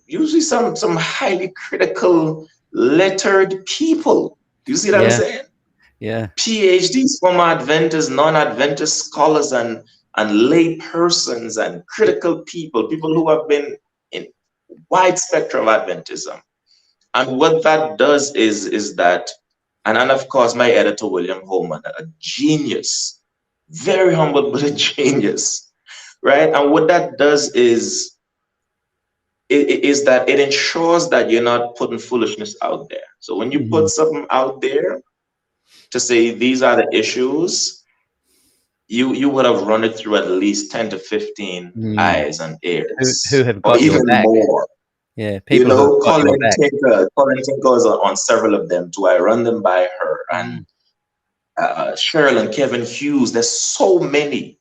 [SPEAKER 3] you see some highly critical, lettered people. Do you see what I'm saying?
[SPEAKER 2] Yeah.
[SPEAKER 3] PhDs from Adventist, non-Adventist scholars and lay persons and critical people who have been in wide spectrum of Adventism. And what that does is that, and of course, my editor, William Holman, a genius, very humble, but a genius, right? And what that does is that it ensures that you're not putting foolishness out there. So when you put something out there to say these are the issues, you would have run it through at least 10 to 15 eyes and ears,
[SPEAKER 2] who have got
[SPEAKER 3] or even
[SPEAKER 2] your back.
[SPEAKER 3] more.
[SPEAKER 2] Yeah, people
[SPEAKER 3] Colin Tinker is on several of them too. I run them by her, and Cheryl and Kevin Hughes. There's so many.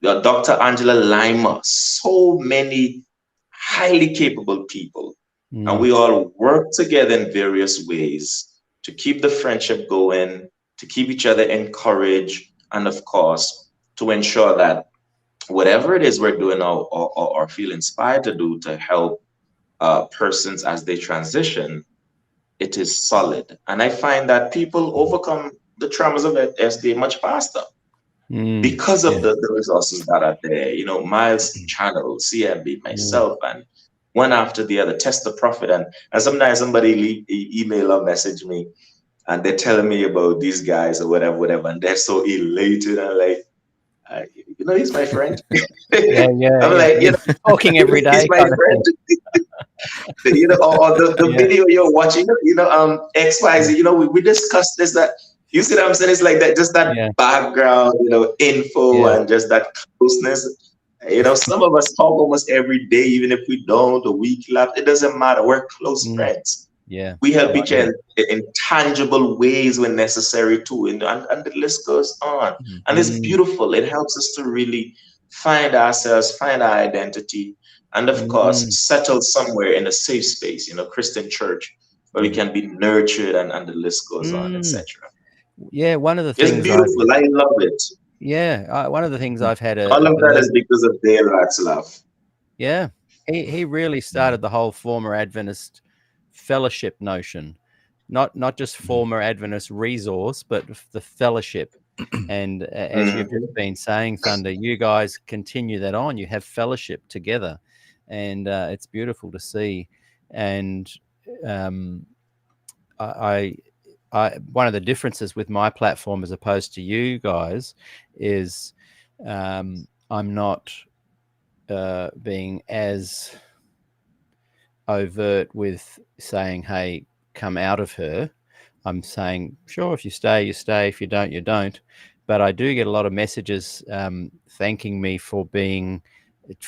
[SPEAKER 3] Dr. Angela Lima. So many highly capable people, and we all work together in various ways to keep the friendship going, to keep each other encouraged, and of course to ensure that whatever it is we're doing or feel inspired to do to help persons as they transition, it is solid. And I find that people overcome the traumas of SDA much faster because of the resources that are there. Miles channel, CMB, myself, and one after the other, test the prophet. And sometimes somebody email or message me, and they're telling me about these guys or whatever, and they're so elated. And like, he's my friend.
[SPEAKER 2] Yeah,
[SPEAKER 3] I'm like,
[SPEAKER 2] talking every
[SPEAKER 3] he's
[SPEAKER 2] day.
[SPEAKER 3] my friend. Or the video you're watching, XYZ, we discussed this, that, you see what I'm saying? It's like that, just that background, info and just that closeness. Some of us talk almost every day, even if we don't, a week left, it doesn't matter. We're close friends.
[SPEAKER 2] Yeah.
[SPEAKER 3] We help each other in tangible ways when necessary too. And the list goes on. And it's beautiful. It helps us to really find ourselves, find our identity, and of course, settle somewhere in a safe space, Christian church, where we can be nurtured, and the list goes on, etc.
[SPEAKER 2] Yeah, one of the
[SPEAKER 3] It's
[SPEAKER 2] things
[SPEAKER 3] beautiful. I love it.
[SPEAKER 2] Yeah, one of the things I've had
[SPEAKER 3] All of that is because of Dale Ratzlaff.
[SPEAKER 2] Yeah, he really started the whole former Adventist fellowship notion, not just former Adventist resource, but the fellowship. And as you've just been saying, Thunder, you guys continue that on. You have fellowship together, and it's beautiful to see. And I one of the differences with my platform as opposed to you guys is I'm not being as overt with saying, hey, come out of her. I'm saying, sure, if you stay, you stay. If you don't, you don't. But I do get a lot of messages thanking me for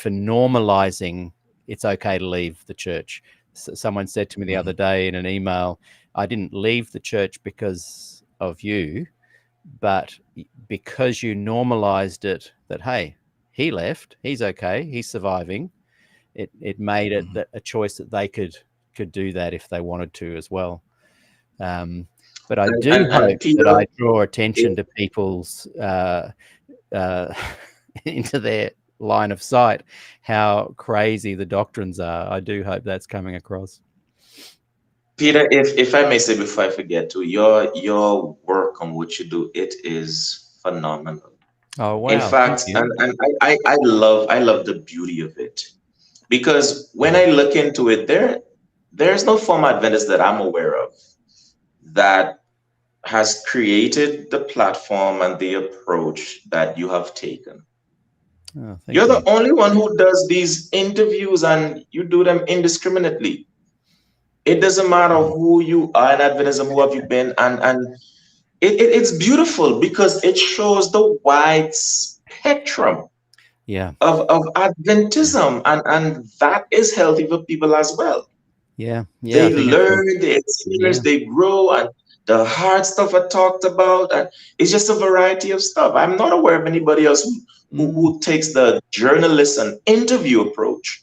[SPEAKER 2] normalizing it's okay to leave the church. Someone said to me the other day in an email, I didn't leave the church because of you, but because you normalized it, that, hey, he left, he's okay, he's surviving. It made it a choice that they could do that if they wanted to as well. But I do hope that I draw attention to people's into their line of sight how crazy the doctrines are. I do hope that's coming across.
[SPEAKER 3] Peter, if I may say before I forget to, your work on what you do, it is phenomenal.
[SPEAKER 2] Oh wow!
[SPEAKER 3] In fact, and I love the beauty of it, because when I look into it, there's no former Adventist that I'm aware of that has created the platform and the approach that you have taken.
[SPEAKER 2] Oh,
[SPEAKER 3] You're the only one who does these interviews, and you do them indiscriminately. It doesn't matter who you are in Adventism, who have you been, and it's beautiful because it shows the wide spectrum of Adventism, and that is healthy for people as well. They learn, they experience, they grow, and the hard stuff I talked about, and it's just a variety of stuff. I'm not aware of anybody else who takes the journalist and interview approach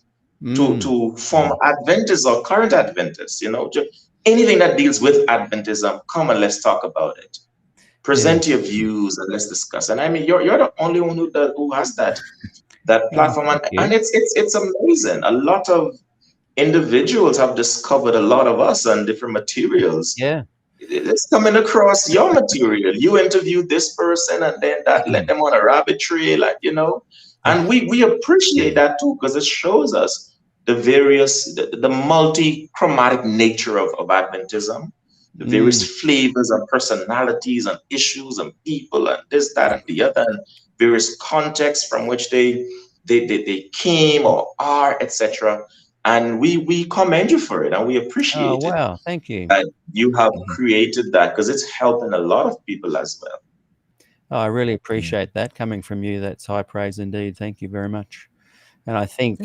[SPEAKER 3] to form Adventists or current Adventists. Just anything that deals with Adventism, come and let's talk about it. Present your views and let's discuss. And I mean, you're the only one who has that platform, and it's amazing. A lot of individuals have discovered a lot of us and different materials.
[SPEAKER 2] Yeah,
[SPEAKER 3] it's coming across your material. You interviewed this person, and then that led them on a rabbit trail, and we appreciate that too, because it shows us the multi-chromatic nature of Adventism, the various flavors and personalities and issues and people and this, that, and the other, and various contexts from which they came or are, etc. And we commend you for it, and we appreciate it.
[SPEAKER 2] Oh, wow. Thank you.
[SPEAKER 3] That you have created that, because it's helping a lot of people as well.
[SPEAKER 2] Oh, I really appreciate that coming from you. That's high praise indeed. Thank you very much. And I think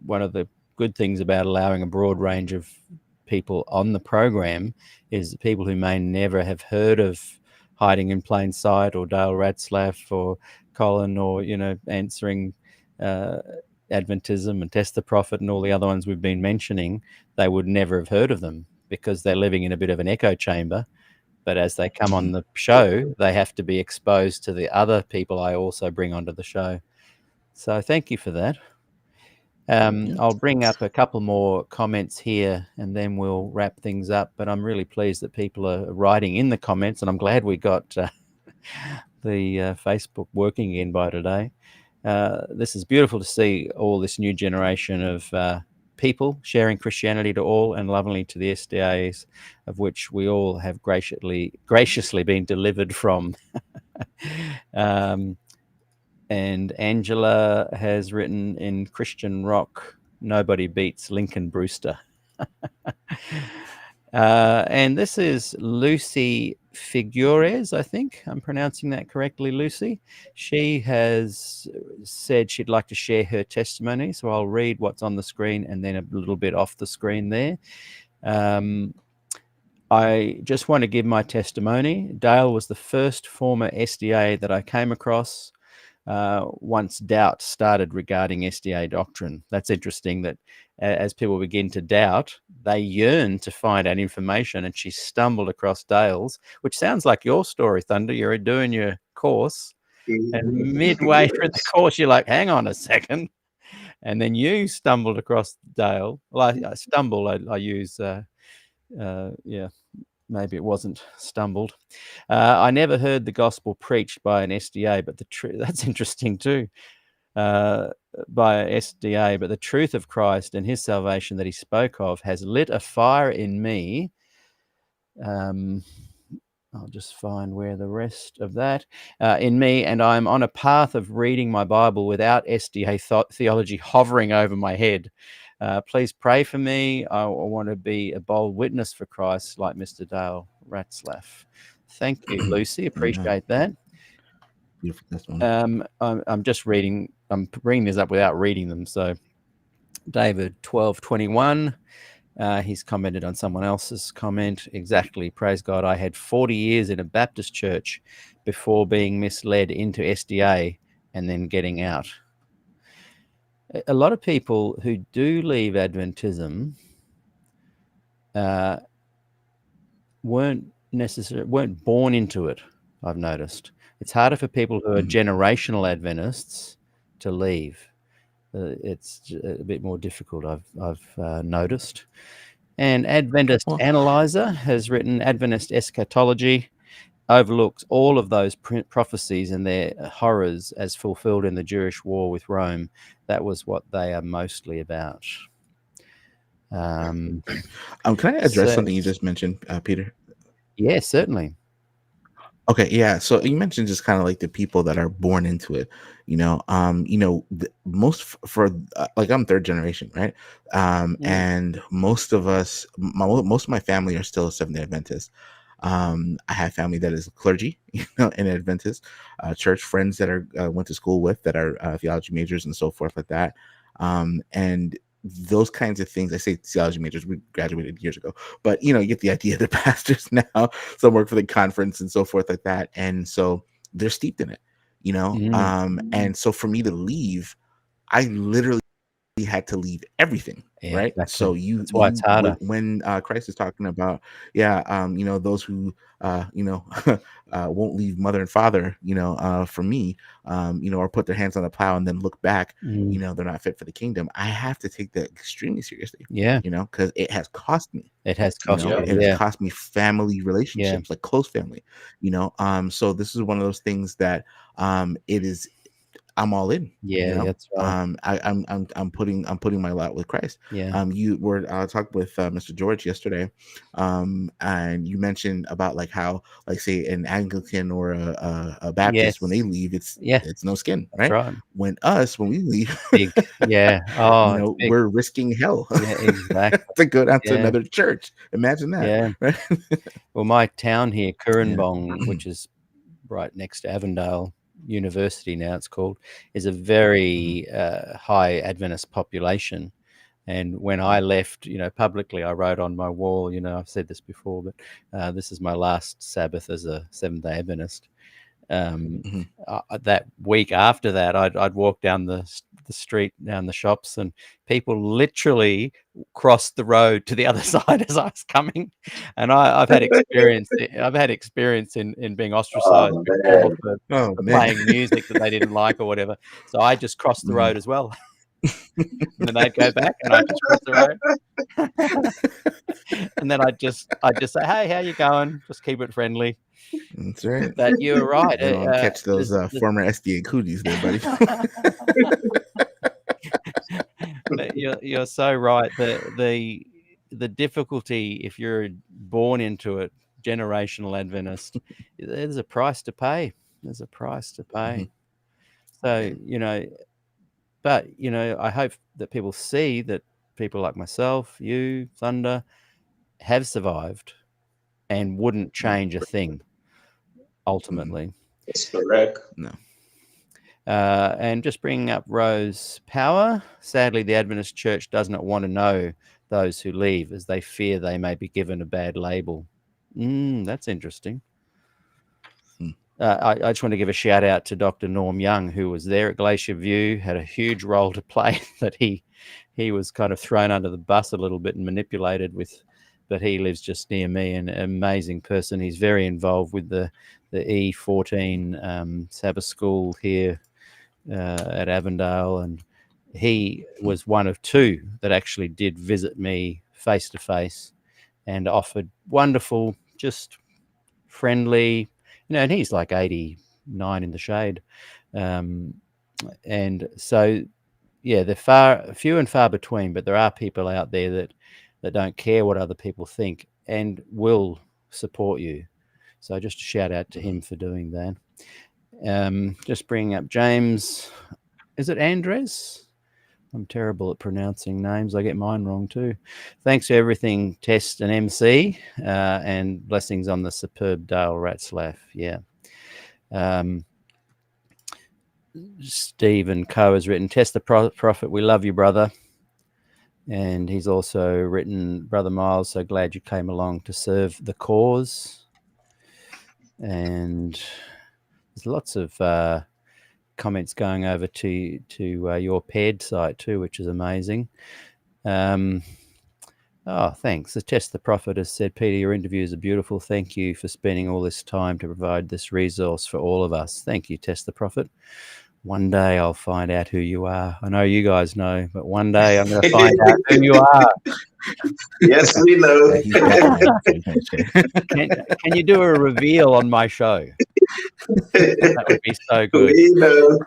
[SPEAKER 2] one of the good things about allowing a broad range of people on the program is the people who may never have heard of Hiding in Plain Sight or Dale Ratzlaff or Colin, or answering Adventism and Test the Prophet and all the other ones we've been mentioning, they would never have heard of them because they're living in a bit of an echo chamber. But as they come on the show, they have to be exposed to the other people I also bring onto the show. So thank you for that. I'll bring up a couple more comments here and then we'll wrap things up. But I'm really pleased that people are writing in the comments, and I'm glad we got the Facebook working again by today. This is beautiful to see all this new generation of people sharing Christianity to all and lovingly to the SDAs, of which we all have graciously been delivered from. And Angela has written in Christian rock, nobody beats Lincoln Brewster. And this is Lucy Figures, I think I'm pronouncing that correctly, Lucy. She has said she'd like to share her testimony, so I'll read what's on the screen and then a little bit off the screen there. I just want to give my testimony. Dale was the first former SDA that I came across once doubt started regarding SDA doctrine. That's interesting that as people begin to doubt, they yearn to find out information, and she stumbled across Dale's, which sounds like your story, Thunder. You're doing your course, and midway through the course, you're like, hang on a second. And then you stumbled across Dale. Well, I stumble, I use, maybe it wasn't stumbled. I never heard the gospel preached by an SDA, but that's interesting too, by a SDA, but the truth of Christ and his salvation that he spoke of has lit a fire in me. I'll just find where the rest of that in me, and I'm on a path of reading my Bible without SDA theology hovering over my head. Please pray for me. I want to be a bold witness for Christ like Mr. Dale Ratzlaff. Thank you, Lucy. Appreciate that.
[SPEAKER 4] Beautiful testimony.
[SPEAKER 2] I'm just reading. I'm bringing this up without reading them. So David 12:21. He's commented on someone else's comment. Exactly. Praise God. I had 40 years in a Baptist church before being misled into SDA and then getting out. A lot of people who do leave Adventism weren't born into it, I've noticed. It's harder for people who are generational Adventists to leave. It's a bit more difficult, I've noticed. And Adventist Analyzer has written, Adventist eschatology overlooks all of those prophecies and their horrors as fulfilled in the Jewish war with Rome. That was what they are mostly about.
[SPEAKER 4] Can I address something you just mentioned, Peter?
[SPEAKER 2] Yeah, certainly.
[SPEAKER 4] Okay, yeah. So you mentioned just kind of like the people that are born into it, most for like I'm third generation, right? And most of us, most of my family are still Seventh-day Adventists. I have family that is clergy, and Adventist, church friends that are went to school with that are theology majors and so forth like that. And those kinds of things. I say theology majors, we graduated years ago, but you get the idea. They're pastors now, some work for the conference and so forth like that, and so they're steeped in it, and so for me to leave, I literally had to leave everything, right?
[SPEAKER 2] Exactly.
[SPEAKER 4] So
[SPEAKER 2] that's why it's harder.
[SPEAKER 4] When Christ is talking about those who won't leave mother and father for me, or put their hands on the plow and then look back, they're not fit for the kingdom. I have to take that extremely seriously, because it has cost me.
[SPEAKER 2] It has cost
[SPEAKER 4] it has cost me family relationships, like close family, so this is one of those things that I'm all in.
[SPEAKER 2] That's right.
[SPEAKER 4] I'm putting my lot with Christ. You were talking with Mr. George yesterday, and you mentioned about like how, like, say an Anglican or a Baptist, when they leave, it's no skin, right?
[SPEAKER 2] Right.
[SPEAKER 4] When we leave,
[SPEAKER 2] big, big.
[SPEAKER 4] we're risking hell,
[SPEAKER 2] exactly,
[SPEAKER 4] to go down to another church. Imagine that. Right?
[SPEAKER 2] Well, my town here, Curranbong, which is right next to Avondale University now it's called, is a very high Adventist population. And when I left, publicly, I wrote on my wall, I've said this before, but this is my last Sabbath as a Seventh-day Adventist. That week after that, I'd walk down the street, down the shops, and people literally crossed the road to the other side as I was coming. And I've had experience. I've had experience in being ostracized before for playing music that they didn't like or whatever. So I just crossed the road as well. And then they'd go back, and I'd just press the road. And then I'd just say, "Hey, how you going?" Just keep it friendly.
[SPEAKER 4] That's right.
[SPEAKER 2] But you're right.
[SPEAKER 4] You don't catch those former SDA cooties there, buddy.
[SPEAKER 2] You're so right. The difficulty, if you're born into it, generational Adventist, there's a price to pay. There's a price to pay. So, but, I hope that people see that people like myself, you, Thunder, have survived and wouldn't change a thing, ultimately.
[SPEAKER 3] That's correct.
[SPEAKER 4] No.
[SPEAKER 2] And just bringing up Rose Power, sadly, the Adventist Church does not want to know those who leave, as they fear they may be given a bad label. That's interesting. I just want to give a shout out to Dr. Norm Young, who was there at Glacier View, had a huge role to play, that he was kind of thrown under the bus a little bit and manipulated with, but he lives just near me, an amazing person. He's very involved with the E14 Sabbath School here at Avondale, and he was one of two that actually did visit me face to face and offered wonderful, just friendly, and he's like 89 in the shade. And so, yeah, they're few and far between, but there are people out there that don't care what other people think and will support you. So just a shout out to him for doing that. Just bringing up James. Is it Andres? I'm terrible at pronouncing names. I get mine wrong too. Thanks for everything, Test and MC, and blessings on the superb Dale Ratzlaff. Yeah. Stephen Coe has written, Test the Prophet. We love you, brother. And he's also written, Brother Miles, so glad you came along to serve the cause. And there's lots of comments going over to your paired site too, which is amazing. Thanks. The Test the Prophet has said, Peter, your interviews are beautiful. Thank you for spending all this time to provide this resource for all of us. Thank you, Test the Prophet. One day I'll find out who you are. I know you guys know, but one day I'm going to find out who you are.
[SPEAKER 3] Yes, we know.
[SPEAKER 2] Can you do a reveal on my show? That would be so good.
[SPEAKER 3] We know.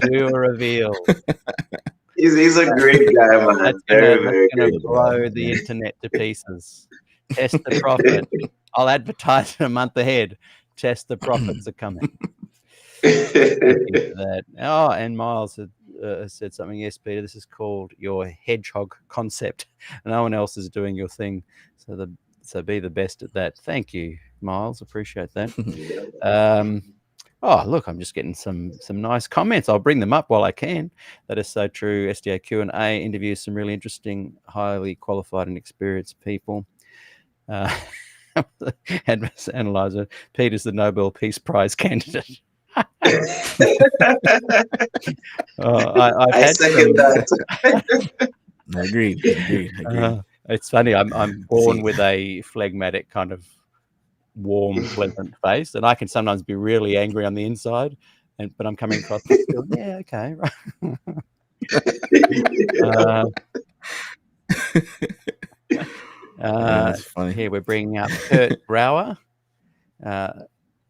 [SPEAKER 2] Do a reveal.
[SPEAKER 3] He's a great guy, man.
[SPEAKER 2] That's
[SPEAKER 3] Very
[SPEAKER 2] going to
[SPEAKER 3] great.
[SPEAKER 2] blow the internet to pieces. Test the Prophet. I'll advertise a month ahead. Test the Prophets are coming. Thank you for that. Oh, and Miles had said something. Yes, Peter, this is called your hedgehog concept. No one else is doing your thing. So be the best at that. Thank you, Miles. Appreciate that. Look, I'm just getting some nice comments. I'll bring them up while I can. That is so true. SDAQ&A interviews some really interesting, highly qualified and experienced people. Adverse Analyzer, Peter's the Nobel Peace Prize candidate.
[SPEAKER 3] I second that.
[SPEAKER 4] Agreed.
[SPEAKER 2] It's funny. I'm born with a phlegmatic kind of warm, pleasant face, and I can sometimes be really angry on the inside, but I'm coming across as still, yeah, okay, right.
[SPEAKER 4] That's funny.
[SPEAKER 2] Here we're bringing up Kurt Brower.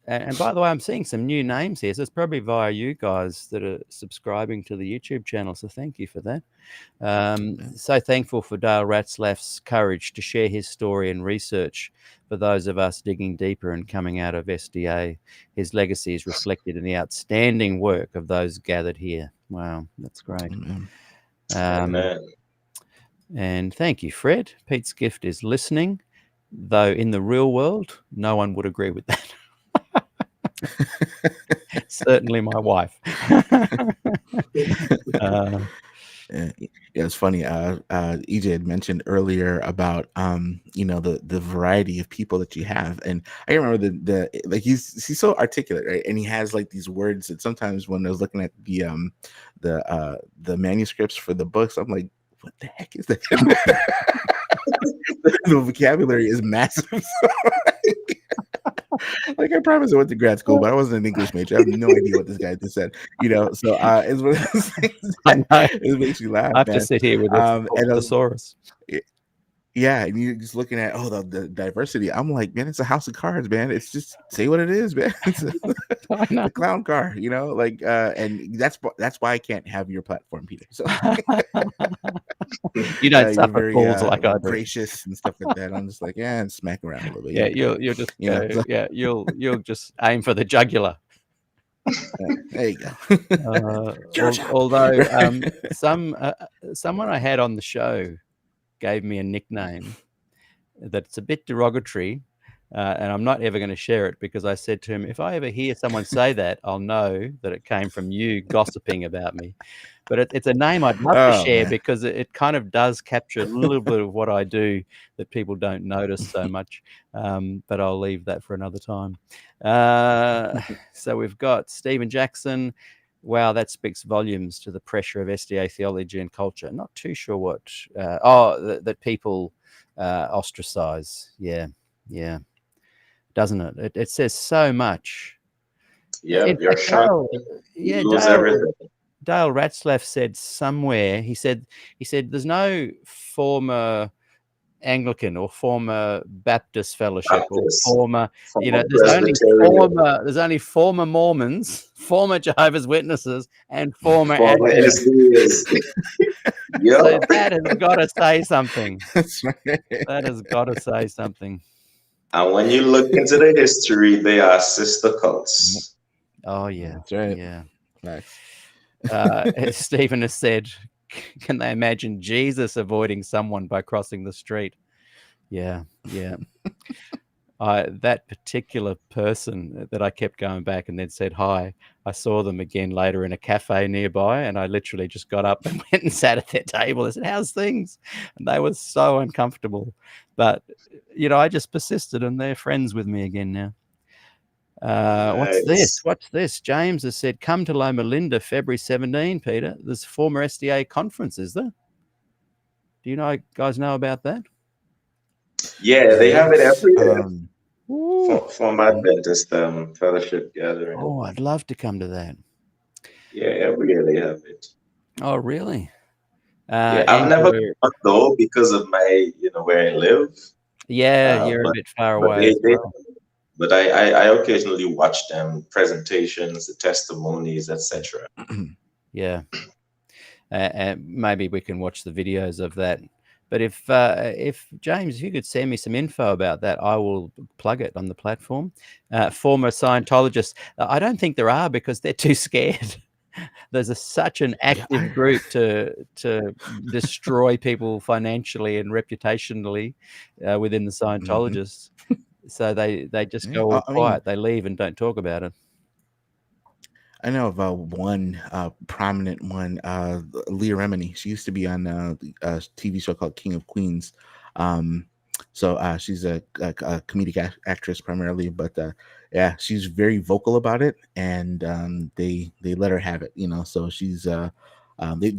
[SPEAKER 2] And by the way, I'm seeing some new names here. So it's probably via you guys that are subscribing to the YouTube channel. So thank you for that. So thankful for Dale Ratzlaff's courage to share his story and research for those of us digging deeper and coming out of SDA. His legacy is reflected in the outstanding work of those gathered here. Wow, that's great. And thank you, Fred. Pete's gift is listening, though in the real world, no one would agree with that. Certainly my wife.
[SPEAKER 4] It's funny. EJ had mentioned earlier about the variety of people that you have, and I remember the like he's so articulate, right? And he has like these words that sometimes when I was looking at the manuscripts for the books, I'm like, what the heck is that? The vocabulary is massive. Like, I promise I went to grad school, but I wasn't an English major. I have no idea what this guy just said. So it's one of those things
[SPEAKER 2] I know.
[SPEAKER 4] it makes me laugh,
[SPEAKER 2] I have to
[SPEAKER 4] man.
[SPEAKER 2] sit here with a
[SPEAKER 4] And
[SPEAKER 2] thesaurus.
[SPEAKER 4] yeah, and you're just looking at the diversity. I'm like, man, it's a house of cards, man. It's just say what it is, man. It's
[SPEAKER 2] I know.
[SPEAKER 4] the clown car, and that's why I can't have your platform, Peter. So
[SPEAKER 2] You don't
[SPEAKER 4] you're
[SPEAKER 2] suffer
[SPEAKER 4] very
[SPEAKER 2] fools like I do.
[SPEAKER 4] gracious and stuff like that. I'm just like, and smack around a little bit.
[SPEAKER 2] Yeah,
[SPEAKER 4] You're
[SPEAKER 2] you'll just
[SPEAKER 4] You know,
[SPEAKER 2] go, you'll just aim for the jugular.
[SPEAKER 4] there you go.
[SPEAKER 2] Although someone I had on the show gave me a nickname that's a bit derogatory, and I'm not ever going to share it because I said to him, if I ever hear someone say that, I'll know that it came from you gossiping about me. But it's a name I'd love to share,
[SPEAKER 4] man.
[SPEAKER 2] because it kind of does capture a little bit of what I do that people don't notice so much. But I'll leave that for another time. So we've got Stephen Jackson. Wow, that speaks volumes to the pressure of SDA theology and culture. Not too sure what. That people ostracize. Yeah. Doesn't it? It says so much.
[SPEAKER 3] Yeah, you're shocked.
[SPEAKER 2] Yeah,
[SPEAKER 3] You lose everything.
[SPEAKER 2] Dale Ratzlaff said somewhere, he said there's no former Anglican or former Baptist fellowship
[SPEAKER 3] Baptist,
[SPEAKER 2] or former,
[SPEAKER 3] former
[SPEAKER 2] there's only former Mormons, former Jehovah's Witnesses, and former
[SPEAKER 3] former
[SPEAKER 2] SDAs.
[SPEAKER 3] Yeah.
[SPEAKER 2] So that has got to say something.
[SPEAKER 4] That's right.
[SPEAKER 2] That has got to say something.
[SPEAKER 3] And when you look into the history, they are sister cults.
[SPEAKER 2] Oh yeah,
[SPEAKER 4] That's right.
[SPEAKER 2] yeah.
[SPEAKER 4] Nice.
[SPEAKER 2] Stephen has said, can they imagine Jesus avoiding someone by crossing the street? Yeah. That particular person that I kept going back and then said hi, I saw them again later in a cafe nearby, and I literally just got up and went and sat at their table. I said, how's things? And they were so uncomfortable. But, I just persisted, and they're friends with me again now. What's this? James has said, come to Loma Linda, February 17, Peter. There's a former SDA conference, is there? Do you guys know about that?
[SPEAKER 3] Yeah, they have it every year. For my
[SPEAKER 2] Mm.
[SPEAKER 3] Adventist fellowship gathering.
[SPEAKER 2] Oh, I'd love to come to that.
[SPEAKER 3] Yeah, every year they have it.
[SPEAKER 2] Oh, really?
[SPEAKER 3] Yeah, I've never gone though because of my, where I live.
[SPEAKER 2] Yeah, you're a bit far away as well.
[SPEAKER 3] But I occasionally watch them presentations, the testimonies, etc.
[SPEAKER 2] Yeah, maybe we can watch the videos of that. But if James, if you could send me some info about that, I will plug it on the platform. Former Scientologists, I don't think there are because they're too scared. There's such an active group to destroy people financially and reputationally within the Scientologists. So they just go all quiet. They leave and don't talk about it.
[SPEAKER 4] I know of one prominent one, Leah Remini. She used to be on a TV show called King of Queens. So she's a comedic actress primarily, but yeah, she's very vocal about it, and they let her have it. So she's they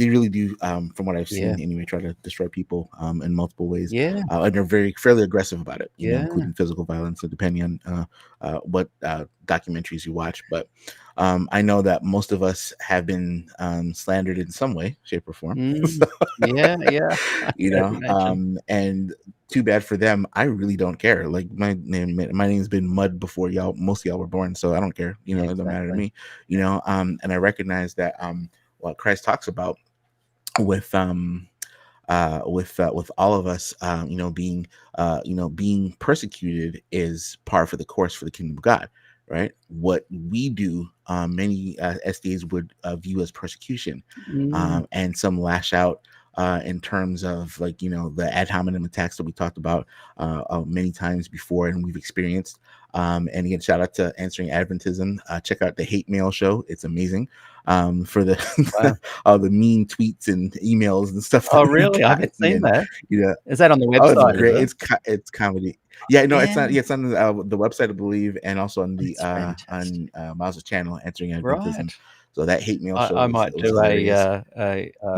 [SPEAKER 4] really do, from what I've seen anyway, try to destroy people in multiple ways.
[SPEAKER 2] Yeah,
[SPEAKER 4] and they're fairly aggressive about it. Including physical violence, depending on what documentaries you watch. But I know that most of us have been slandered in some way, shape, or form.
[SPEAKER 2] Yeah.
[SPEAKER 4] And too bad for them. I really don't care. Like my name's been mud before y'all. Most of y'all were born, so I don't care. It doesn't matter to me. And I recognize that what Christ talks about with all of us, being persecuted is par for the course for the kingdom of God. Right. What we do, many SDAs would view as persecution, and some lash out in terms of the ad hominem attacks that we talked about many times before and we've experienced. And again, shout out to Answering Adventism. Check out the Hate Mail show. It's amazing. For the all the mean tweets and emails and stuff.
[SPEAKER 2] Oh, really? I haven't seen that. Yeah. Is that on the website?
[SPEAKER 4] Oh, it's great. It's comedy. Yeah, no, it's not. Yeah, it's on the website, I believe, and also on the on Miles' channel, Answering Adventism. Right. So that Hate Mail show.
[SPEAKER 2] I might do a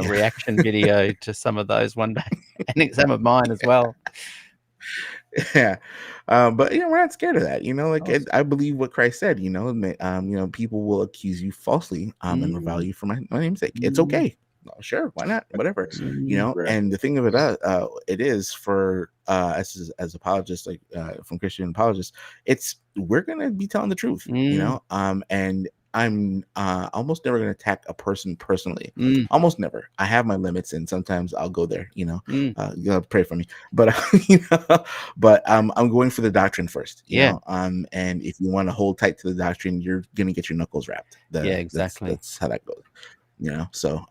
[SPEAKER 2] reaction video to some of those one day, and some of mine as well.
[SPEAKER 4] Yeah, but we're not scared of that. Like
[SPEAKER 2] Awesome.
[SPEAKER 4] I believe what Christ said. People will accuse you falsely, and revile you for my name's sake. It's okay. Oh, sure, why not? Whatever.
[SPEAKER 3] Right.
[SPEAKER 4] And the thing of it is for as apologists, like from Christian apologists, we're gonna be telling the truth. And I'm almost never gonna attack a person personally. Almost never. I have my limits, and sometimes I'll go there. You gotta pray for me, but but I'm going for the doctrine first. And if you want to hold tight to the doctrine, you're gonna get your knuckles rapped.
[SPEAKER 2] Yeah, exactly.
[SPEAKER 4] That's how that goes. So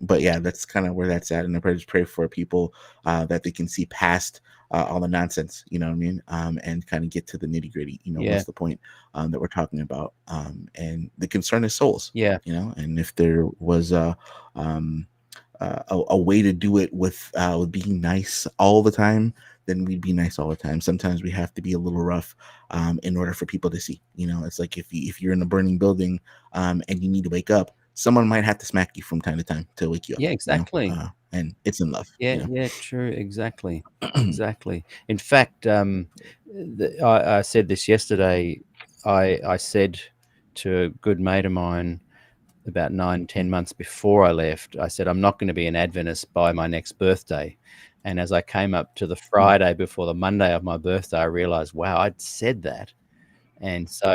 [SPEAKER 4] but yeah, that's kind of where that's at. And I just pray for people that they can see past all the nonsense, you know what I mean, and kind of get to the nitty gritty. What's the point that we're talking about, and the concern is souls. And if there was a way to do it with being nice all the time, then we'd be nice all the time. Sometimes we have to be a little rough in order for people to see. It's like if you're in a burning building and you need to wake up, someone might have to smack you from time to time to wake you up.
[SPEAKER 2] Yeah, exactly.
[SPEAKER 4] And it's in love.
[SPEAKER 2] Yeah, true. Exactly. Exactly. In fact, I said this yesterday. I said to a good mate of mine about 9-10 months before I left, I said, I'm not going to be an Adventist by my next birthday. And as I came up to the Friday before the Monday of my birthday, I realized, wow, I'd said that. And so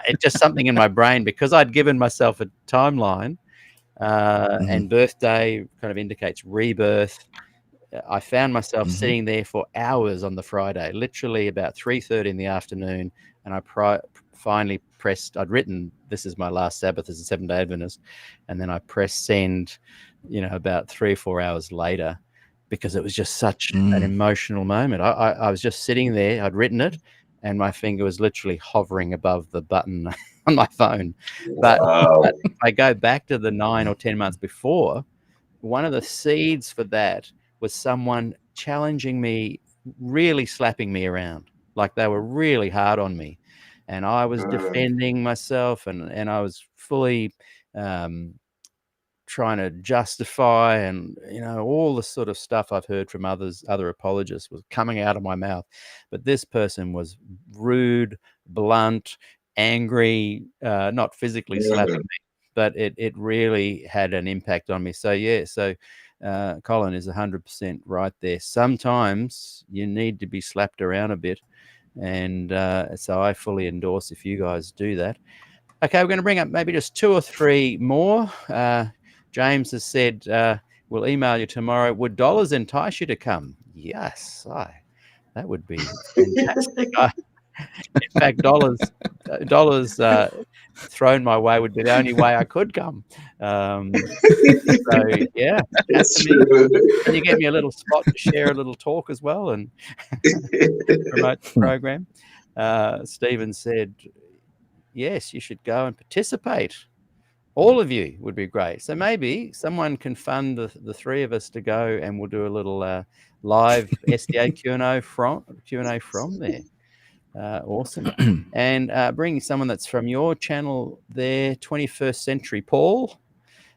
[SPEAKER 2] it's just something in my brain, because I'd given myself a timeline, and birthday kind of indicates rebirth. I found myself sitting there for hours on the Friday, literally about 3:30 in the afternoon. And I finally pressed, I'd written, this is my last Sabbath as a Seventh-day Adventist. And then I pressed send, about 3 or 4 hours later, because it was just such an emotional moment. I was just sitting there, I'd written it, and my finger was literally hovering above the button on my phone. But if I go back to the 9 or 10 months before, one of the seeds for that was someone challenging me, really slapping me around. Like they were really hard on me. And I was defending myself, and I was fully trying to justify, and all the sort of stuff I've heard from other apologists was coming out of my mouth. But this person was rude, blunt, angry, not physically slapping me, but it really had an impact on me. So Colin is 100% right there. Sometimes you need to be slapped around a bit, and so I fully endorse if you guys do that. Okay, we're going to bring up maybe just 2 or 3 more. James has said, we'll email you tomorrow. Would dollars entice you to come? Yes, that would be fantastic. In fact, dollars thrown my way would be the only way I could come. So yeah,
[SPEAKER 3] It's
[SPEAKER 2] to me.
[SPEAKER 3] true.
[SPEAKER 2] Can you get me a little spot to share a little talk as well and promote the program? Stephen said, yes, you should go and participate. All of you would be great. So maybe someone can fund the 3 of us to go, and we'll do a little live SDA Q&A from there. Awesome. And bringing someone that's from your channel there, 21st Century Paul,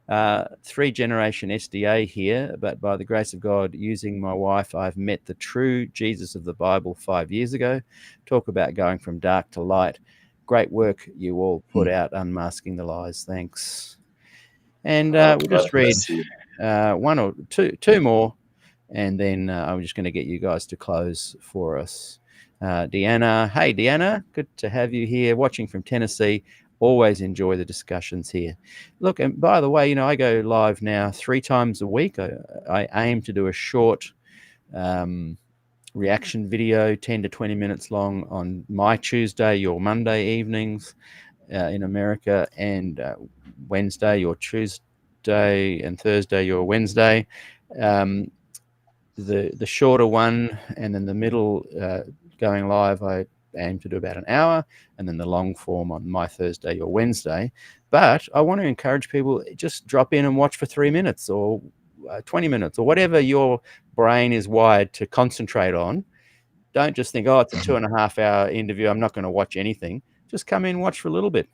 [SPEAKER 2] 3-generation SDA here, but by the grace of God, using my wife, I've met the true Jesus of the Bible 5 years ago. Talk about going from dark to light. Great work you all put out, unmasking the lies. Thanks. And we'll just read 1 or 2 more, and then I'm just going to get you guys to close for us. Deanna, hey Deanna, good to have you here, watching from Tennessee. Always enjoy the discussions here. Look, and by the way, I go live now 3 times a week. I aim to do a short reaction video, 10 to 20 minutes long, on my Tuesday, your Monday evenings in America, and Wednesday, your Tuesday, and Thursday, your Wednesday. The shorter one, and then the middle going live, I aim to do about an hour, and then the long form on my Thursday or Wednesday. But I want to encourage people, just drop in and watch for 3 minutes or 20 minutes or whatever your brain is wired to concentrate on. Don't just think, oh, it's a 2.5 hour interview, I'm not going to watch anything. Just come in and watch for a little bit.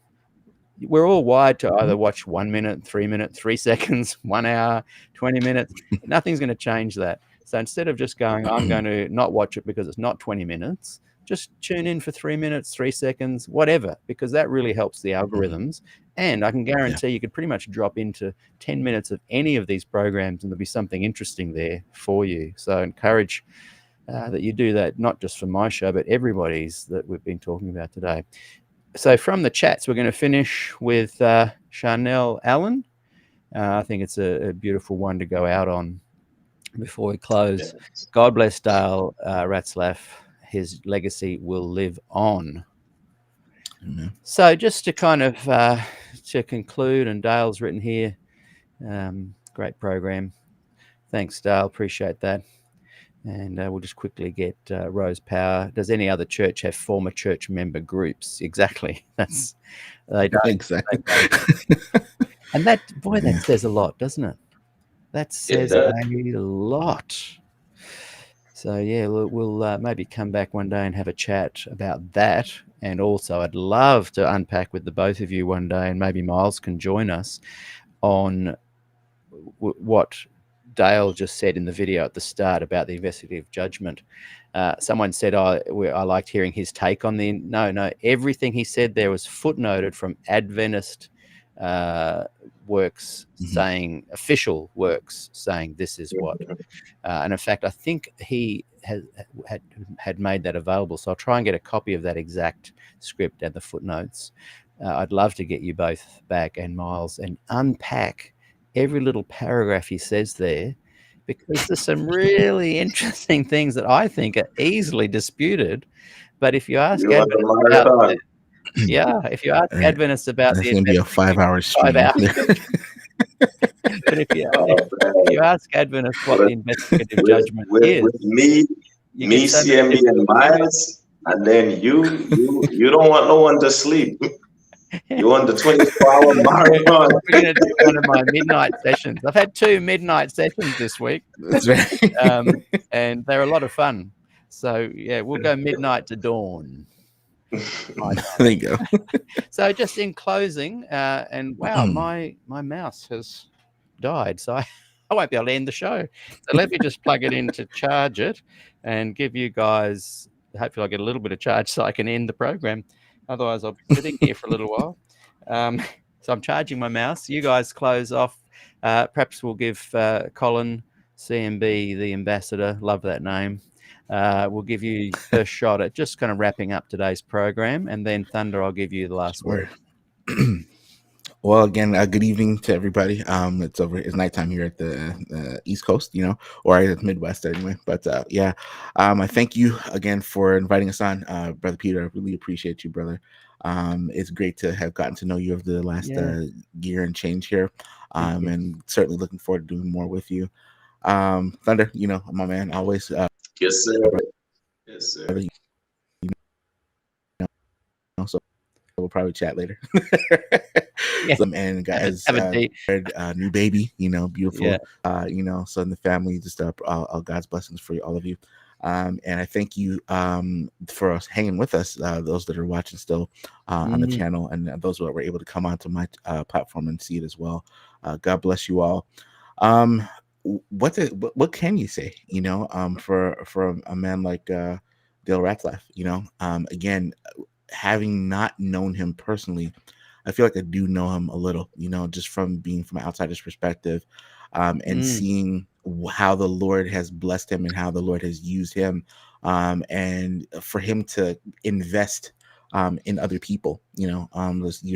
[SPEAKER 2] We're all wired to either watch 1 minute, 3 minutes, 3 seconds, 1 hour, 20 minutes. Nothing's going to change that. So instead of just going, I'm going to not watch it because it's not 20 minutes, just tune in for 3 minutes, 3 seconds, whatever, because that really helps the algorithms. And I can guarantee you could pretty much drop into 10 minutes of any of these programs and there'll be something interesting there for you. So I encourage that you do that, not just for my show, but everybody's that we've been talking about today. So from the chats, we're going to finish with Chanel Allen. I think it's a beautiful one to go out on before we close. God bless Dale Ratzlaff. His legacy will live on.
[SPEAKER 4] Amen.
[SPEAKER 2] So just to kind of to conclude, and Dale's written here, great program. Thanks, Dale. Appreciate that. And we'll just quickly get Rose Power. Does any other church have former church member groups? Exactly. That's they don't.
[SPEAKER 4] Exactly.
[SPEAKER 2] They don't. And that, boy, that says a lot, doesn't it? That says a lot. So yeah, we'll maybe come back one day and have a chat about that. And also, I'd love to unpack with the both of you one day, and maybe Miles can join us on what Dale just said in the video at the start about the investigative judgment. Someone said, I liked hearing his take on the... No, everything he said there was footnoted from Adventist works saying, official works saying this is what. And in fact, I think he had made that available. So I'll try and get a copy of that exact script and the footnotes. I'd love to get you both back, and Miles, and unpack every little paragraph he says there, because there's some really interesting things that I think are easily disputed. But if you ask Adventists about if you ask Adventists about
[SPEAKER 4] that's going to be a 5-hour stream.
[SPEAKER 2] 5 hours. But if you ask Adventists what the investigative judgment is,
[SPEAKER 3] with me, CMB, and Miles, and then you don't want no one to sleep. You want the 24-hour marathon.
[SPEAKER 2] We're going to do one of my midnight sessions. I've had 2 midnight sessions this week.
[SPEAKER 4] That's right.
[SPEAKER 2] And they're a lot of fun. So, yeah, we'll go midnight to dawn.
[SPEAKER 4] There you go.
[SPEAKER 2] So just in closing, and wow, my mouse has died. So I won't be able to end the show. So let me just plug it in to charge it and give you guys, hopefully I'll get a little bit of charge so I can end the program. Otherwise, I'll be sitting here for a little while. So I'm charging my mouse. You guys close off. Perhaps we'll give Colin, CMB, the ambassador, love that name. We'll give you a shot at just kind of wrapping up today's program. And then, Thunder, I'll give you the last word.
[SPEAKER 4] Well, again, good evening to everybody. It's nighttime here at the East Coast, or at the Midwest anyway. But I thank you again for inviting us on, Brother Peter. I really appreciate you, brother. It's great to have gotten to know you over the last year and change here, and certainly looking forward to doing more with you. Thunder, my man, always.
[SPEAKER 3] Yes, sir. Yes, sir.
[SPEAKER 4] So we'll probably chat later. And guys, new baby, beautiful.
[SPEAKER 2] Yeah.
[SPEAKER 4] So in the family, just all God's blessings for all of you. And I thank you for us hanging with us, those that are watching still on the channel, and those that were able to come onto my platform and see it as well. God bless you all. What can you say, for a man like Dale Ratzlaff? Again, having not known him personally, I feel like I do know him a little, just from being from an outsider's perspective, and seeing how the Lord has blessed him and how the Lord has used him, and for him to invest in other people. You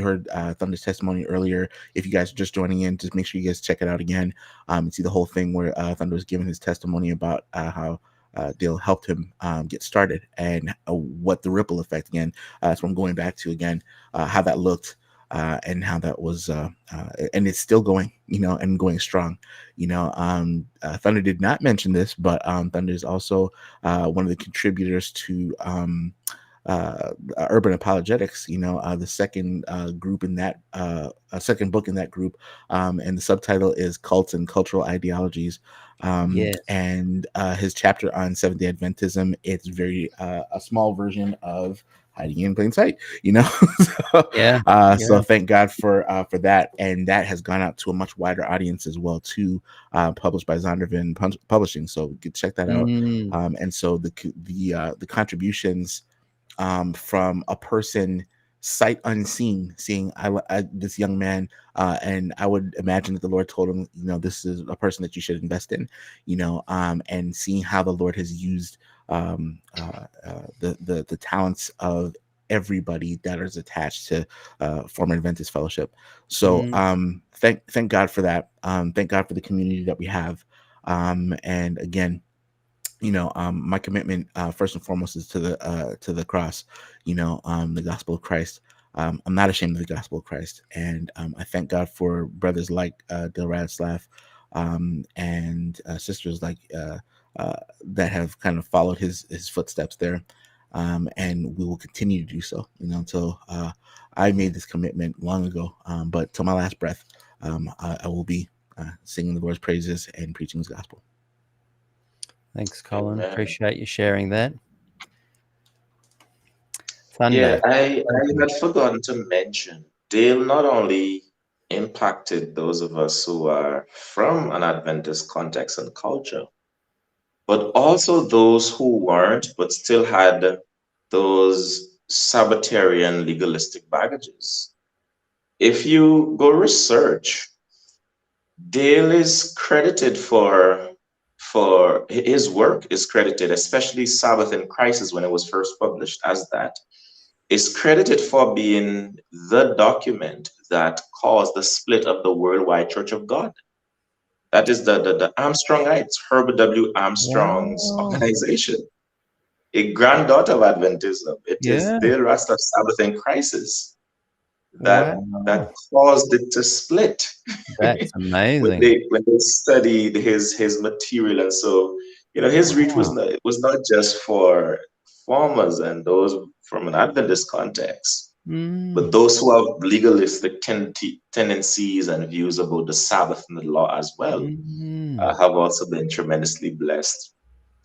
[SPEAKER 4] heard Thunder's testimony earlier. If you guys are just joining in, just make sure you guys check it out again and see the whole thing where Thunder was giving his testimony about how Dale helped him get started, and what the ripple effect, again, that's what I'm going back to again, how that looked, and how that was, and it's still going, and going strong. Thunder did not mention this, but Thunder is also one of the contributors to Urban Apologetics, the second group in that, second book in that group, and the subtitle is Cults and Cultural Ideologies. And his chapter on Seventh-day Adventism, it's very a small version of hiding in plain sight, you know. So,
[SPEAKER 2] Yeah.
[SPEAKER 4] so thank God for that, and that has gone out to a much wider audience as well too. Published by Zondervan Publishing, so you can check that out. And so the contributions from a person sight unseen, seeing this young man, and I would imagine that the Lord told him, you know, this is a person that you should invest in, you know, and seeing how the Lord has used the talents of everybody that is attached to former Adventist Fellowship. So thank God for that. Thank God for the community that we have. And again, you know, my commitment first and foremost is to the cross, you know, the gospel of Christ. I'm not ashamed of the gospel of Christ, and I thank God for brothers like Dale Ratzlaff, and sisters like that have kind of followed his footsteps there, and we will continue to do so, you know, until I made this commitment long ago, but till my last breath, I will be singing the Lord's praises and preaching his gospel.
[SPEAKER 2] Thanks, Colin.
[SPEAKER 3] Amen.
[SPEAKER 2] Appreciate you sharing that.
[SPEAKER 3] Yeah,
[SPEAKER 2] Thunder.
[SPEAKER 3] I had forgotten to mention, Dale not only impacted those of us who are from an Adventist context and culture, but also those who weren't, but still had those Sabbatarian legalistic baggages. If you go research, Dale is credited for his work is credited, especially Sabbath in Crisis when it was first published as that, is credited for being the document that caused the split of the worldwide Church of God. That is the Armstrongites, Herbert W. Armstrong's organization, a granddaughter of Adventism. It is
[SPEAKER 2] Yeah.
[SPEAKER 3] Dale Ratzlaff's Sabbath in Crisis that
[SPEAKER 2] Wow.
[SPEAKER 3] caused it to split.
[SPEAKER 2] That's
[SPEAKER 3] when
[SPEAKER 2] amazing.
[SPEAKER 3] they studied his material, and so, you know, his reach was not just for farmers and those from an Adventist context, but those who have legalistic tendencies and views about the Sabbath and the law as well have also been tremendously blessed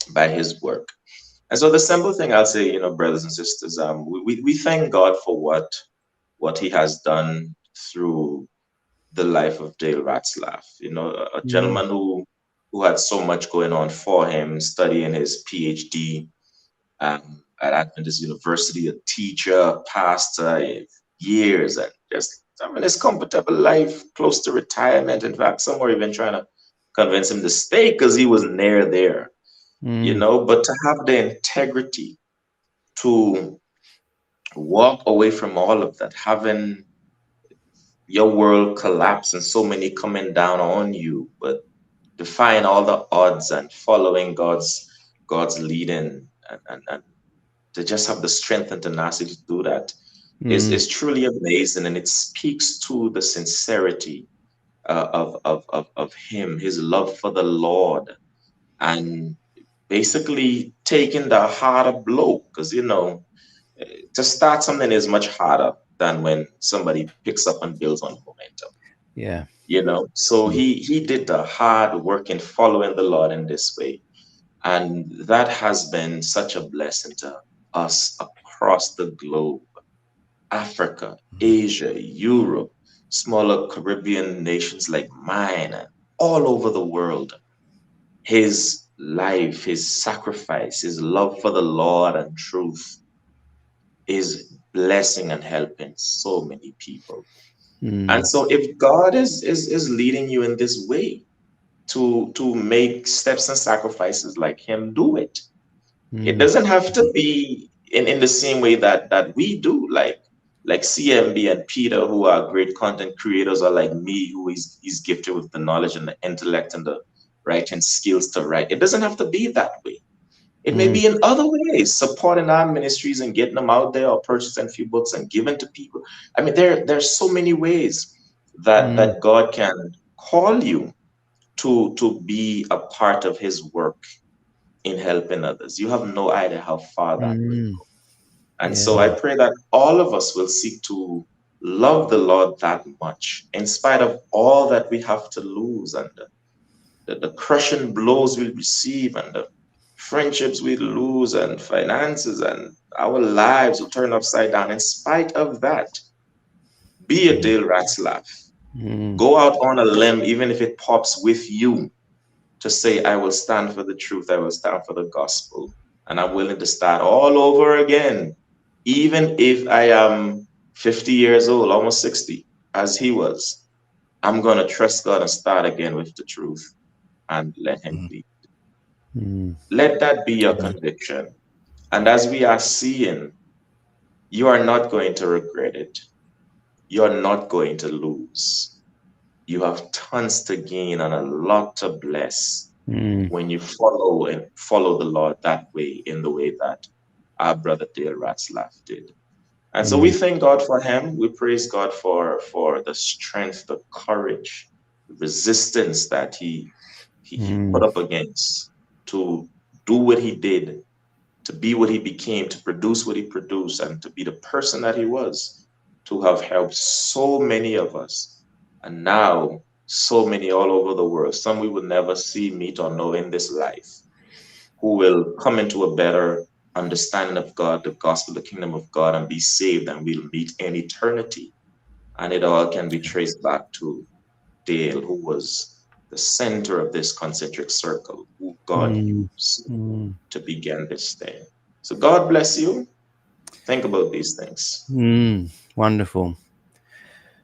[SPEAKER 3] by his work. And so the simple thing I'll say, you know, brothers and sisters, we thank God for what he has done through the life of Dale Ratzlaff, you know, a gentleman who had so much going on for him, studying his PhD at Adventist University, a teacher, pastor, years, and just, I mean, his comfortable life, close to retirement. In fact, some were even trying to convince him to stay because he was near there, you know, but to have the integrity to walk away from all of that, having your world collapse and so many coming down on you, but defying all the odds and following God's leading, and to just have the strength and tenacity to do that is truly amazing, and it speaks to the sincerity of him, his love for the Lord, and basically taking the harder blow, because, you know, to start something is much harder than when somebody picks up and builds on momentum.
[SPEAKER 2] Yeah.
[SPEAKER 3] You know, so he did the hard work in following the Lord in this way, and that has been such a blessing to us across the globe, Africa, Asia, Europe, smaller Caribbean nations like mine, and all over the world. His life, his sacrifice, his love for the Lord and truth is blessing and helping so many people. And so if God is leading you in this way to make steps and sacrifices like him, do it. It doesn't have to be in the same way that we do, like CMB and Peter, who are great content creators, or like me, who is gifted with the knowledge and the intellect and the writing skills to write. It doesn't have to be that way. It may be in other ways, supporting our ministries and getting them out there, or purchasing a few books and giving to people. I mean, there's so many ways that God can call you to be a part of his work in helping others. You have no idea how far that will go. And so I pray that all of us will seek to love the Lord that much, in spite of all that we have to lose, and the crushing blows we receive, and the friendships we lose, and finances, and our lives will turn upside down. In spite of that, be a Dale Ratzlaff. Go out on a limb, even if it pops with you, to say, I will stand for the truth, I will stand for the gospel, and I'm willing to start all over again, even if I am 50 years old, almost 60, as he was. I'm going to trust God and start again with the truth and let him lead. Let that be your conviction. And as we are seeing, you are not going to regret it. You're not going to lose. You have tons to gain and a lot to bless when you follow the Lord that way, in the way that our brother Dale Ratzlaff did. And so we thank God for him. We praise God for the strength, the courage, the resistance that he put up against to do what he did, to be what he became, to produce what he produced, and to be the person that he was, to have helped so many of us. And now, so many all over the world, some we will never see, meet, or know in this life, who will come into a better understanding of God, the gospel, the kingdom of God, and be saved, and we'll meet in eternity. And it all can be traced back to Dale, who was the center of this concentric circle, who God used to begin this thing. So God bless you. Think about these things.
[SPEAKER 2] Wonderful.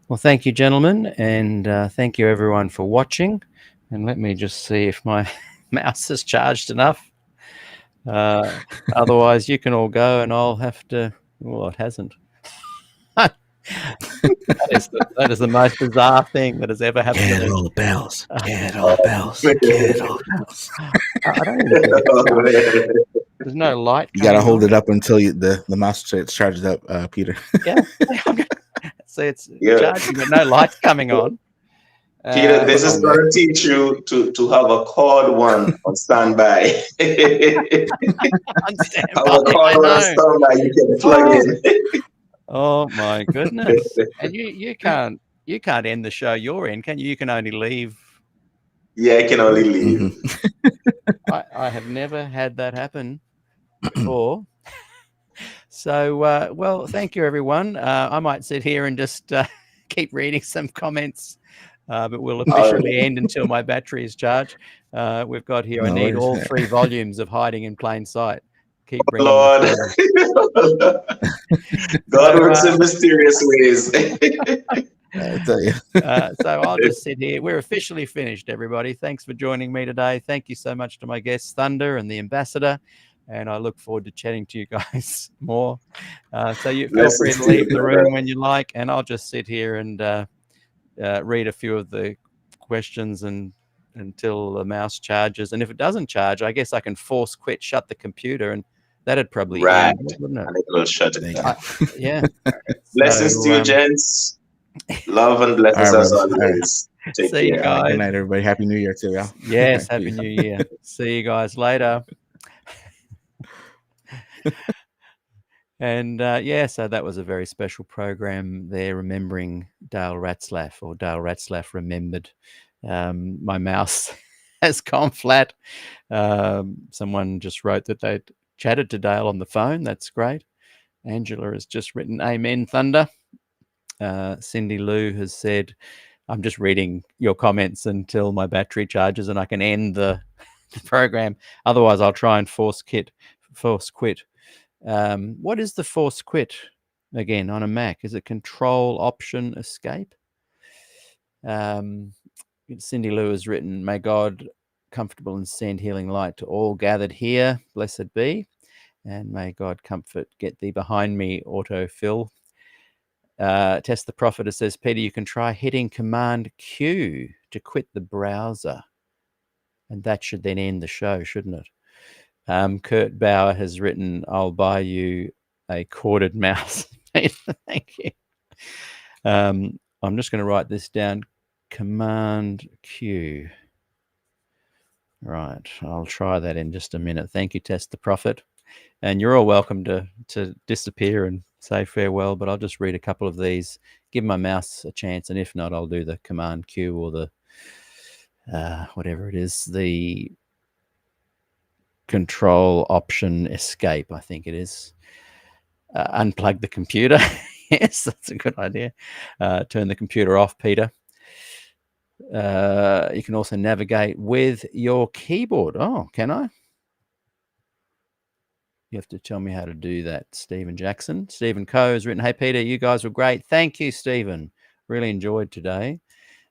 [SPEAKER 2] Well, thank you, gentlemen, and thank you, everyone, for watching. And let me just see if my mouse is charged enough. Otherwise, you can all go, and I'll have to... Well, it hasn't. That is the most bizarre thing that has ever happened.
[SPEAKER 4] Get all the bells. Get all the bells. Get all the bells.
[SPEAKER 2] I don't even think it's there's no light.
[SPEAKER 4] You gotta hold it up until the mouse charges up, Peter.
[SPEAKER 2] Yeah. So it's charging, but no lights coming on.
[SPEAKER 3] Peter, this is going to teach you to have a cord one on standby.
[SPEAKER 2] On standby.
[SPEAKER 3] Have a cord one on standby you can plug in.
[SPEAKER 2] Oh my goodness! And you can't end the show you're in, can you? You can only leave.
[SPEAKER 3] Yeah, I can only leave.
[SPEAKER 2] I have never had that happen before. So, well, thank you, everyone. I might sit here and just keep reading some comments, but we'll officially end until my battery is charged. We've got here, I need all 3 volumes of Hiding in Plain Sight. Keep bringing
[SPEAKER 3] Lord. God works in mysterious ways.
[SPEAKER 4] I tell you.
[SPEAKER 2] So I'll just sit here. We're officially finished, everybody. Thanks for joining me today. Thank you so much to my guests, Thunder and the Ambassador. And I look forward to chatting to you guys more. So you feel free to leave the room when you like, and I'll just sit here and read a few of the questions until the mouse charges. And if it doesn't charge, I guess I can force quit, shut the computer, and that'd probably end, wouldn't it?
[SPEAKER 3] And it will shut it down.
[SPEAKER 2] Yeah.
[SPEAKER 3] Blessings to you, gents. Love and blessings as always. Take
[SPEAKER 2] See you guys.
[SPEAKER 4] Good night, everybody. Happy New Year to y'all.
[SPEAKER 2] Yes, Happy New Year. See you guys later. And so that was a very special program there, remembering Dale Ratzlaff, or Dale Ratzlaff Remembered. My mouse has gone flat. Someone just wrote that they'd chatted to Dale on the phone. That's great. Angela has just written, Amen, Thunder. Cindy Lou has said, I'm just reading your comments until my battery charges and I can end the program. Otherwise, I'll try and force quit. What is the force quit again on a Mac? Is it Control Option Escape? Cindy Lou has written, may God comfortable and send healing light to all gathered here. Blessed be. And may God comfort, get thee behind me, autofill. Test the Prophet, it says, Peter, you can try hitting Command Q to quit the browser. And that should then end the show, shouldn't it? Kurt Bauer has written, I'll buy you a corded mouse. Thank you. I'm just going to write this down. Command Q. Right. I'll try that in just a minute. Thank you, Test the Prophet. And you're all welcome to disappear and say farewell, but I'll just read a couple of these, give my mouse a chance, and if not, I'll do the Command Q or the whatever it is, the Control Option Escape, I think it is. Unplug the computer. Yes, that's a good idea. Turn the computer off, Peter. You can also navigate with your keyboard. Oh, can I? You have to tell me how to do that, Stephen Jackson. Stephen Coe has written, "Hey, Peter, you guys were great. Thank you, Stephen. Really enjoyed today.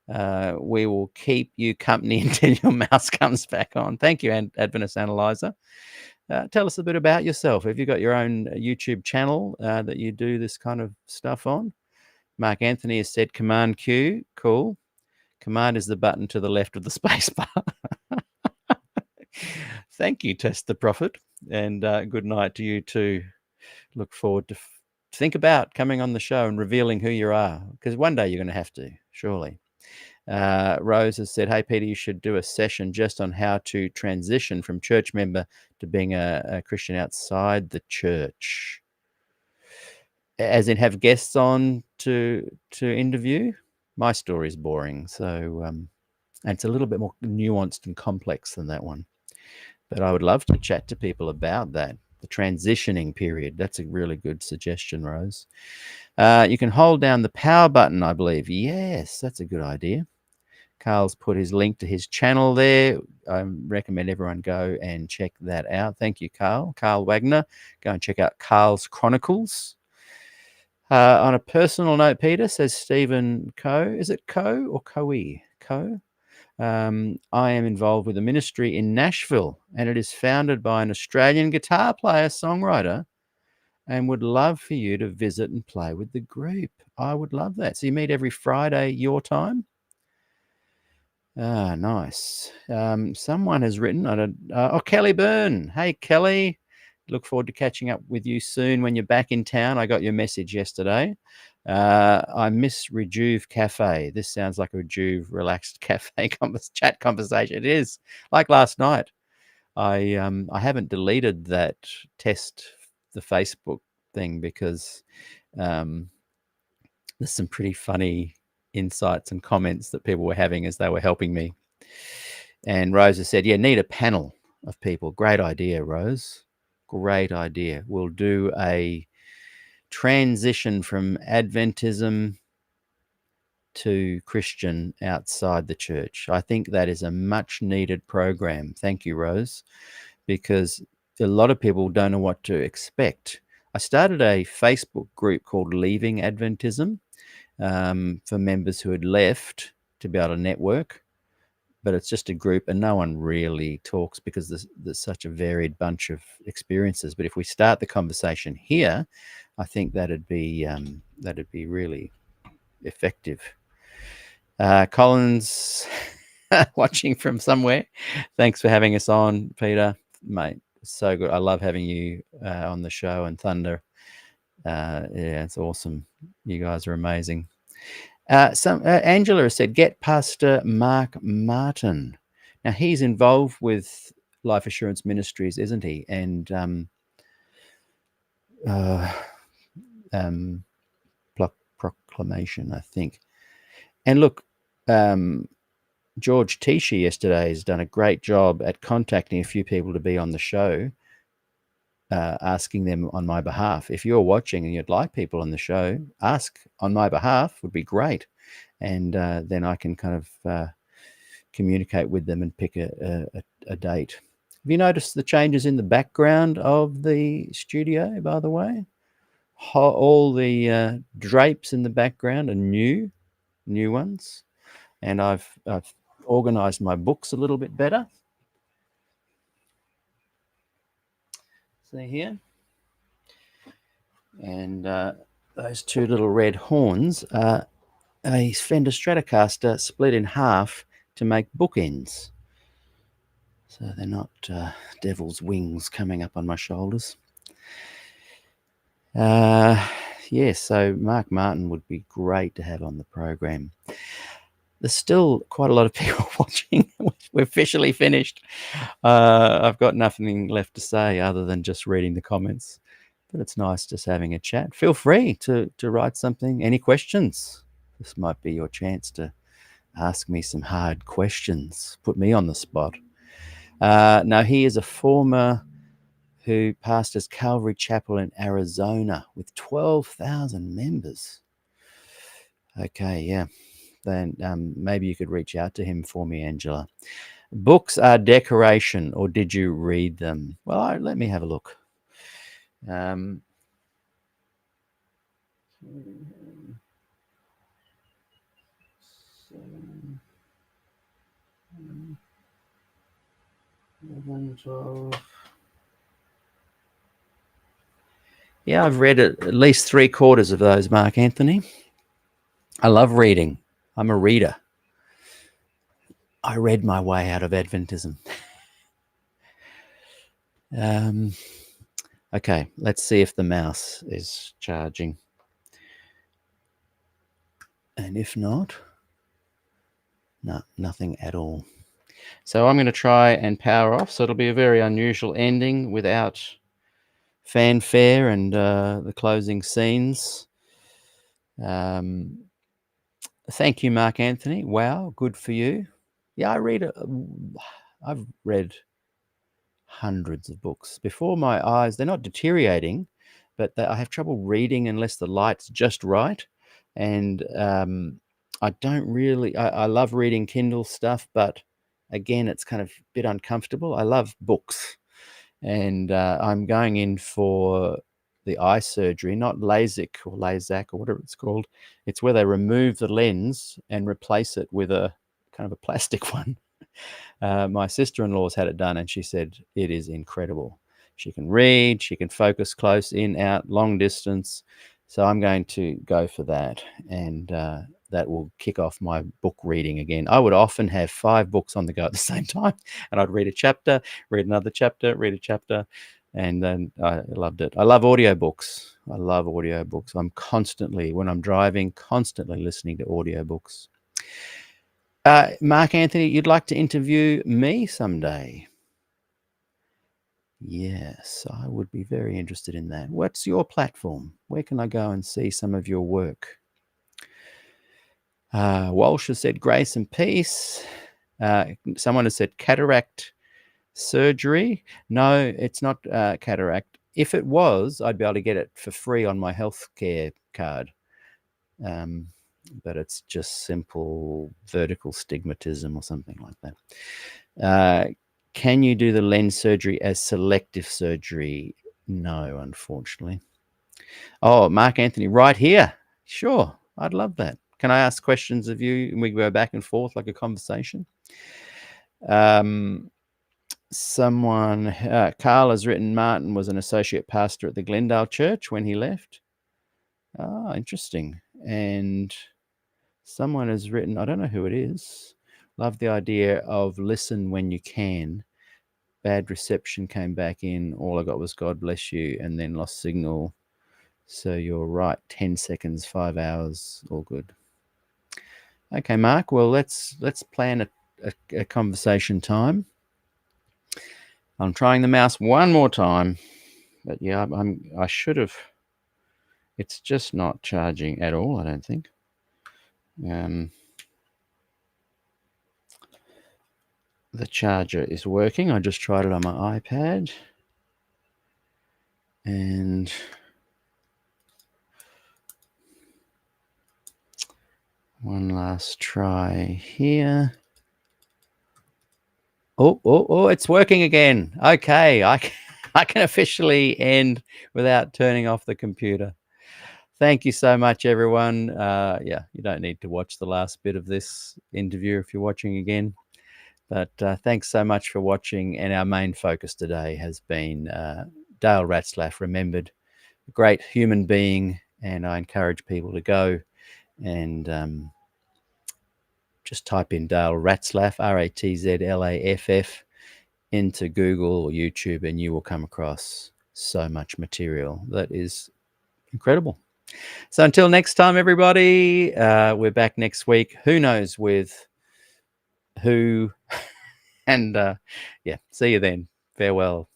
[SPEAKER 2] We will keep you company until your mouse comes back on." Thank you, Adventist Analyzer. Tell us a bit about yourself. Have you got your own YouTube channel that you do this kind of stuff on? Mark Anthony has said Command Q. Cool. Command is the button to the left of the space bar. Thank you, Test the Prophet. And good night to you too. Look forward to think about coming on the show and revealing who you are, because one day you're going to have to, surely. Rose has said, "Hey, Peter, you should do a session just on how to transition from church member to being a Christian outside the church." As in have guests on to interview? My story is boring, so and it's a little bit more nuanced and complex than that one. But I would love to chat to people about that, the transitioning period. That's a really good suggestion, Rose. You can hold down the power button, I believe. Yes, that's a good idea. Carl's put his link to his channel there. I recommend everyone go and check that out. Thank you, Carl. Carl Wagner. Go and check out Carl's Chronicles. On a personal note, Peter, says Stephen Coe. Is it Coe or Coe? Coe? I am involved with a ministry in Nashville, and it is founded by an Australian guitar player, songwriter, and would love for you to visit and play with the group. I would love that. So you meet every Friday your time? Ah, nice. Someone has written, Kelly Byrne. Hey, Kelly. Look forward to catching up with you soon when you're back in town. I got your message yesterday. I miss Rejuve Cafe. This sounds like a Rejuve relaxed cafe chat conversation. It is like last night. I haven't deleted that the Facebook thing, because there's some pretty funny insights and comments that people were having as they were helping me. And Rose has said, "Yeah, need a panel of people." Great idea, Rose. Great idea. We'll do a transition from Adventism to Christian outside the church. I think that is a much needed program. Thank you, Rose, because a lot of people don't know what to expect. I started a Facebook group called Leaving Adventism for members who had left to be able to network. But it's just a group and no one really talks because there's such a varied bunch of experiences. But if we start the conversation here, I think that'd be really effective. Collins, watching from somewhere. Thanks for having us on, Peter, mate. So good. I love having you on the show, and Thunder. Yeah, it's awesome. You guys are amazing. Angela has said, "Get Pastor Mark Martin." Now he's involved with Life Assurance Ministries, isn't he? And Proclamation, I think. And look, George Tisha yesterday has done a great job at contacting a few people to be on the show, asking them on my behalf. If you're watching and you'd like people on the show, ask on my behalf, would be great. And then I can kind of communicate with them and pick a date. Have you noticed the changes in the background of the studio, by the way? All the drapes in the background are new ones. And I've organized my books a little bit better. See here. And those two little red horns are a Fender Stratocaster split in half to make bookends. So they're not devil's wings coming up on my shoulders. Yes, so Mark Martin would be great to have on the program. There's still quite a lot of people watching. We're officially finished. I've got nothing left to say other than just reading the comments. But it's nice just having a chat. Feel free to write something. Any questions? This might be your chance to ask me some hard questions. Put me on the spot. No, he is a former who pastors Calvary Chapel in Arizona with 12,000 members. Okay, yeah. Then maybe you could reach out to him for me, Angela. Books are decoration, or did you read them? Well, let me have a look. Yeah, I've read at least 3/4 of those, Mark Anthony. I love reading. I'm a reader. I read my way out of Adventism. Okay, let's see if the mouse is charging. And if not, no, nothing at all. So I'm going to try and power off. So it'll be a very unusual ending without fanfare and the closing scenes. Thank you, Mark Anthony. Wow, good for you. Yeah, I've read hundreds of books before my eyes. They're not deteriorating, but I have trouble reading unless the light's just right. And I don't really, I love reading Kindle stuff, but again, it's kind of a bit uncomfortable. I love books. And I'm going in for the eye surgery, not LASIK or LASAK or whatever it's called. It's where they remove the lens and replace it with a kind of a plastic one. My sister-in-law's had it done, and she said it is incredible. She can read, she can focus close, in, out, long distance. So I'm going to go for that, and that will kick off my book reading again. I would often have 5 books on the go at the same time, and I'd read a chapter, read another chapter, read a chapter, and then I loved it. I love audiobooks. I love audiobooks. I'm constantly, when I'm driving, constantly listening to audiobooks. Mark Anthony, you'd like to interview me someday? Yes, I would be very interested in that. What's your platform? Where can I go and see some of your work? Walsh has said grace and peace. Someone has said cataract surgery. No, it's not cataract. If it was, I'd be able to get it for free on my healthcare card. But it's just simple vertical stigmatism or something like that. Can you do the lens surgery as selective surgery? No, unfortunately. Oh, Mark Anthony, right here. Sure, I'd love that. Can I ask questions of you and we go back and forth like a conversation? Someone, Carl has written, Martin was an associate pastor at the Glendale Church when he left. Oh, interesting. And someone has written, I don't know who it is. Love the idea of listen when you can. Bad reception, came back in. All I got was God bless you, and then lost signal. So you're right. 10 seconds, 5 hours, all good. Okay, Mark. Well, let's plan a conversation time. I'm trying the mouse one more time, but yeah, I should have. It's just not charging at all, I don't think. The charger is working. I just tried it on my iPad. And one last try here. Oh, it's working again. Okay, I can officially end without turning off the computer. Thank you so much, everyone. Yeah, you don't need to watch the last bit of this interview if you're watching again. But thanks so much for watching. And our main focus today has been Dale Ratzlaff, Rembered, a great human being. And I encourage people to go and just type in Dale Ratzlaff, Ratzlaff, into Google or YouTube, and you will come across so much material that is incredible. So until next time, everybody, we're back next week. Who knows with who? And yeah, see you then. Farewell.